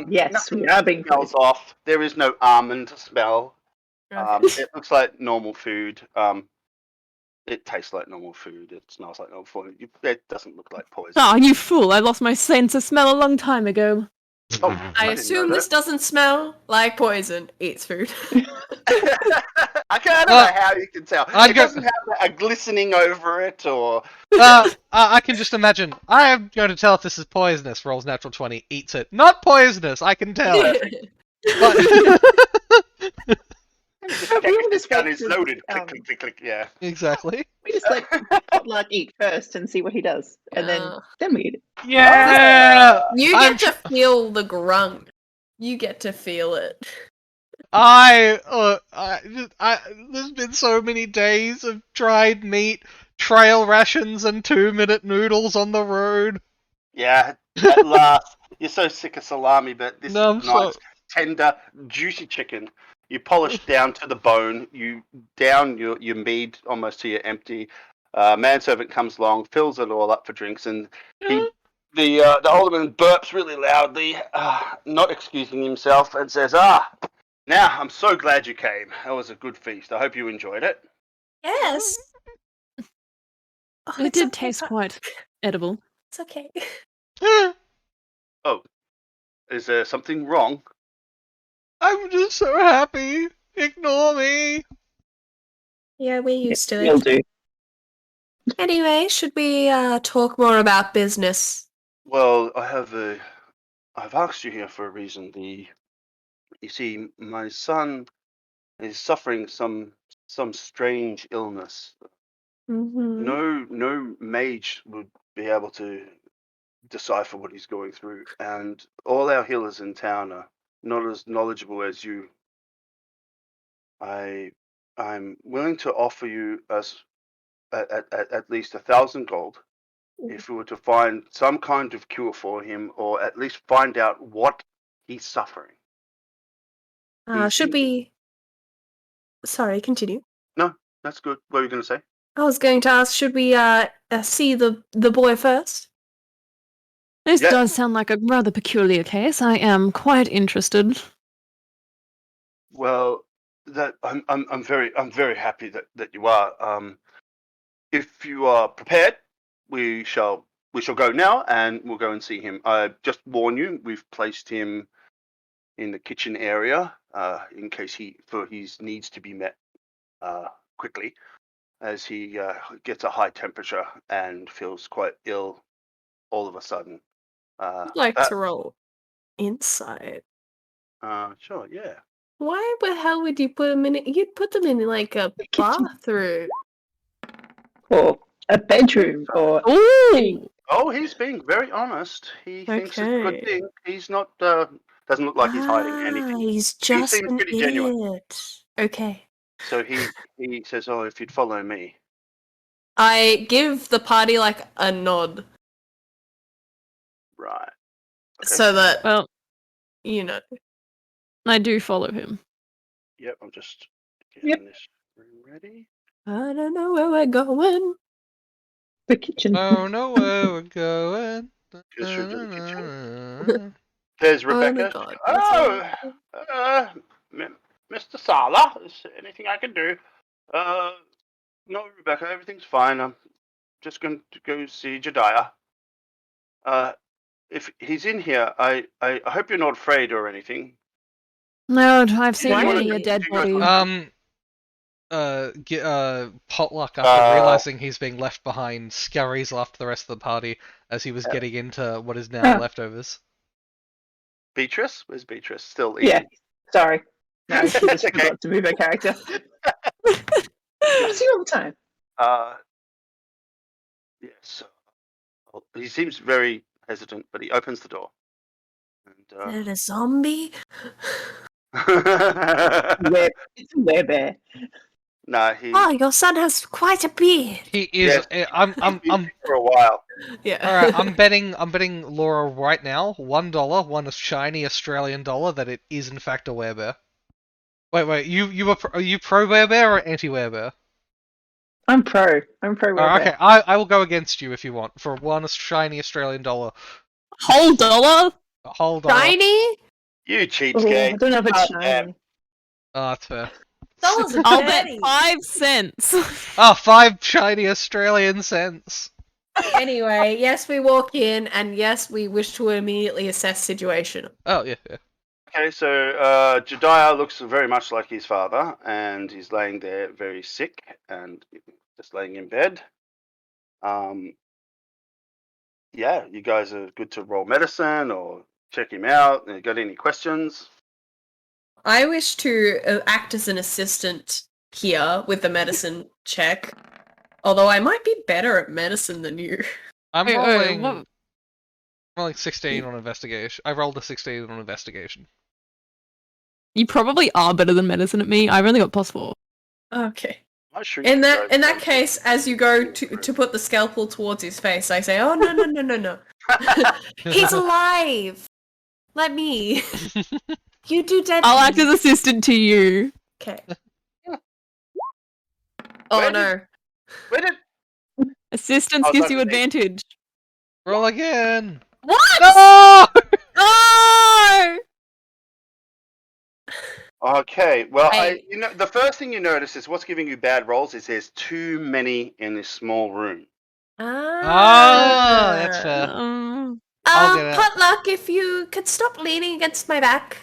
Yes, we are being smells off. There is no almond smell. It looks like normal food. It tastes like normal food. It smells like normal food. It doesn't look like poison. Oh, you fool! I lost my sense of smell a long time ago. Oh, I didn't assume know this doesn't smell like poison. Eats food. I don't know how you can tell. It doesn't have a glistening over it, or... I can just imagine. I am going to tell if this is poisonous. Rolls natural 20, eats it. Not poisonous, I can tell. Just check We all if this just gun wait is to, loaded. Click, click, click, click. Yeah. Exactly. We just let Potluck eat first and see what he does, and then we eat it. Yeah. You get to feel the grunt. You get to feel it. There's been so many days of dried meat, trail rations, and 2-minute noodles on the road. Yeah, at last. You're so sick of salami, but this No, I'm nice, tender, juicy chicken, you polish down to the bone, you down your mead almost to your empty. Manservant comes along, fills it all up for drinks, and the alderman burps really loudly, not excusing himself, and says, now, I'm so glad you came. That was a good feast. I hope you enjoyed it. Yes. Oh, It it's did okay, taste quite edible. It's okay. Oh, is there something wrong? I'm just so happy. Ignore me. Yeah, we're used to Will it. do. Anyway, should we talk more about business? Well, I've asked you here for a reason. You see, my son is suffering some strange illness. Mm-hmm. No mage would be able to decipher what he's going through, and all our healers in town are not as knowledgeable as you. I'm willing to offer you at least 1,000 gold if we were to find some kind of cure for him, or at least find out what he's suffering. Should we... Sorry, continue. No, that's good. What were you going to say? I was going to ask, should we see the boy first? This does sound like a rather peculiar case. I am quite interested. Well, that I'm very happy that you are. If you are prepared, we shall go now, and we'll go and see him. I just warn you, we've placed him in the kitchen area in case his needs to be met quickly, as he gets a high temperature and feels quite ill all of a sudden. I'd like to roll insight. Sure, yeah. Why the hell would you put them in? You'd put them in like a bathroom. Or a bedroom, or... Ooh! Oh, he's being very honest. He thinks it's a good thing. He's not, doesn't look like he's hiding anything. He's He just seems an pretty genuine. idiot. Okay. So he says, "Oh, if you'd follow me." I give the party like a nod. Right. Okay. So that, Well, you know. I do follow him. Yep, I'm just getting this room ready. I don't know where we're going. The kitchen. Oh, know where we're going. Goes through to the kitchen. There's Rebecca. Oh my God. Mr. Sala, is there anything I can do? No, Rebecca, everything's fine. I'm just going to go see Jediah. If he's in here, I hope you're not afraid or anything. No, I've seen Why many do a you dead guys body. want Potluck, after realizing he's being left behind, scurries after the rest of the party as he was getting into what is now leftovers. Beatrice? Where's Beatrice? Still eating? Yeah, sorry. No, she just forgot to move her character. I see all the time. Yes. He seems very hesitant, but he opens the door. And, Is it a zombie? It's a werebear. No, he. Oh, your son has quite a beard. He is. Yes, I'm for a while. Yeah. All right. I'm betting Laura right now $1, one shiny Australian dollar, that it is in fact a werebear. Wait. Are you pro werebear or anti werebear? I'm pro. I'm pro werebear. Okay. I will go against you if you want for one shiny Australian dollar. Whole dollar? Whole dollar. Shiny? You Oh, cheapskate. I don't know if it's shiny. Oh, that's fair. Dollars I'll bet 5 cents. Oh, 5 shiny Australian cents. Anyway, yes, we walk in, and yes, we wish to immediately assess situation. Oh, yeah. Okay, so Jediah looks very much like his father, and he's laying there very sick and just laying in bed. Yeah, you guys are good to roll medicine or check him out. You got any questions? I wish to act as an assistant here with the medicine check. Although I might be better at medicine than you. I'm Wait, rolling. what? Rolling 16 on investigation. I rolled a 16 on investigation. You probably are better than medicine at me. I've only got +4. Okay. Sure In that case, as you go to put the scalpel towards his face, I say, "Oh no! He's alive. Let me. You do dead. I'll act as assistant to you. Okay. Oh no! Where did? Assistance gives you advantage. Roll again. What? No! No! Okay, well, the first thing you notice is what's giving you bad rolls is there's too many in this small room. That's fair. I'll get it. Potluck, if you could stop leaning against my back.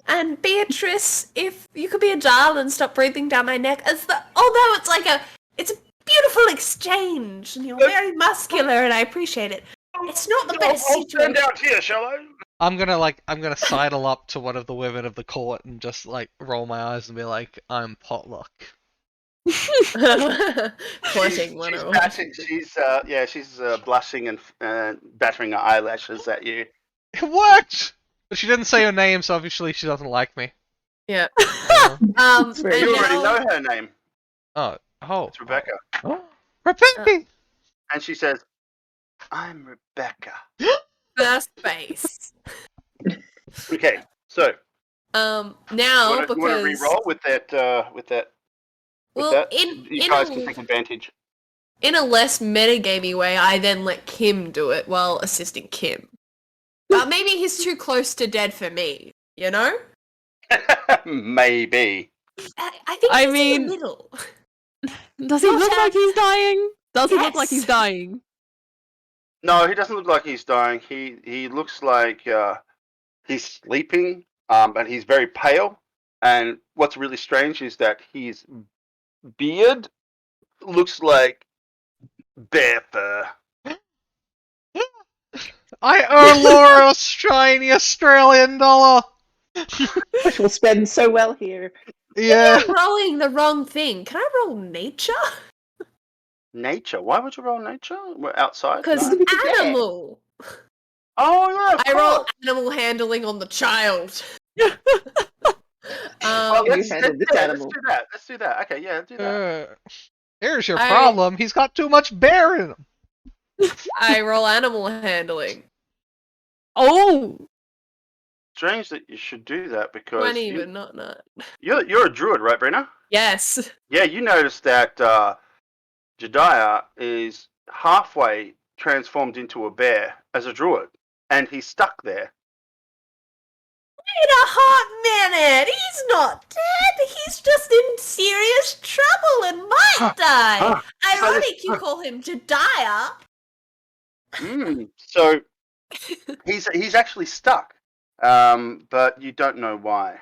And Beatrice, if you could be a doll and stop breathing down my neck, although it's a beautiful exchange, and you're very muscular, and I appreciate it. It's not the best I'll situation. stand out here, shall I? I'm gonna sidle up to one of the women of the court and just like roll my eyes and be like, I'm Potluck. Pointing one of them. She's blushing and battering her eyelashes at you. It worked! But she didn't say her name, so obviously she doesn't like me. Yeah. You already know her name. Oh. It's Rebecca. Oh. Rebecca! And she says, I'm Rebecca. First base. Okay, so. Now you because want to re-roll with that. You guys can take advantage. In a less metagamey way, I then let Kim do it while assisting Kim. But maybe he's too close to dead for me, you know? Maybe. I think he's in the middle. Does he look like he's dying? Does he look like he's dying? No, he doesn't look like he's dying. He looks like he's sleeping, but he's very pale. And what's really strange is that his beard looks like bear fur. I owe Laura a shiny Australian dollar! Which will spend so well here. Yeah. You're rolling the wrong thing. Can I roll nature? Nature? Why would you roll nature? We're outside. Because No? animal. Oh yeah. I roll animal handling on the child. Well, let's do animal. that. Let's do that. Okay, yeah, do that. Here's your problem. He's got too much bear in him. I roll animal handling. Oh! Strange that you should do that because 20, but not. You're a druid, right, Brina? Yes. Yeah, you noticed that Jediah is halfway transformed into a bear as a druid, and he's stuck there. Wait a hot minute! He's not dead! He's just in serious trouble and might die! Ironic you call him Jediah! So he's actually stuck, but you don't know why.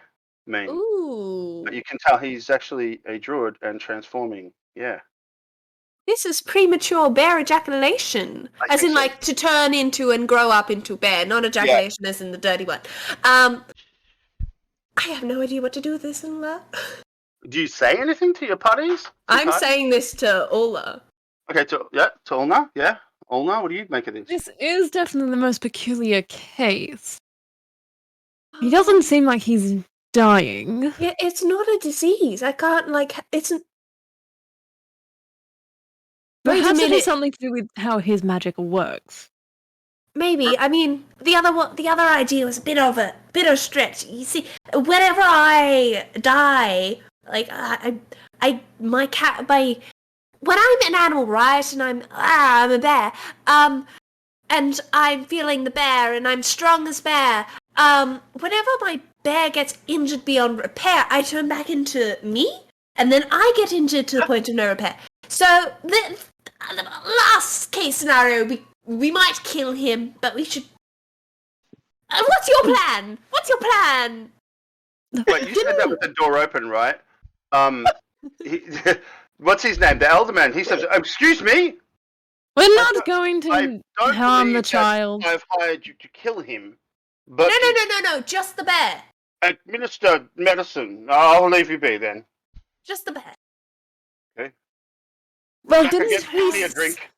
Ooh. But you can tell he's actually a druid and transforming. Yeah. This is premature bear ejaculation. As in, like, to turn into and grow up into bear, not ejaculation as in the dirty one. I have no idea what to do with this, Ulna. Do you say anything to your putties? I'm saying this to Ulna. Okay, to Ulna, yeah. Ulna, what do you make of this? This is definitely the most peculiar case. He doesn't seem like he's dying. Yeah, it's not a disease. I can't, like, it's... Perhaps it has something to do with how his magic works. Maybe. I mean, the other idea was a bit of a stretch. You see, whenever I die, like when I'm an animal, right, and I'm a bear, and I'm feeling the bear, and I'm strong as bear. Whenever my bear gets injured beyond repair, I turn back into me, and then I get injured to the point of no repair. So the last case scenario, we might kill him, but we should... what's your plan? Wait, you said that with the door open, right? What's his name? The Elderman. He says, excuse me? We're not going to harm the child. I've hired you to kill him. But No, just the bear. Administer medicine. I'll leave you be then. Just the best. Okay. Well, Jack, didn't give me a drink.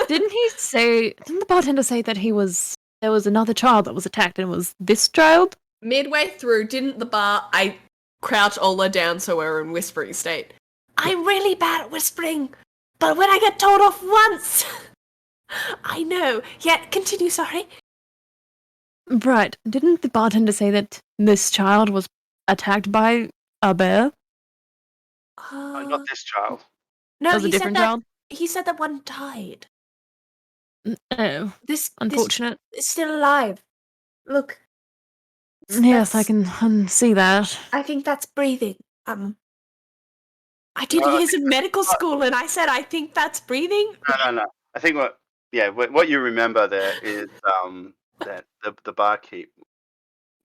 Didn't the bartender say that there was another child that was attacked and it was this child? Midway through, I crouch Ola down so we're in whispering state. I'm really bad at whispering, but when I get told off once, I know. Yeah, continue, sorry. Right. Didn't the bartender say that this child was attacked by a bear? Not this child. No, That was a different child? He said that one died. Oh, This unfortunate. is still alive. Look. Yes, I can see that. I think that's breathing. I did years in medical school, and I said I think that's breathing. No. I think what you remember there is that the barkeep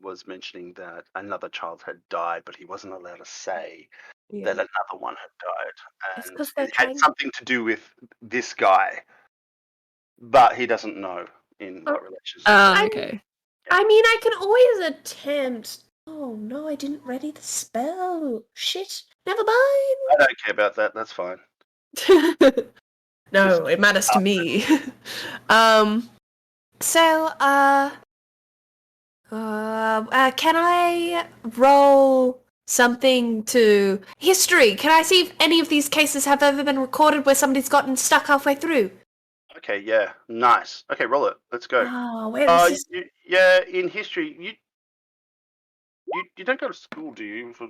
was mentioning that another child had died, but he wasn't allowed to say that another one had died, and it had something to do with this guy, but he doesn't know in what relationship. Okay. I mean, I can always attempt. Oh no, I didn't ready the spell. Shit. Never mind. I don't care about that. That's fine. No, it matters to me. So, can I roll something to history? Can I see if any of these cases have ever been recorded where somebody's gotten stuck halfway through? Okay, yeah, nice. Okay, roll it. Let's go. Oh, where is this? Yeah, in history, you don't go to school, do you? For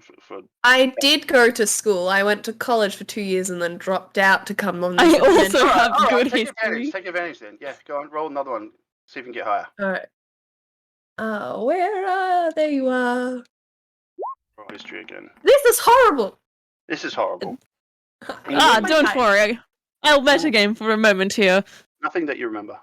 I did go to school. I went to college for 2 years and then dropped out to come on this I adventure. also have All right, good take history. Take advantage then. Yeah, go on, roll another one. See if you can get higher. Alright. Where are there you are? Roll history again. This is horrible! This is horrible. Don't worry. I'll metagame for a moment here. Nothing that you remember.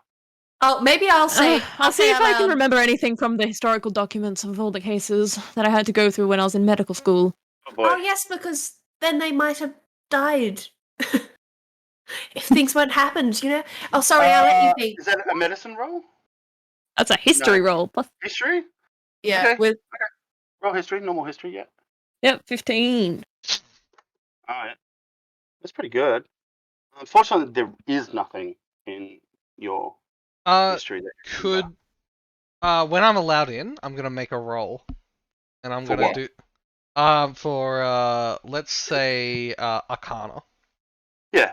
Oh, maybe I'll say... I'll see if I can remember. remember anything from the historical documents of all the cases that I had to go through when I was in medical school. Oh boy. Oh yes, because then they might have died. If things weren't happened, you know? Oh, sorry, I'll let you think. Is that a medicine roll? That's a history roll. History? Yeah, Okay. with... Roll history, normal history, yeah. Yep, 15. Alright. That's pretty good. Unfortunately, there is nothing in your history that you Could when I'm allowed in, I'm gonna make a roll, and I'm gonna do for let's say Arcana. Yeah.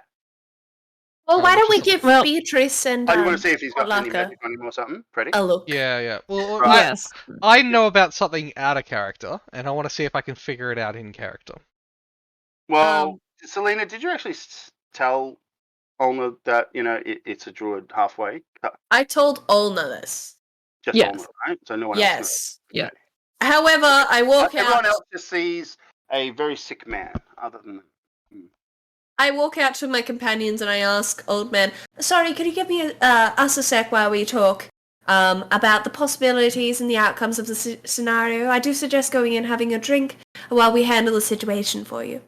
Well, why don't we give Beatrice and you want to see if he's got any Potluck magic on him or something, Freddy? a look? Yeah. Well, Right. Yes. I know about something out of character, and I want to see if I can figure it out in character. Well, Selena, did you actually tell Ulna that it's a druid halfway? I told Ulna this. Just Yes. Ulna, right? So no one else. Yes. Yeah. However, I walk Everyone out. else just sees a very sick man. Other than I walk out to my companions and I ask Old Man, sorry, could you give me us a sec while we talk about the possibilities and the outcomes of the scenario? I do suggest going in having a drink while we handle the situation for you.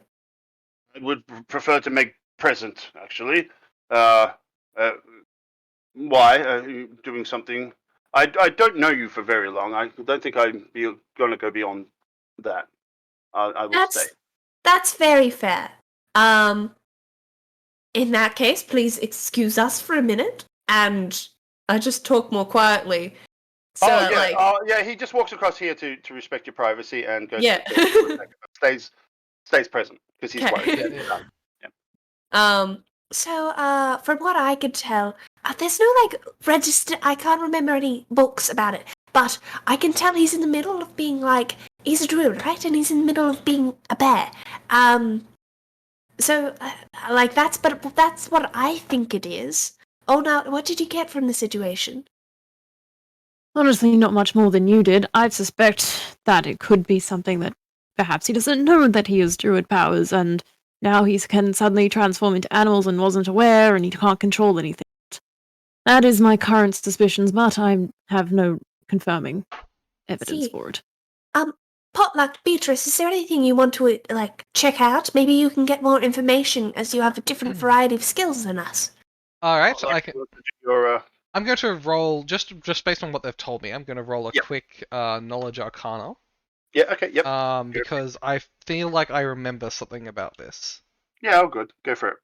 I would prefer to make present, actually. Why? Are you doing something? I don't know you for very long. I don't think I'm going to go beyond that. I will stay. That's very fair. In that case, please excuse us for a minute. And I just talk more quietly. So, yeah. He just walks across here to respect your privacy and goes. Yeah. Stays present because he's worried. So, from what I could tell, there's no, register. I can't remember any books about it, but I can tell he's in the middle of being, he's a druid, right? And he's in the middle of being a bear. So, that's what I think it is. Oh, now, what did you get from the situation? Honestly, not much more than you did. I suspect that it could be something that perhaps he doesn't know that he has druid powers, and now he can suddenly transform into animals and wasn't aware, and he can't control anything. That is my current suspicions, but I have no confirming evidence for it. Potluck, Beatrice, is there anything you want to, check out? Maybe you can get more information as you have a different variety of skills than us. Alright, I can do your I'm going to roll just based on what they've told me. I'm going to roll a quick knowledge arcana. Yeah. Okay. Yep. Because I feel like I remember something about this. Yeah. Oh, good. Go for it.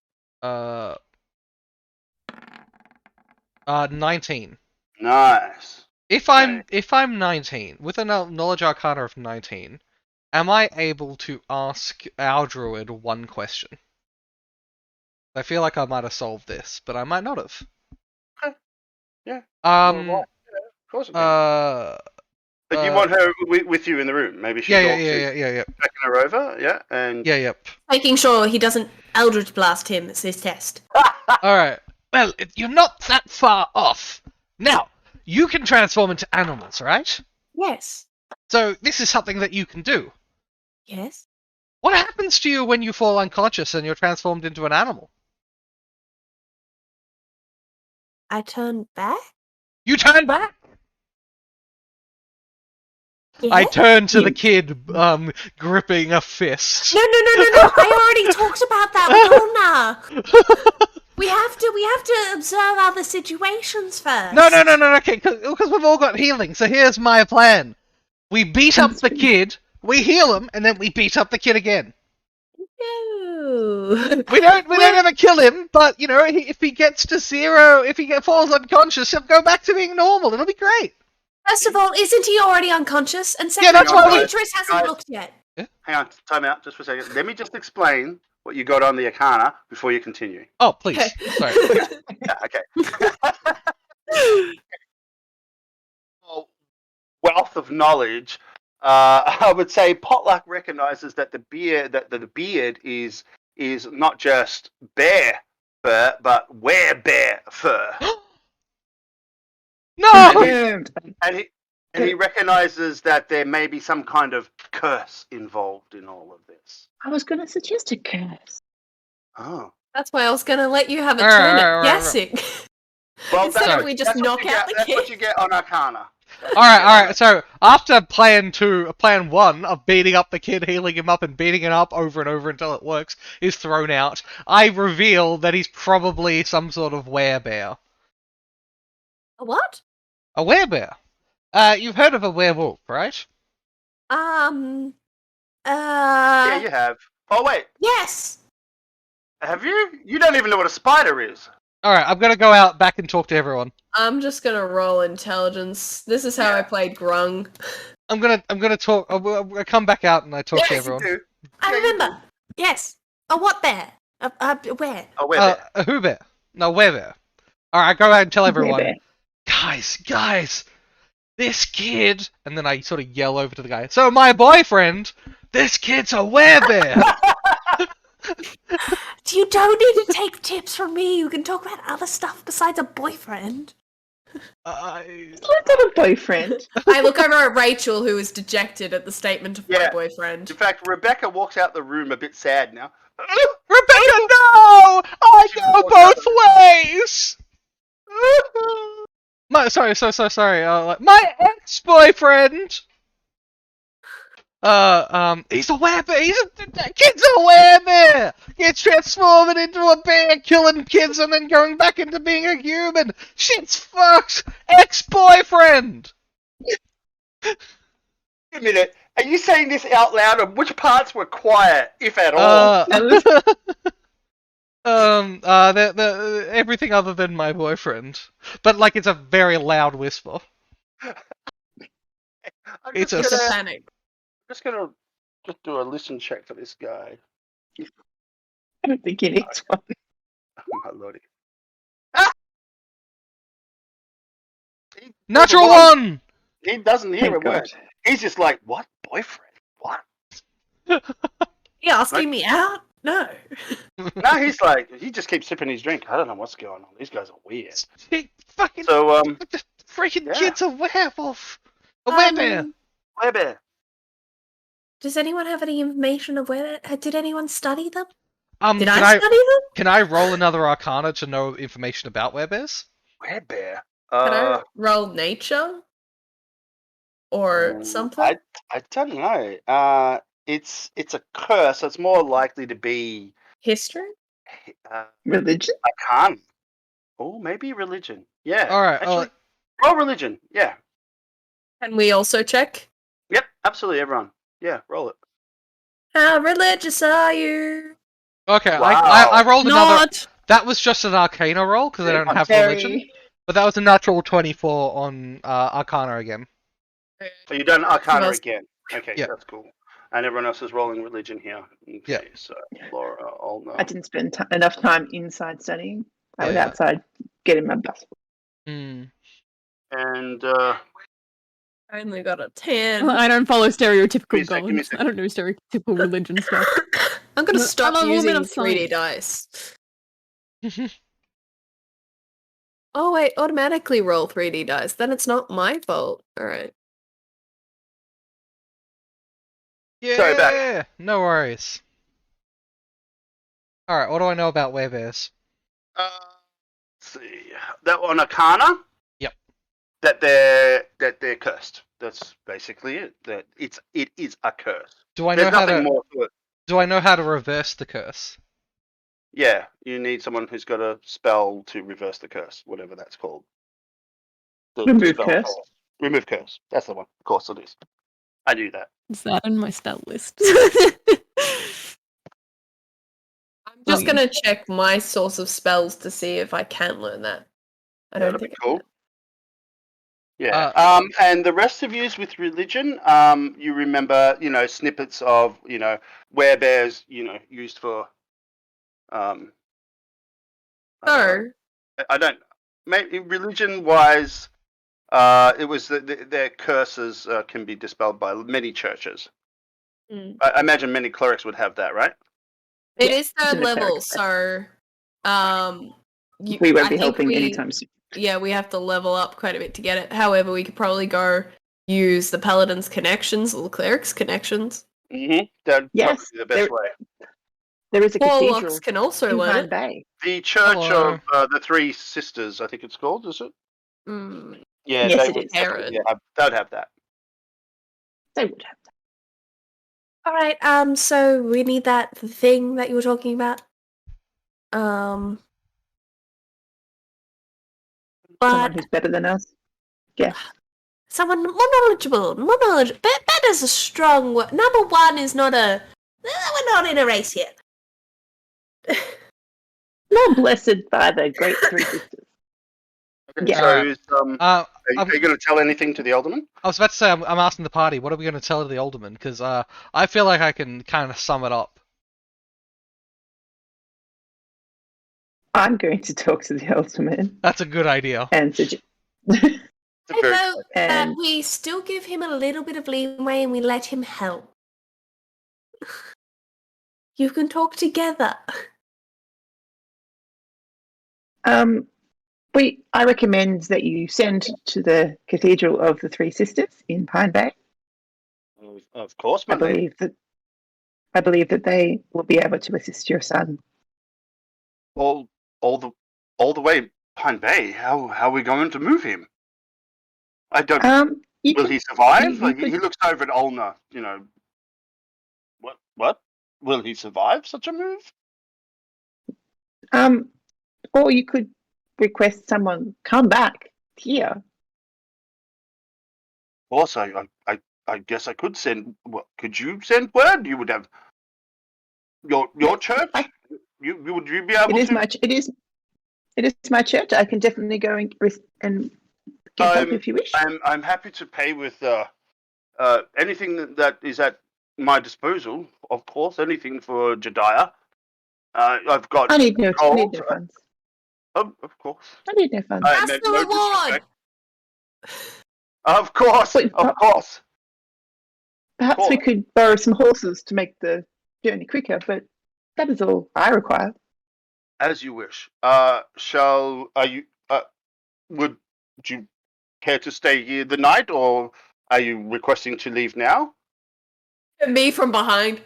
19. Nice. If I'm 19 with a knowledge arcana of 19, am I able to ask our druid one question? I feel like I might have solved this, but I might not have. Okay. Yeah. Of course it can. But you want her with you in the room? Maybe she's yeah. Taking her over, yeah, and yep. Making sure he doesn't Eldritch Blast him. It's his test. All right. Well, you're not that far off. Now, you can transform into animals, right? Yes. So this is something that you can do. Yes. What happens to you when you fall unconscious and you're transformed into an animal? I turn back? You turn back? Yes? I turn to the kid, gripping a fist. No. I already talked about that with Ulna. We have to observe other situations first. No, okay, because we've all got healing, so here's my plan. We beat up the kid, we heal him, and then we beat up the kid again. No. We don't ever kill him, but, you know, if he gets to 0, if he falls unconscious, he'll go back to being normal, it'll be great. First of all, isn't he already unconscious? And second, that's why Beatrice hasn't looked yet. Yeah? Hang on, time out, just for a second. Let me just explain what you got on the Arcana before you continue. Oh, please. Okay. Sorry. Yeah, okay. Wealth of knowledge. I would say Potluck recognizes that the beard is not just bear fur, but werebear fur. No! And he recognizes that there may be some kind of curse involved in all of this. I was going to suggest a curse. Oh. That's why I was going to let you have a turn at guessing. Well, instead of we just knock out the kid. That's what you get on Arcana. Alright, so after plan 1 of beating up the kid, healing him up, and beating him up over and over until it works is thrown out, I reveal that he's probably some sort of werebear. A what? A werebear. You've heard of a werewolf, right? Yeah, you have. Oh, wait. Yes! Have you? You don't even know what a spider is. Alright, I'm gonna go out back and talk to everyone. I'm just gonna roll intelligence. This is how I played Grung. I'm gonna talk. I come back out and I talk to everyone. You do. I remember. Yes. A what bear? Where? A werebear. A who bear? No, werebear. Alright, I go out and tell everyone. Guys, this kid, and then I sort of yell over to the guy. So my boyfriend, this kid's a werebear. You don't need to take tips from me. You can talk about other stuff besides a boyfriend. I've got a boyfriend. I look over at Rachel, who is dejected at the statement of my boyfriend. In fact, Rebecca walks out the room a bit sad now. Rebecca, no! I go both ways! Sorry. My ex-boyfriend! He's a werebear! Kid's a werebear! Gets transforming into a bear, killing kids, and then going back into being a human! Shit's fucked! Ex-boyfriend! Wait a minute, are you saying this out loud, and which parts were quiet, if at all? Everything other than my boyfriend. But, like, it's a very loud whisper. It's a panic. I'm just gonna do a listen check for this guy. I don't think he needs one. Oh my lordy. Natural one! He doesn't hear a word. He's just like, what? Boyfriend? What? You asking me out? No. No, he's like, he just keeps sipping his drink. I don't know what's going on. These guys are weird. The freaking kid's a werewolf! A werebear! Werebear. Does anyone have any information of where? Did anyone study them? Did I study them? Can I roll another Arcana to know information about werebears? Werebear. Can I roll nature? Or something? I don't know. It's a curse, so it's more likely to be history? Religion? Arcana. or maybe religion. Yeah. All right. Actually, roll religion. Yeah. Can we also check? Yep. Absolutely, everyone. Yeah. Roll it. How religious are you? Okay. Wow. I rolled another. Not. That was just an Arcana roll because I don't have religion. But that was a natural 24 on Arcana again. So you've done Arcana Else- again. Okay, Yeah. that's cool. And everyone else is rolling religion here. Okay, Yeah. so Laura, Ulna. I didn't spend enough time inside studying. I was Yeah. outside getting my bus. Hmm. And I only got a 10. I don't follow stereotypical Give me a sec, give me a gods. sec. I don't know stereotypical religion stuff. I'm gonna I'm stop a woman using of 3D science. dice. Oh wait, automatically roll 3D dice. Then it's not my fault. Alright. Yeah. Sorry, back. No worries. All right. What do I know about werebears? let's see. That on Arcana? Yep. That they're cursed. That's basically it. That it is a curse. Do I know There's how nothing to? more to it. Do I know how to reverse the curse? Yeah, you need someone who's got a spell to reverse the curse, whatever that's called. Remove spell. curse? Remove curse. That's the one. Of course it is. I knew that. Is that in my stat list? I'm just gonna check my source of spells to see if I can learn that. I don't That'd think be I cool. can. Yeah. And the rest of yous with religion, you remember, snippets of, werebears, used for, So, I don't, maybe religion-wise, it was their curses can be dispelled by many churches. I imagine many clerics would have that, right? it Yeah, is third in the level, cleric so we won't I be think helping anytime soon. Yeah, we have to level up quite a bit to get it. However, we could probably go use the Paladin's connections or the Cleric's connections. Mm-hmm. That'd Yes, probably be the best way. There is a Warlocks cathedral can also in learn it. Pinebay. The Church Hello. of the Three Sisters, I think it's called, is it? Mm. Yeah, Yes, they it would is. definitely they'd have that. They would have that. All right. So we need that thing that you were talking about. Someone But who's better than us. Yeah. someone more knowledgeable. Better's a strong word. Number one is not a. We're not in a race yet. More blessed by the great three sisters. Okay, Yeah. so Alright. are you going to tell anything to the alderman? I was about to say I'm asking the party. What are we going to tell the alderman? Because I feel like I can kind of sum it up. I'm going to talk to the alderman That's a good idea. and suggest. I vote that And we still give him a little bit of leeway and we let him help. You can talk together. I recommend that you send to the Cathedral of the Three Sisters in Pinebay. Of course, I my lady. believe that they will be able to assist your son. All the way Pinebay. How are we going to move him? I don't. Will he survive? He looks over at Ulna. What? Will he survive such a move? Or you could request someone come back here. Of course, I guess I could send. What could you send word? You would have your church. Would you be able to? It is my church. I can definitely go and get help if you wish. I'm happy to pay with anything that is at my disposal. Of course, anything for Jediah. I've got. I need no gold. funds. Of course. I need no funds. That's the reward! Of course, Wait, of course. Perhaps we could borrow some horses to make the journey quicker, but that is all I require. As you wish. Would you care to stay here the night, or are you requesting to leave now? Me from behind.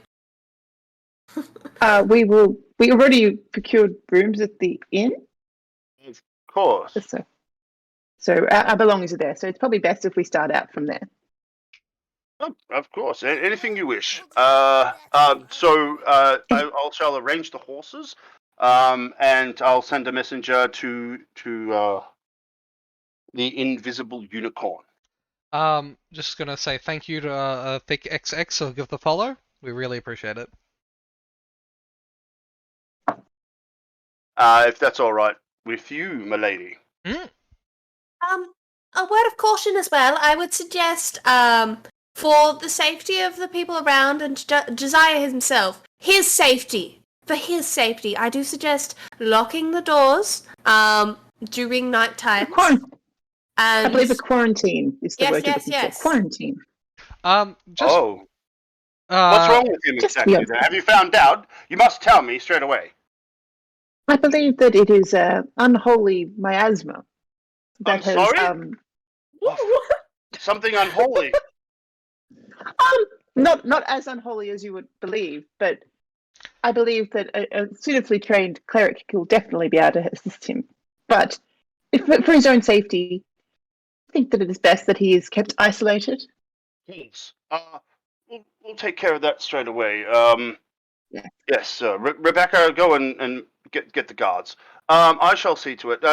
We already procured rooms at the inn. Of course. So our belongings are there. So it's probably best if we start out from there. Oh, of course, anything you wish. I'll shall arrange the horses. And I'll send a messenger to the invisible unicorn. Just gonna say thank you to Thick XX for give the follow. We really appreciate it. If that's all right with you, milady. A word of caution as well. I would suggest, for the safety of the people around and Josiah himself, for his safety, I do suggest locking the doors, during night times. I believe a quarantine is the word you're looking for. Quarantine. Just. What's wrong with him exactly? Then? Have you found out? You must tell me straight away. I believe that it is unholy miasma. I'm sorry? Something unholy. Not as unholy as you would believe, but I believe that a suitably trained cleric will definitely be able to assist him. But for his own safety, I think that it is best that he is kept isolated. Yes. We'll take care of that straight away. Yes, Rebecca, go and get the guards. I shall see to it.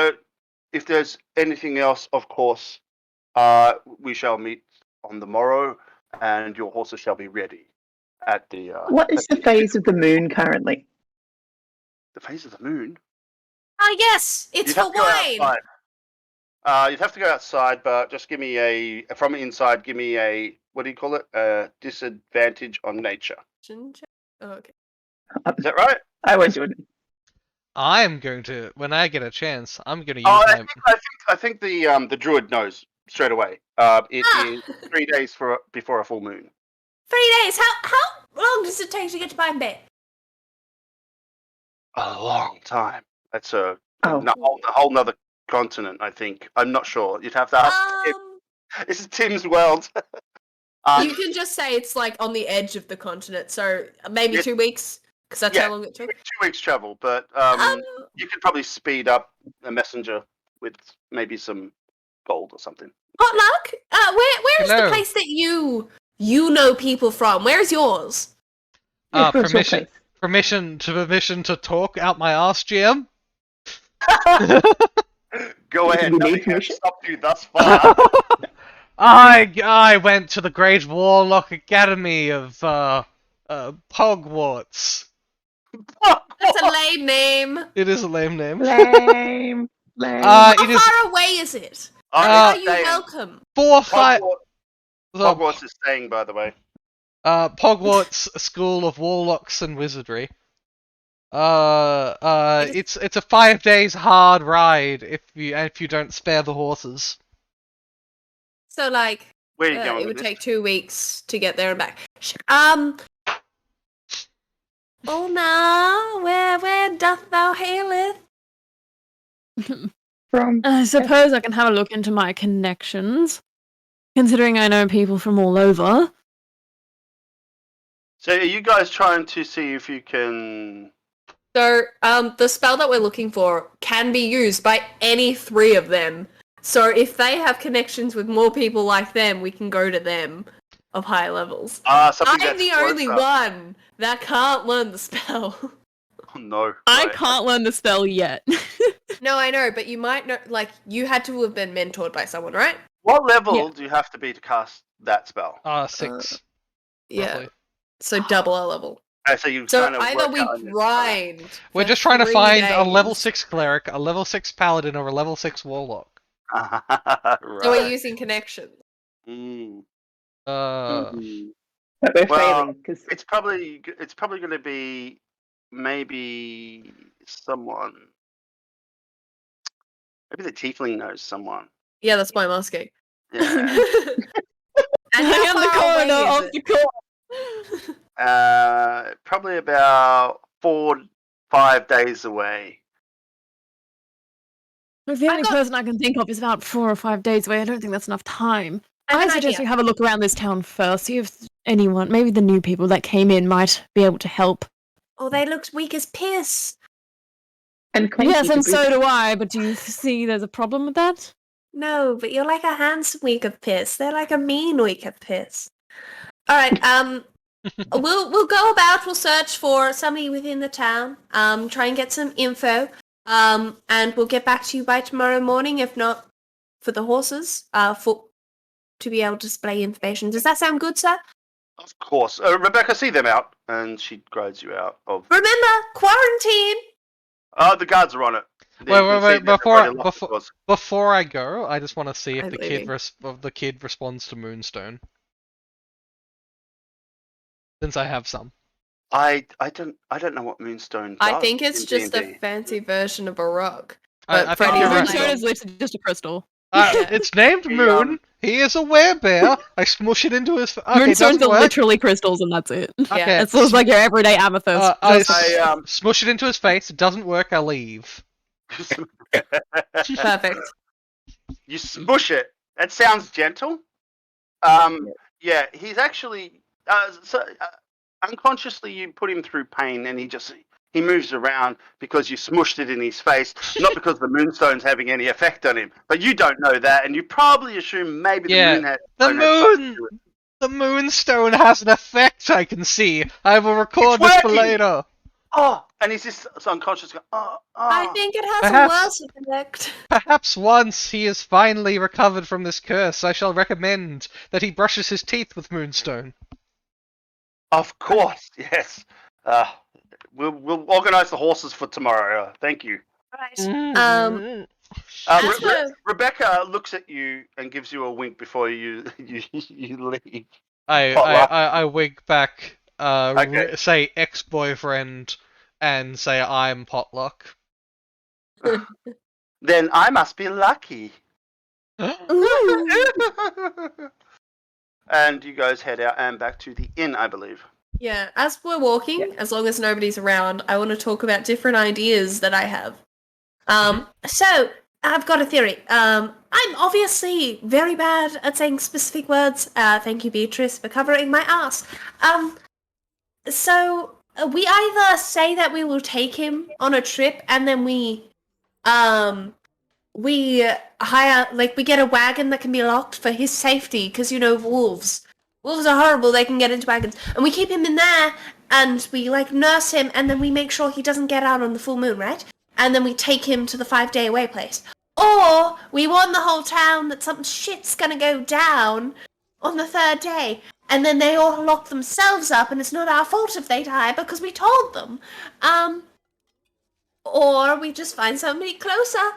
If there's anything else, of course, we shall meet on the morrow, and your horses shall be ready at the. What is the phase of the moon currently? The phase of the moon? Yes, it's for wine. You'd have to go outside, but just give me from inside. Give me a what do you call it? Disadvantage on nature. Oh, okay. Is that right? I won't do it. I'm going to, when I get a chance, I'm going to use I think the druid knows straight away. It is 3 days before a full moon. 3 days. How long does it take to get to Pinebay? A long time. That's a whole nother continent. I think. I'm not sure. You'd have to ask. This is Tim's world. You can just say it's like on the edge of the continent, so maybe 2 weeks, because that's how long it took. 2 weeks travel, but you could probably speed up a messenger with maybe some gold or something. Potluck? Where is the place that you know people from? Where is yours? Permission to talk out my arse, GM. Go ahead. Nothing has stopped you thus far. I went to the Great Warlock Academy of Hogwarts. That's a lame name. It is a lame name. Lame. How far away is it? Are you welcome? 4 or 5. Hogwarts is staying, by the way. Hogwarts School of Warlocks and Wizardry. It's a 5 days hard ride if you don't spare the horses. So like, where are you going it would with take 2 weeks to get there and back. Ulna, where doth thou haileth? From? I suppose I can have a look into my connections, considering I know people from all over. So, are you guys trying to see if you can? So, the spell that we're looking for can be used by any 3 of them. So if they have connections with more people like them, we can go to them of higher levels. I'm the only one that can't learn the spell. Oh no. I can't learn the spell yet. No, I know, but you might know, like, you had to have been mentored by someone, right? What level do you have to be to cast that spell? 6. Yeah. So double our level. So either we grind. We're just trying to find a level 6 cleric, a level 6 paladin, or a level 6 warlock. Right. So we're using connections. But we're failing because it's probably going to be maybe someone. Maybe the tiefling knows someone. Yeah, that's why I'm asking. Yeah. And I am the coroner of the court. Probably about 4-5 days away. If the only person I can think of is about 4 or 5 days away, I don't think that's enough time. I suggest we have a look around this town first, see if anyone, maybe the new people that came in, might be able to help. Oh, they looked weak as piss. Yes, and so do I, but do you see there's a problem with that? No, but you're like a handsome weak of piss. They're like a mean weak of piss. Alright, We'll go about. We'll search for somebody within the town. Try and get some info. And we'll get back to you by tomorrow morning. If not, for the horses. To be able to display information. Does that sound good, sir? Of course. Rebecca, see them out, and she guides you out of. Remember, quarantine. The guards are on it. Wait. Before I go, I just want to see if the kid responds to Moonstone. Since I have some. I don't know what Moonstone does. I think it's just a fancy version of a rock. I think you're right. Moonstone is literally just a crystal. It's named Moon. He is a werebear. I smush it into his. Okay, Moonstones are literally crystals, and that's it. Okay. It looks like your everyday amethyst. I smush it into his face. It doesn't work. I leave. Perfect. You smush it. That sounds gentle. Yeah, he's actually unconsciously you put him through pain, and he moves around because you smushed it in his face, not because the Moonstone's having any effect on him. But you don't know that, and you probably assume maybe the Moonstone has an effect. I can see. I will record this for later. Oh, and he's just unconscious. I think it has a worse effect. Perhaps once he is finally recovered from this curse, I shall recommend that he brushes his teeth with Moonstone. Of course, yes. We'll organise the horses for tomorrow. Thank you. Right. Rebecca looks at you and gives you a wink before you leave. I wink back. Okay. Say ex-boyfriend, and say I'm Potluck. Then I must be lucky. And you guys head out and back to the inn, I believe. Yeah, as we're walking, as long as nobody's around, I want to talk about different ideas that I have. So, I've got a theory. I'm obviously very bad at saying specific words. Thank you, Beatrice, for covering my ass. So, we either say that we will take him on a trip, and then we hire, we get a wagon that can be locked for his safety, because, wolves. Wolves are horrible, they can get into wagons. And we keep him in there, and we, nurse him, and then we make sure he doesn't get out on the full moon, right? And then we take him to the 5-day away place. Or, we warn the whole town that some shit's gonna go down on the 3rd day, and then they all lock themselves up, and it's not our fault if they die, because we told them. Or we just find somebody closer.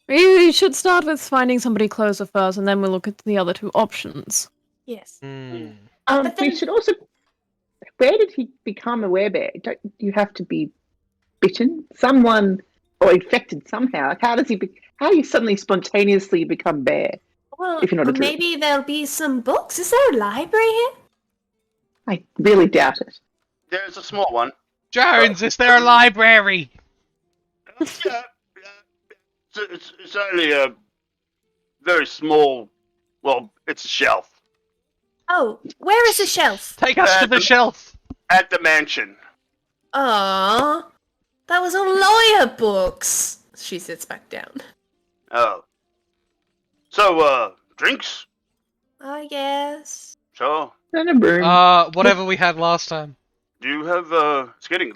We should start with finding somebody closer first, and then we'll look at the other 2 options. Yes. We should also. Where did he become a werebear? Don't you have to be bitten? Someone or infected somehow? How do you suddenly spontaneously become bear? Well, if you're not a druid? Maybe there'll be some books. Is there a library here? I really doubt it. There's a small one. Jones, is there a library? Yeah. It's only a very small. Well, it's a shelf. Oh, where is the shelf? Take us to the shelf. At the mansion. Aww. That was on lawyer books. She sits back down. Oh. So, drinks? I guess. Sure. And a broom. Whatever we had last time. Do you have, it's getting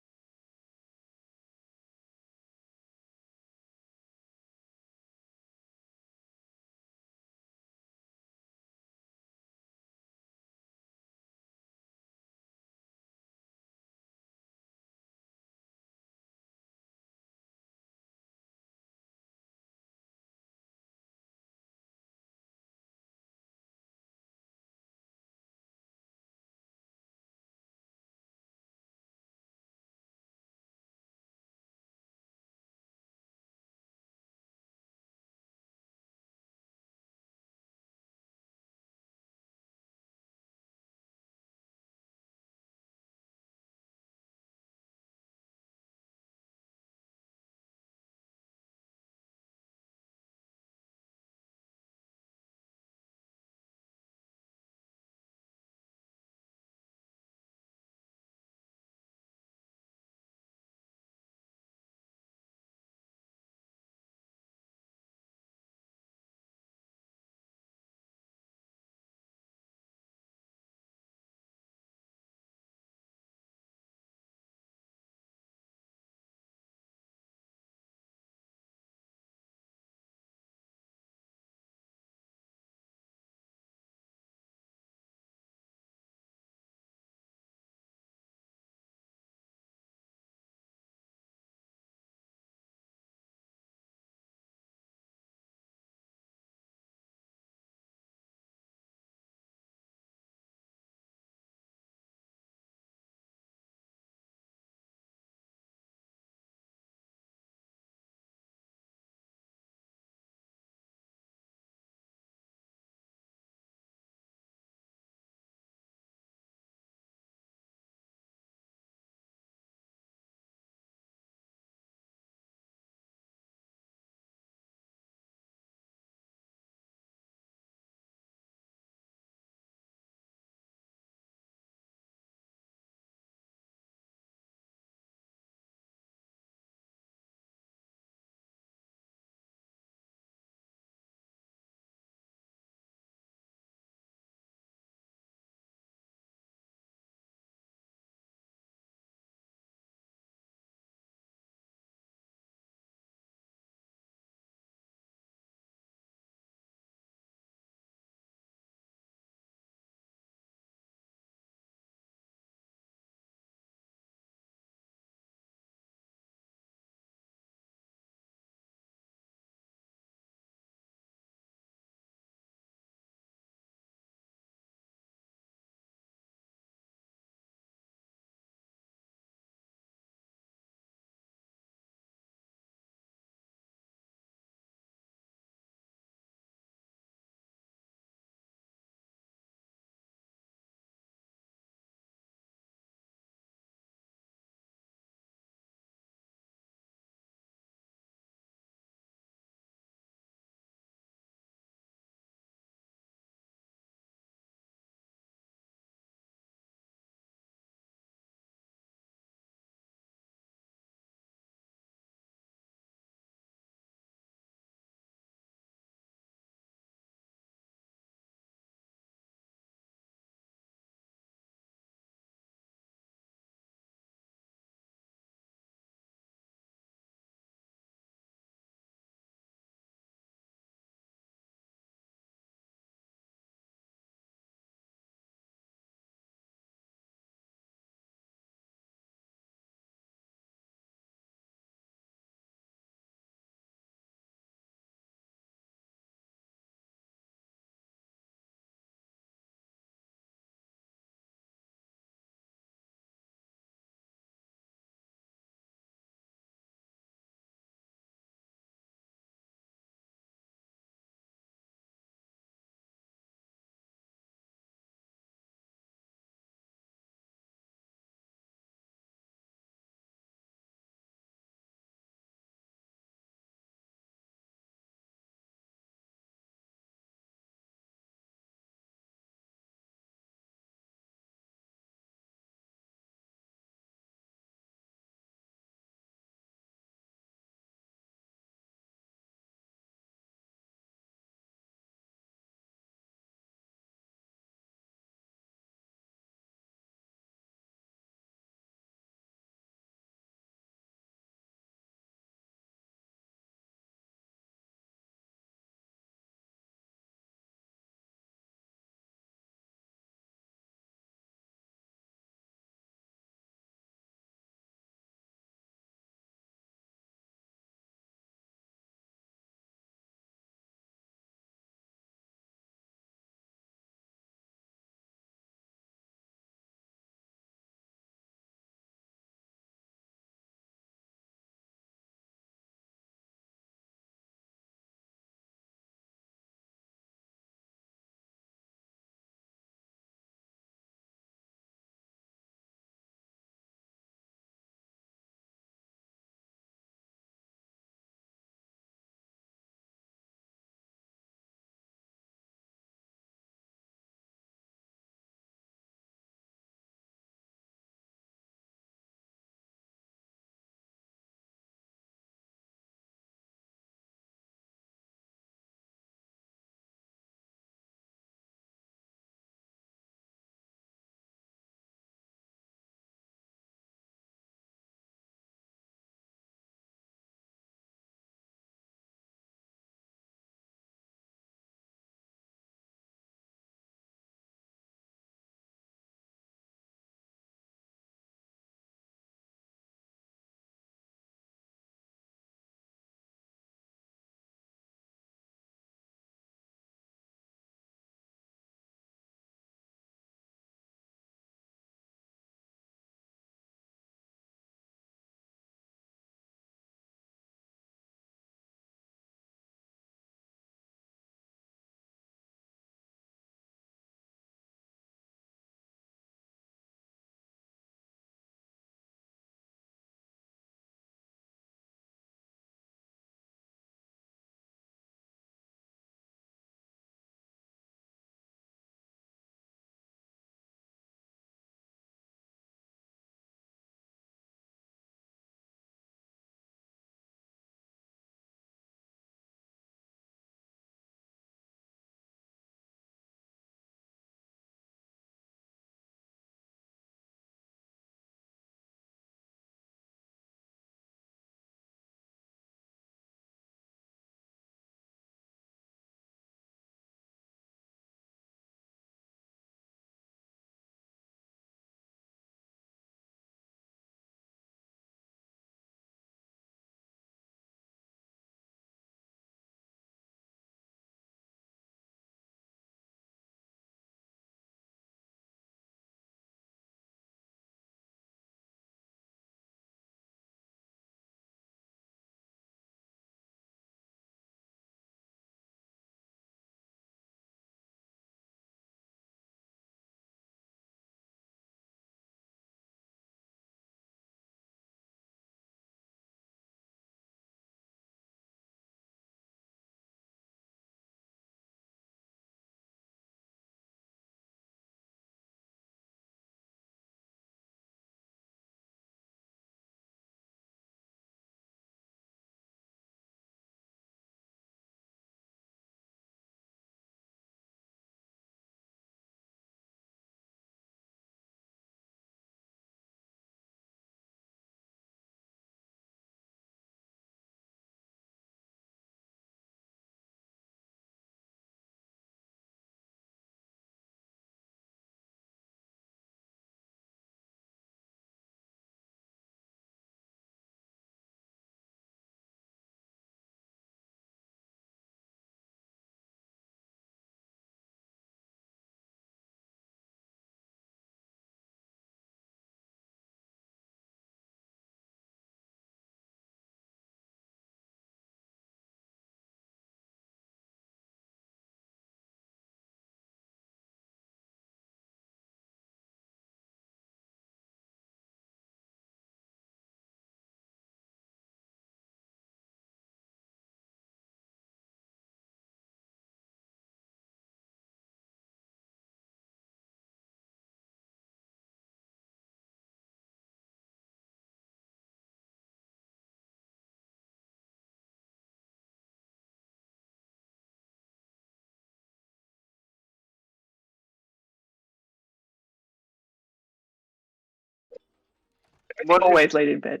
always late in bed.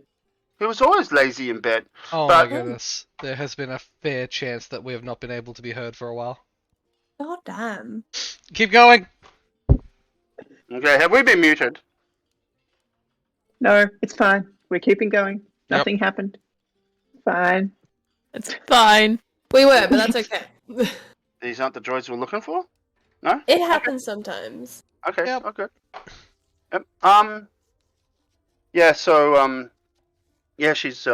He was always lazy in bed. Oh my goodness. There has been a fair chance that we have not been able to be heard for a while. God damn. Keep going! Okay, have we been muted? No, it's fine. We're keeping going. Nothing happened. Fine. It's fine. We were, but that's okay. These aren't the droids we're looking for? No? It happens sometimes. Okay, Yep. okay. Yep. Yeah, so, yeah, she's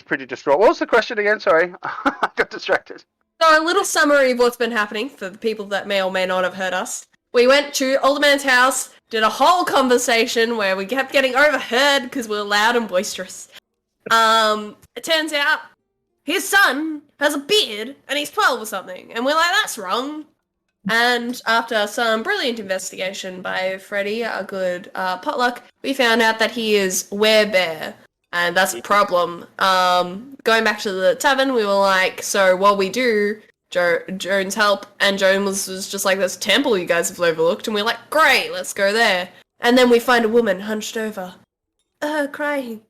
pretty distraught. What was the question again? Sorry. I got distracted. So a little summary of what's been happening for the people that may or may not have heard us. We went to Older Man's house, did a whole conversation where we kept getting overheard because we were loud and boisterous. It turns out his son has a beard and he's 12 or something. And we're like, that's wrong. And after some brilliant investigation by Freddy, our good Potluck, we found out that he is werebear. And that's a problem. Going back to the tavern, we were like, so what we do, Joan's help, and Joan was just like, there's a temple you guys have overlooked, and we're like, great, let's go there. And then we find a woman hunched over, crying.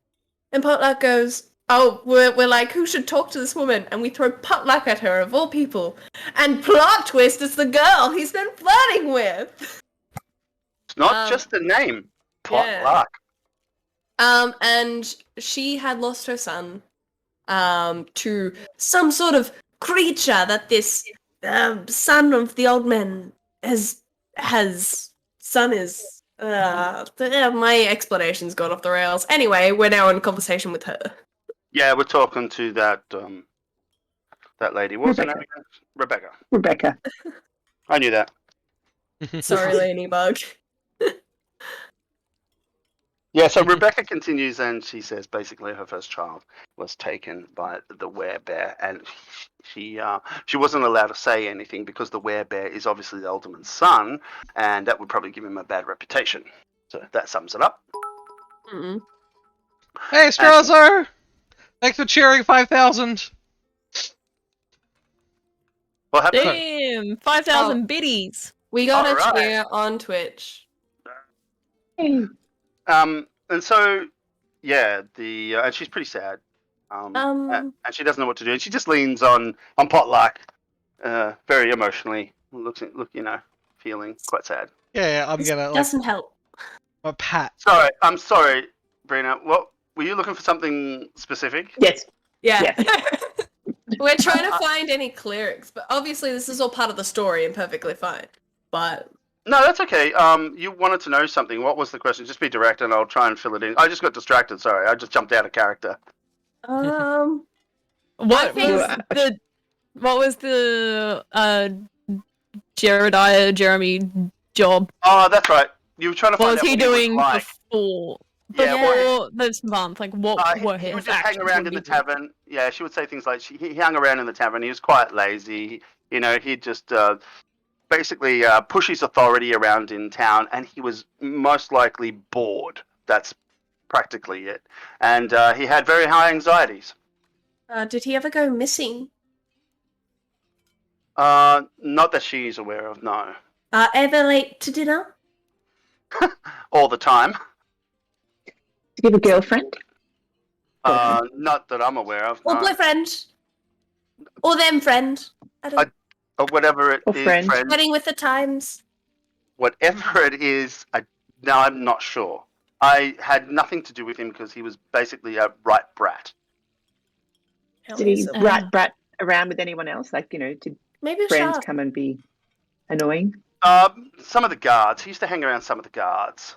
And Potluck goes, oh, we're like, who should talk to this woman? And we throw Potluck at her, of all people. And plot twist, it's the girl he's been flirting with! It's not just the name. Potluck. Yeah. And she had lost her son to some sort of creature that this son of the old man son is. My explanation's gone off the rails. Anyway, we're now in conversation with her. Yeah, we're talking to that lady. What was her name again? Rebecca. I knew that. Sorry, Ladybug. Yeah, so Rebecca continues and she says basically her first child was taken by the werebear, and she wasn't allowed to say anything because the werebear is obviously the alderman's son, and that would probably give him a bad reputation. So that sums it up. Mm-mm. Hey, Astrazo! Thanks for cheering 5,000! What happened? Damn! 5,000 biddies! We got a Alright. cheer on Twitch. And so, yeah, and she's pretty sad. And she doesn't know what to do. And she just leans on Potluck, very emotionally, feeling quite sad. Yeah, I'm gonna, Doesn't help. a pat. Sorry, I'm sorry, Brina. What were you looking for? Something specific? Yes. Yeah. We're trying to find any clerics, but obviously this is all part of the story and perfectly fine. But No, that's okay. You wanted to know something. What was the question? Just be direct, and I'll try and fill it in. I just got distracted. Sorry, I just jumped out of character. What was the Jeremy job? Oh, that's right. You were trying to find What was out he what doing like. before Yeah, this month? Like, what were he his would just hang actions? around in the tavern. Yeah, she would say things like he hung around in the tavern. He was quite lazy. He'd just basically push his authority around in town, and he was most likely bored. That's practically it. And he had very high anxieties. Did he ever go missing? Not that she's aware of, no. Ever late to dinner? All the time. Do you have a girlfriend? Not that I'm aware of. Or No. boyfriend? Or them friend? I don't know. Or whatever it Or is, friend. friend. Heading with the times. Whatever it is, I'm not sure. I had nothing to do with him because he was basically a right brat. Did he brat around with anyone else? Like, did Maybe a friends shark. come and be annoying? Some of the guards. He used to hang around some of the guards.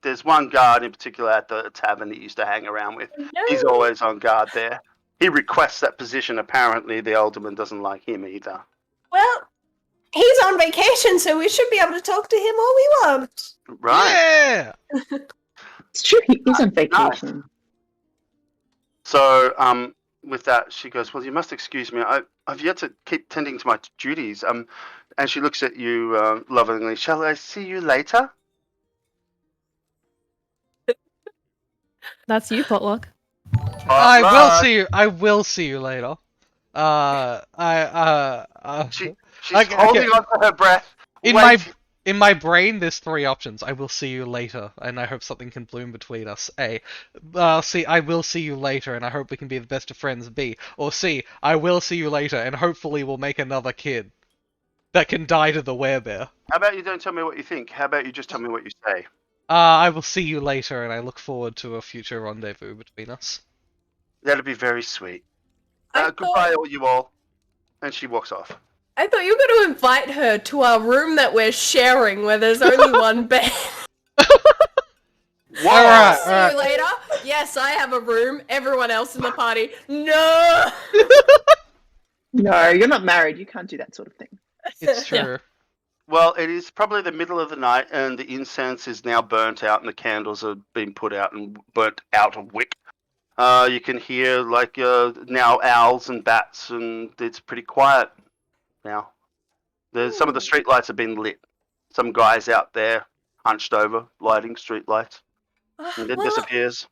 There's one guard in particular at the tavern that he used to hang around with. No. He's always on guard there. He requests that position. Apparently, the alderman doesn't like him either. Well, he's on vacation, so we should be able to talk to him all we want. Right. Yeah! It's true, he is on vacation. So, with that, she goes, well, you must excuse me. I've yet to keep tending to my duties. And she looks at you lovingly. Shall I see you later? That's you, Potluck. I will see you later. She's Okay. holding on to her breath. In In my brain, there's 3 options. I will see you later, and I hope something can bloom between us. A. I will see you later, and I hope we can be the best of friends. B. Or C. I will see you later, and hopefully we'll make another kid that can die to the werebear. How about you don't tell me what you think? How about you just tell me what you say? I will see you later, and I look forward to a future rendezvous between us. That'd be very sweet. Goodbye, all you all. And she walks off. I thought you were going to invite her to our room that we're sharing, where there's only one bed. Alright, See you later. Yes, I have a room. Everyone else in the party. No! No, you're not married. You can't do that sort of thing. It's true. Well, it is probably the middle of the night, and the incense is now burnt out, and the candles are being put out and burnt out of wick. You can hear, now owls and bats, and it's pretty quiet now. Some of the street lights have been lit. Some guy's out there, hunched over, lighting street lights. And then disappears.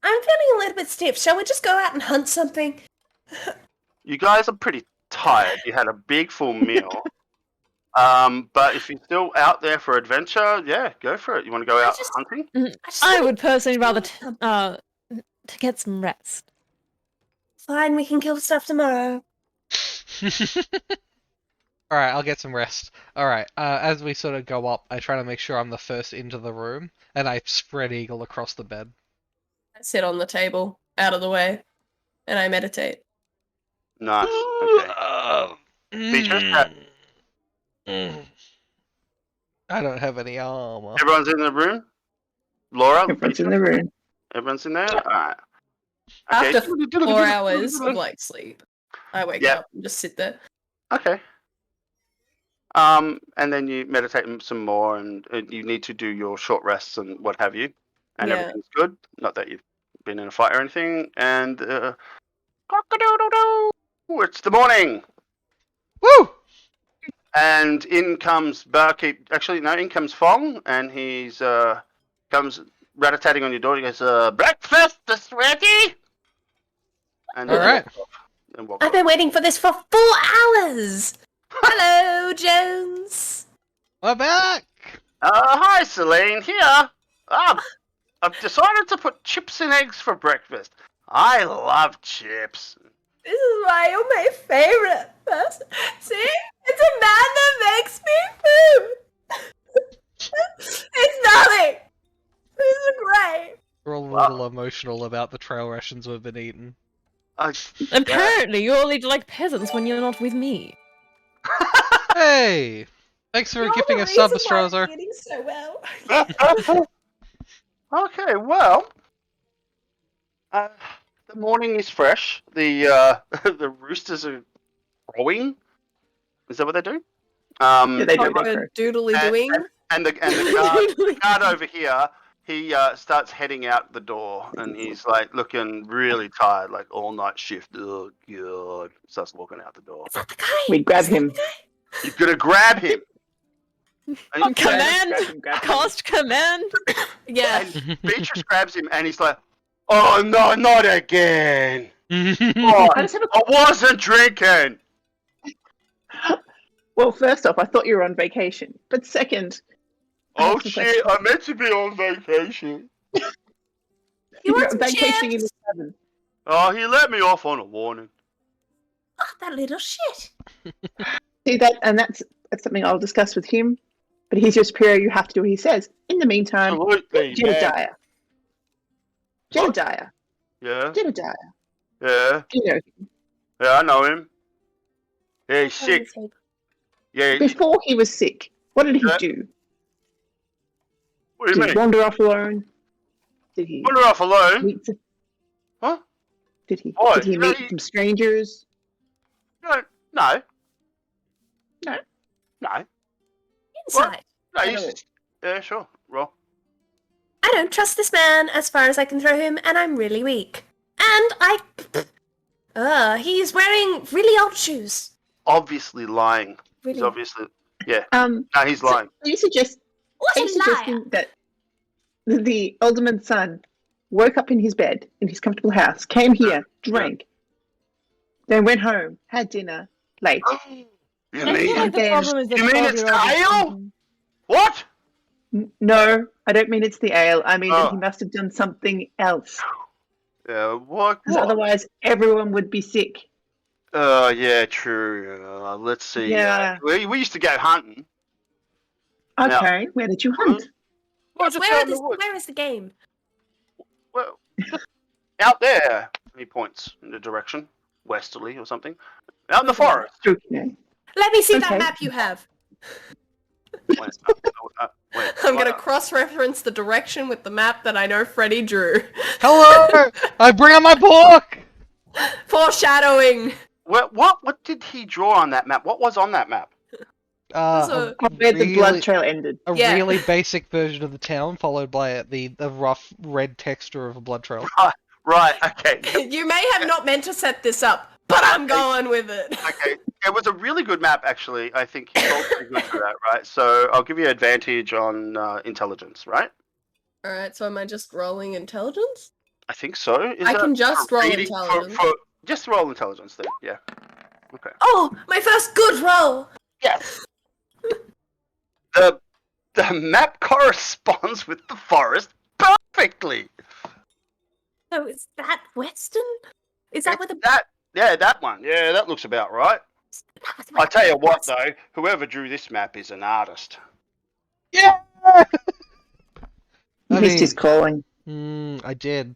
I'm feeling a little bit stiff. Shall we just go out and hunt something? You guys are pretty tired. You had a big full meal. But if you're still out there for adventure, yeah, go for it. You want to go out hunting? I would personally rather to get some rest. Fine, we can kill stuff tomorrow. Alright, I'll get some rest. Alright, as we sort of go up, I try to make sure I'm the first into the room, and I spread eagle across the bed. I sit on the table, out of the way, and I meditate. Nice. Okay. Beatrice, I don't have any armor. everyone's in the room? Laura? Everyone's in the room. Everyone's in there? Alright. After 4 hours of sleep, I wake up and just sit there. Okay. And then you meditate some more, and you need to do your short rests and what have you. And everything's good. Not that you've been in a fight or anything. And cock-a-doodle-doo! It's the morning. Woo! And in comes Barkeep. Actually, no, in comes Fong, and he's comes rat-a-tatting on your door. He goes, "Breakfast is ready." And all right. I've been waiting for this for 4 hours. Hello, Jones. We're back. Hi, Seline. Here. I've decided to put chips and eggs for breakfast. I love chips. This is why you're my favorite person. See? It's a man that makes me food. It's nothing. This is great. We're all a little emotional about the trail rations we've been eating. Apparently, you all eat like peasants when you're not with me. Hey! Thanks for gifting a sub, Astrazo. Eating so well. Okay, well, the morning is fresh. The the roosters are crowing. Is that what they do? Yeah, they do. Doodly doing. And the guard over here, he starts heading out the door, and he's like looking really tired, like all night shift. Oh god! Starts walking out the door. Is that the guy? We grab him. You're gonna grab him. Command! Cost command! Yeah. And Beatrice grabs him, and he's like, "Oh no, not again! Oh, I wasn't drinking." Well, first off, I thought you were on vacation. But second... Oh shit, I meant to be on vacation. You were vacationing in the cabin. Oh, he let me off on a warning. Oh, that little shit. See, that's something I'll discuss with him. But he's your superior, you have to do what he says. In the meantime, Absolutely, Jedediah. Jedediah. Yeah? Jedediah. Yeah? Do you know him? Yeah, I know him. Yeah, he's sick. Yeah. Before he was sick, what did he do? What do you Did mean? he wander off alone? Did he Wander off alone? meet Huh? Did he What? Did he meet some strangers? No. Inside. No, yeah, sure. Roll. I don't trust this man as far as I can throw him, and I'm really weak. And he's wearing really old shoes. Obviously lying. Really? He's obviously, yeah. No, He's lying. Are you suggesting that the alderman's son woke up in his bed in his comfortable house, came here, drank, then went home, had dinner late? You mean the problem is it's Kyle? No, I don't mean it's the ale. I mean that he must have done something else. What? Because otherwise everyone would be sick. Yeah, true. Let's see. Yeah. We used to go hunting. Okay, Now, where did you hunt? Well, just Where out in the woods. where is the game? Well, out there. He points in the direction, westerly or something. Out in the forest. Okay. Let me see Okay. that map you have. Wait, I'm going to cross-reference the direction with the map that I know Freddy drew. Hello! I bring out my book! Foreshadowing! What did he draw on that map? What was on that map? Where the blood trail ended. A really basic version of the town, followed by the rough red texture of a blood trail. Right, okay. You may have not meant to set this up, but I'm going with it. Okay, it was a really good map, actually. I think he rolled pretty good for that, right? So I'll give you advantage on intelligence, right? Alright, so am I just rolling intelligence? I think so. I can just roll intelligence. Just roll intelligence then, yeah. Okay. Oh, my first good roll! Yes. The map corresponds with the forest perfectly. So is that Western? Is that where the... Yeah, that one. Yeah, that looks about right. I tell you what, though, whoever drew this map is an artist. Yeah! He missed his calling. I did.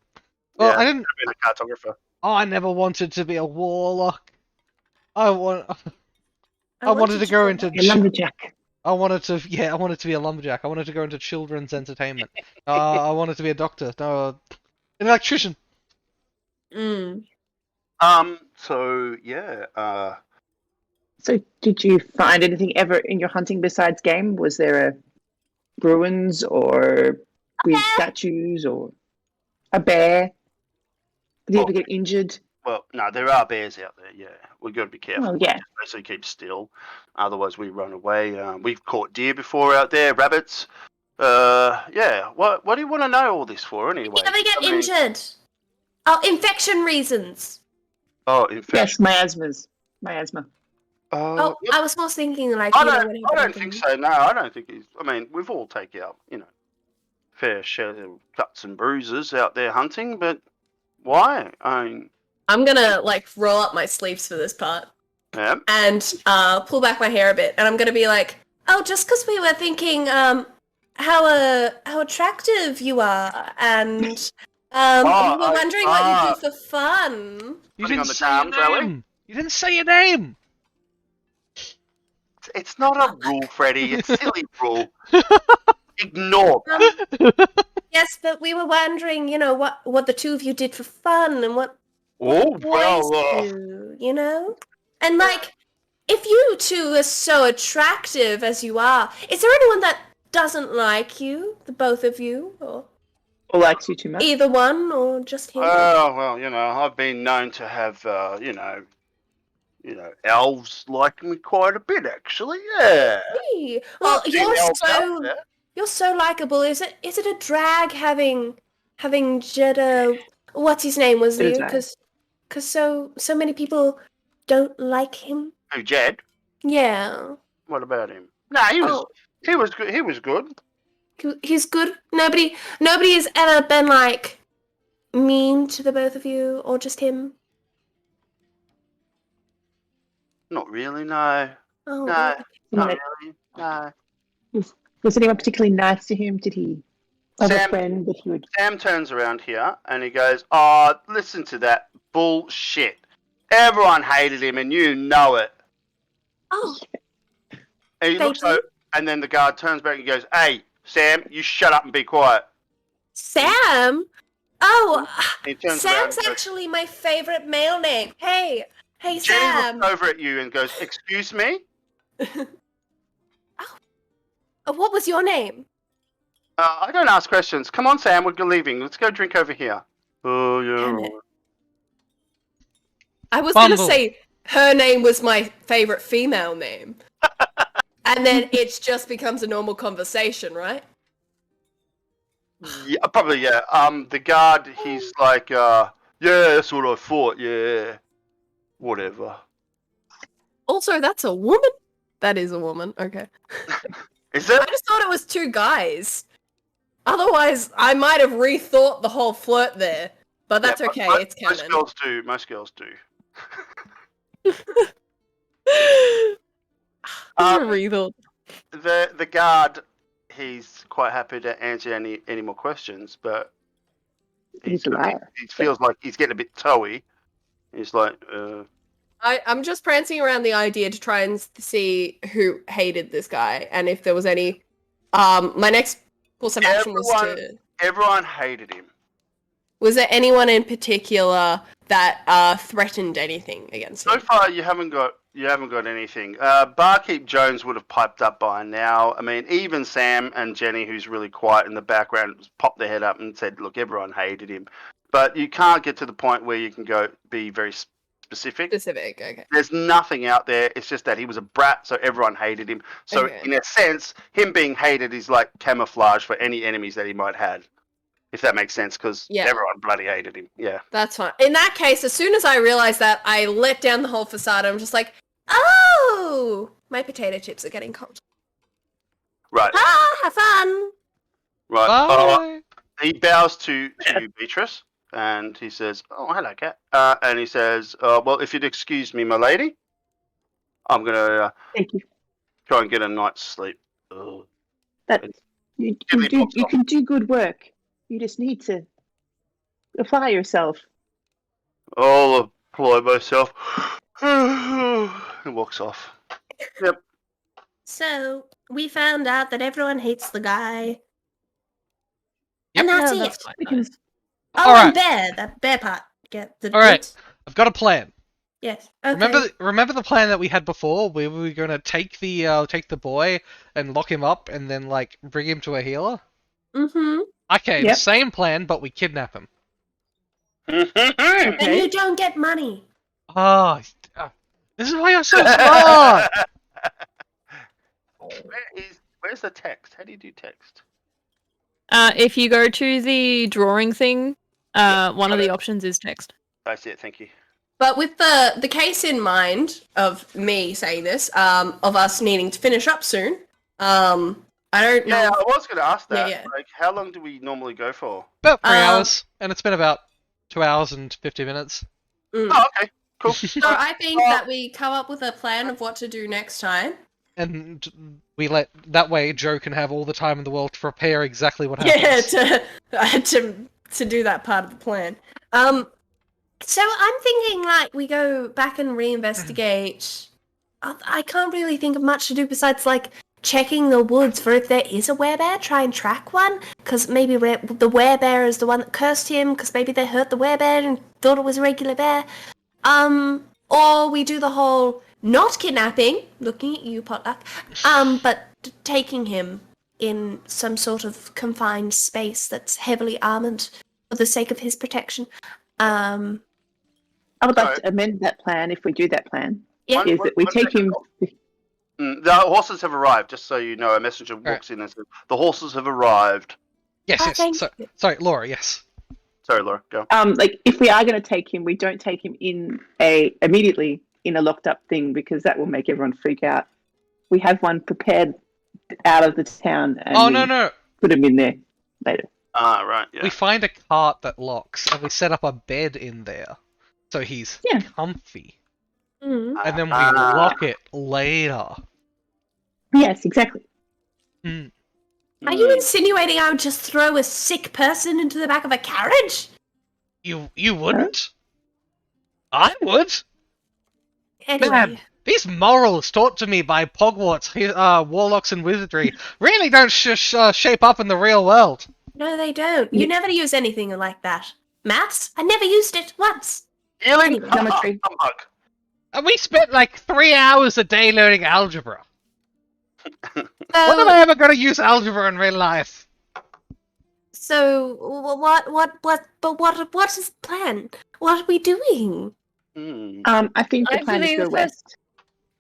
Well, I didn't... I've been a cartographer. Oh, I never wanted to be a warlock. I wanted to go into... A lumberjack. I wanted to be a lumberjack. I wanted to go into children's entertainment. I wanted to be a doctor. No, an electrician. So yeah. So did you find anything ever in your hunting besides game? Was there ruins or weird statues or a bear? Did you ever get injured? Well, no, there are bears out there. Yeah, we've got to be careful. Oh, yeah. Basically, keep still. Otherwise, we run away. We've caught deer before out there, rabbits. Yeah. What do you want to know all this for anyway? You ever get injured? Oh, infection reasons. Oh, infection. Yes, miasma. Oh, Yep. I was more thinking like. I don't think so. No, I don't think he's. I mean, we've all taken out, fair share of cuts and bruises out there hunting, but why? I mean, I'm gonna roll up my sleeves for this part. Yeah. And pull back my hair a bit, and I'm gonna be like, oh, just because we were thinking how attractive you are, and we were wondering what you do for fun. You didn't say your name. You didn't say your name. It's not a rule, Freddy. It's a silly rule. Ignore. Yes, but we were wondering, what the two of you did for fun, and what Oh, boys do, And if you two are so attractive as you are, is there anyone that doesn't like you, the both of you, or likes you too much? Either one, or just him? Oh, well, I've been known to have, elves like me quite a bit, actually. Yeah. Hey. Well, you're so likable. Is it a drag having Jeddah? What's his name was you? Because so many people don't like him. Who, Jed? Yeah. What about him? No, he was good. He was good. He's good. Nobody has ever been mean to the both of you, or just him. Not really, no. Oh, no, not really. No. Was anyone particularly nice to him? Did he have a friend that he would... Sam turns around here and he goes, "Oh, listen to that bullshit. Everyone hated him and you know it." Oh. And he looks over, and then the guard turns back and goes, "Hey, Sam, you shut up and be quiet." Sam? Oh, Sam's actually my favorite male name. Hey, Jenny Sam. looks over at you and goes, "Excuse me?" What was your name? I don't ask questions. Come on, Sam, we're leaving. Let's go drink over here. Oh, yeah. I was going to say her name was my favorite female name. And then it just becomes a normal conversation, right? Yeah, probably, yeah. The guard, he's like, yeah, that's what I thought, yeah. Whatever. Also, that's a woman? That is a woman, okay. Is it? I just thought it was 2 guys. Otherwise, I might have rethought the whole flirt there. But that's okay, it's canon. Most girls do. Rethought. The guard, he's quite happy to answer any more questions, but He's a liar. he feels like he's getting a bit toey. He's like, I'm just prancing around the idea to try and see who hated this guy and if there was any. My next course of action was to. Everyone hated him. Was there anyone in particular that threatened anything against him? So far, you haven't got anything. Barkeep Jones would have piped up by now. I mean, even Sam and Jenny, who's really quiet in the background, popped their head up and said, "Look, everyone hated him." But you can't get to the point where you can go be very specific. Okay. There's nothing out there. It's just that he was a brat, so everyone hated him. So in a sense, him being hated is like camouflage for any enemies that he might have. If that makes sense, because everyone bloody hated him. Yeah. That's fine. In that case, as soon as I realized that, I let down the whole facade. I'm just like, oh, my potato chips are getting cold. Right. Have fun. Right. He bows to Beatrice, and he says, "Oh, hello, cat." And he says, "Well, if you'd excuse me, my lady, I'm gonna Thank you. try and get a night's sleep." Ugh. You can do good work. You just need to apply yourself. I'll apply myself. And walks off. Yep. So we found out that everyone hates the guy. Yep. And that's No, it. that's fine. Oh, and bear. That bear part. Get the All right. bits. I've got a plan. Yes. Okay. Remember the plan that we had before, where we were gonna take the boy and lock him up, and then like bring him to a healer. Mm-hmm. Okay, the same plan, but we kidnap him. And you don't get money. Oh, this is why you're so smart. Where's the text? How do you do text? If you go to the drawing thing, one of the options is text. I see it. Thank you. But with the case in mind of me saying this, of us needing to finish up soon, I don't know. Yeah, I was going to ask that. Yeah. Like, how long do we normally go for? About 3 hours, and it's been about 2 hours and 50 minutes. Oh, okay. Cool. So I think that we come up with a plan of what to do next time. And we that way Joe can have all the time in the world to prepare exactly what happens. Yeah, to do that part of the plan. So I'm thinking like we go back and reinvestigate. I can't really think of much to do besides like checking the woods for if there is a werebear, try and track one, because maybe the werebear is the one that cursed him, because maybe they hurt the werebear and thought it was a regular bear. Or we do the whole not kidnapping, looking at you, Potluck, but taking him in some sort of confined space that's heavily armored for the sake of his protection. I would like to amend that plan if we do that plan. Yeah. Is that we take him... The horses have arrived, just so you know. A messenger walks in and says, "The horses have arrived." Yes. Sorry, Laura. Yes. Sorry, Laura. Go. Like if we are going to take him, we don't take him immediately in a locked up thing because that will make everyone freak out. We have one prepared out of the town. And no. Put him in there later. Ah, right. Yeah. We find a cart that locks, and we set up a bed in there, so he's comfy. Mm. And then we lock it later. Yes, exactly. Mm. Are you insinuating I would just throw a sick person into the back of a carriage? You wouldn't? I would. Anyway. Man, these morals taught to me by Hogwarts, warlocks and wizardry really don't shape up in the real world. No, they don't. You never use anything like that. Maths? I never used it once. Healing? Anyway. Geometry. And we spent like 3 hours a day learning algebra. So, When am I ever going to use algebra in real life? So what is the plan? What are we doing? I think the plan is go west.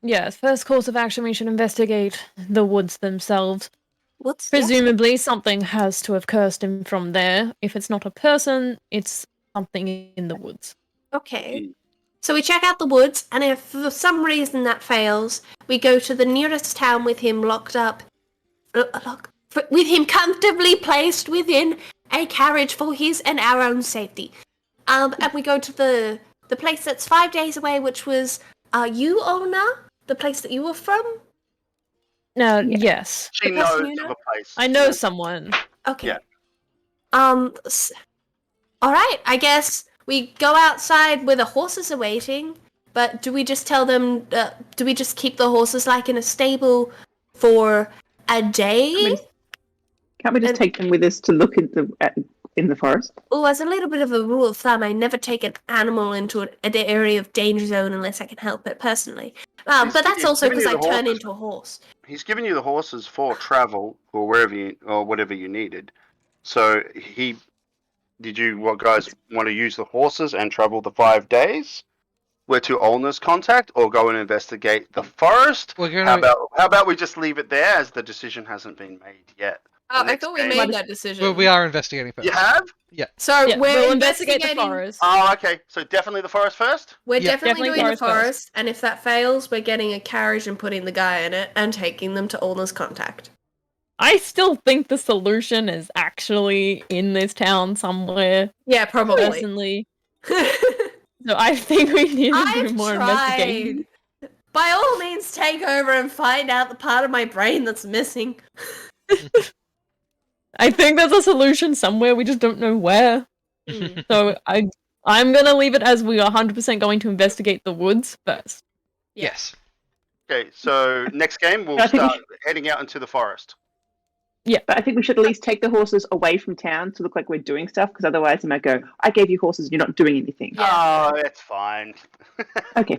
Yes, first course of action, we should investigate the woods themselves. What's Presumably, something has to have cursed him from there. If it's not a person, it's something in the woods. Okay. So we check out the woods, and if for some reason that fails, we go to the nearest town with him locked up, with him comfortably placed within a carriage for his and our own safety. And we go to the place that's 5 days away, which was you, Ulna? The place that you were from? No, yes. She knows of a place. I know someone. Okay. Yeah. All right. I guess we go outside where the horses are waiting. But do we just tell them? Do we just keep the horses like in a stable for a day? Can't we just take them with us to look in the forest? Oh, as a little bit of a rule of thumb, I never take an animal into an area of danger zone unless I can help it personally. But that's also because I turn into a horse. He's giving you the horses for travel or whatever you needed. So did you guys want to use the horses and travel the 5 days? Where to Ulna's contact, or go and investigate the forest? How about we just leave it there, as the decision hasn't been made yet? I thought we made that decision. Well, we are investigating first. You have? Yeah. So we'll investigate the forest. Oh, okay. So definitely the forest first? We're definitely doing the forest, and if that fails, we're getting a carriage and putting the guy in it and taking them to Ulna's contact. I still think the solution is actually in this town somewhere. Yeah, probably. Personally. So I think we need to do more investigation. By all means, take over and find out the part of my brain that's missing. I think there's a solution somewhere, we just don't know where. So I'm gonna leave it as we are 100% going to investigate the woods first. Yes. Okay, so next game we'll start heading out into the forest. Yeah, but I think we should at least take the horses away from town to look like we're doing stuff, because otherwise they might go, I gave you horses, you're not doing anything. Oh, that's fine. Okay.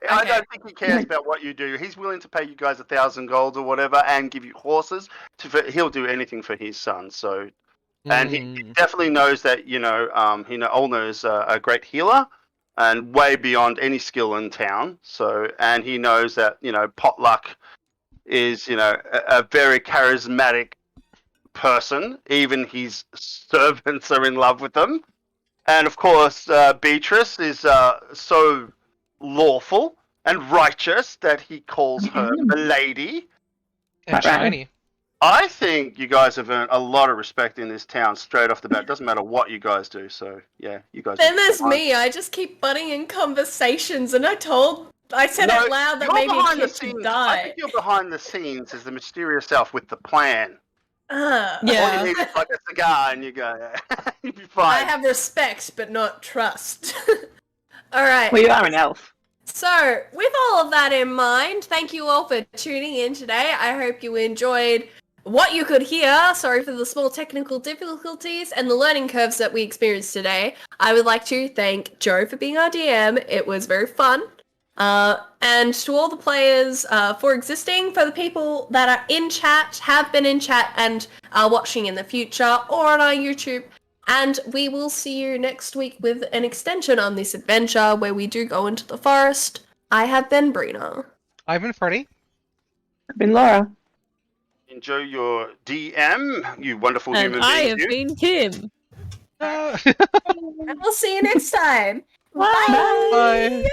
I don't think he cares about what you do. He's willing to pay you guys 1,000 gold or whatever and give you horses. He'll do anything for his son. So, and he definitely knows that, Ulna is a great healer and way beyond any skill in town. So, and he knows that, Potluck is, a very charismatic person. Even his servants are in love with him. And of course, Beatrice is so lawful and righteous that he calls her the lady. And shiny. I think you guys have earned a lot of respect in this town straight off the bat. Doesn't matter what you guys do. So yeah, you guys. Then there's me. I just keep butting in conversations, and I said out loud that maybe a kid should die. I think you're behind the scenes as the mysterious self with the plan. Yeah. All you need is like a cigar and you go, you'll be fine. I have respect, but not trust. All right. Well, you are an elf. So, with all of that in mind, thank you all for tuning in today. I hope you enjoyed what you could hear. Sorry for the small technical difficulties and the learning curves that we experienced today. I would like to thank Joe for being our DM. It was very fun. And to all the players for existing, for the people that are in chat, have been in chat, and are watching in the future, or on our YouTube. And we will see you next week with an extension on this adventure where we do go into the forest. I have been Brina. I've been Freddy. I've been Laura. Enjoy your DM, you wonderful human being. And I have been Kim. And we'll see you next time. Bye. Bye.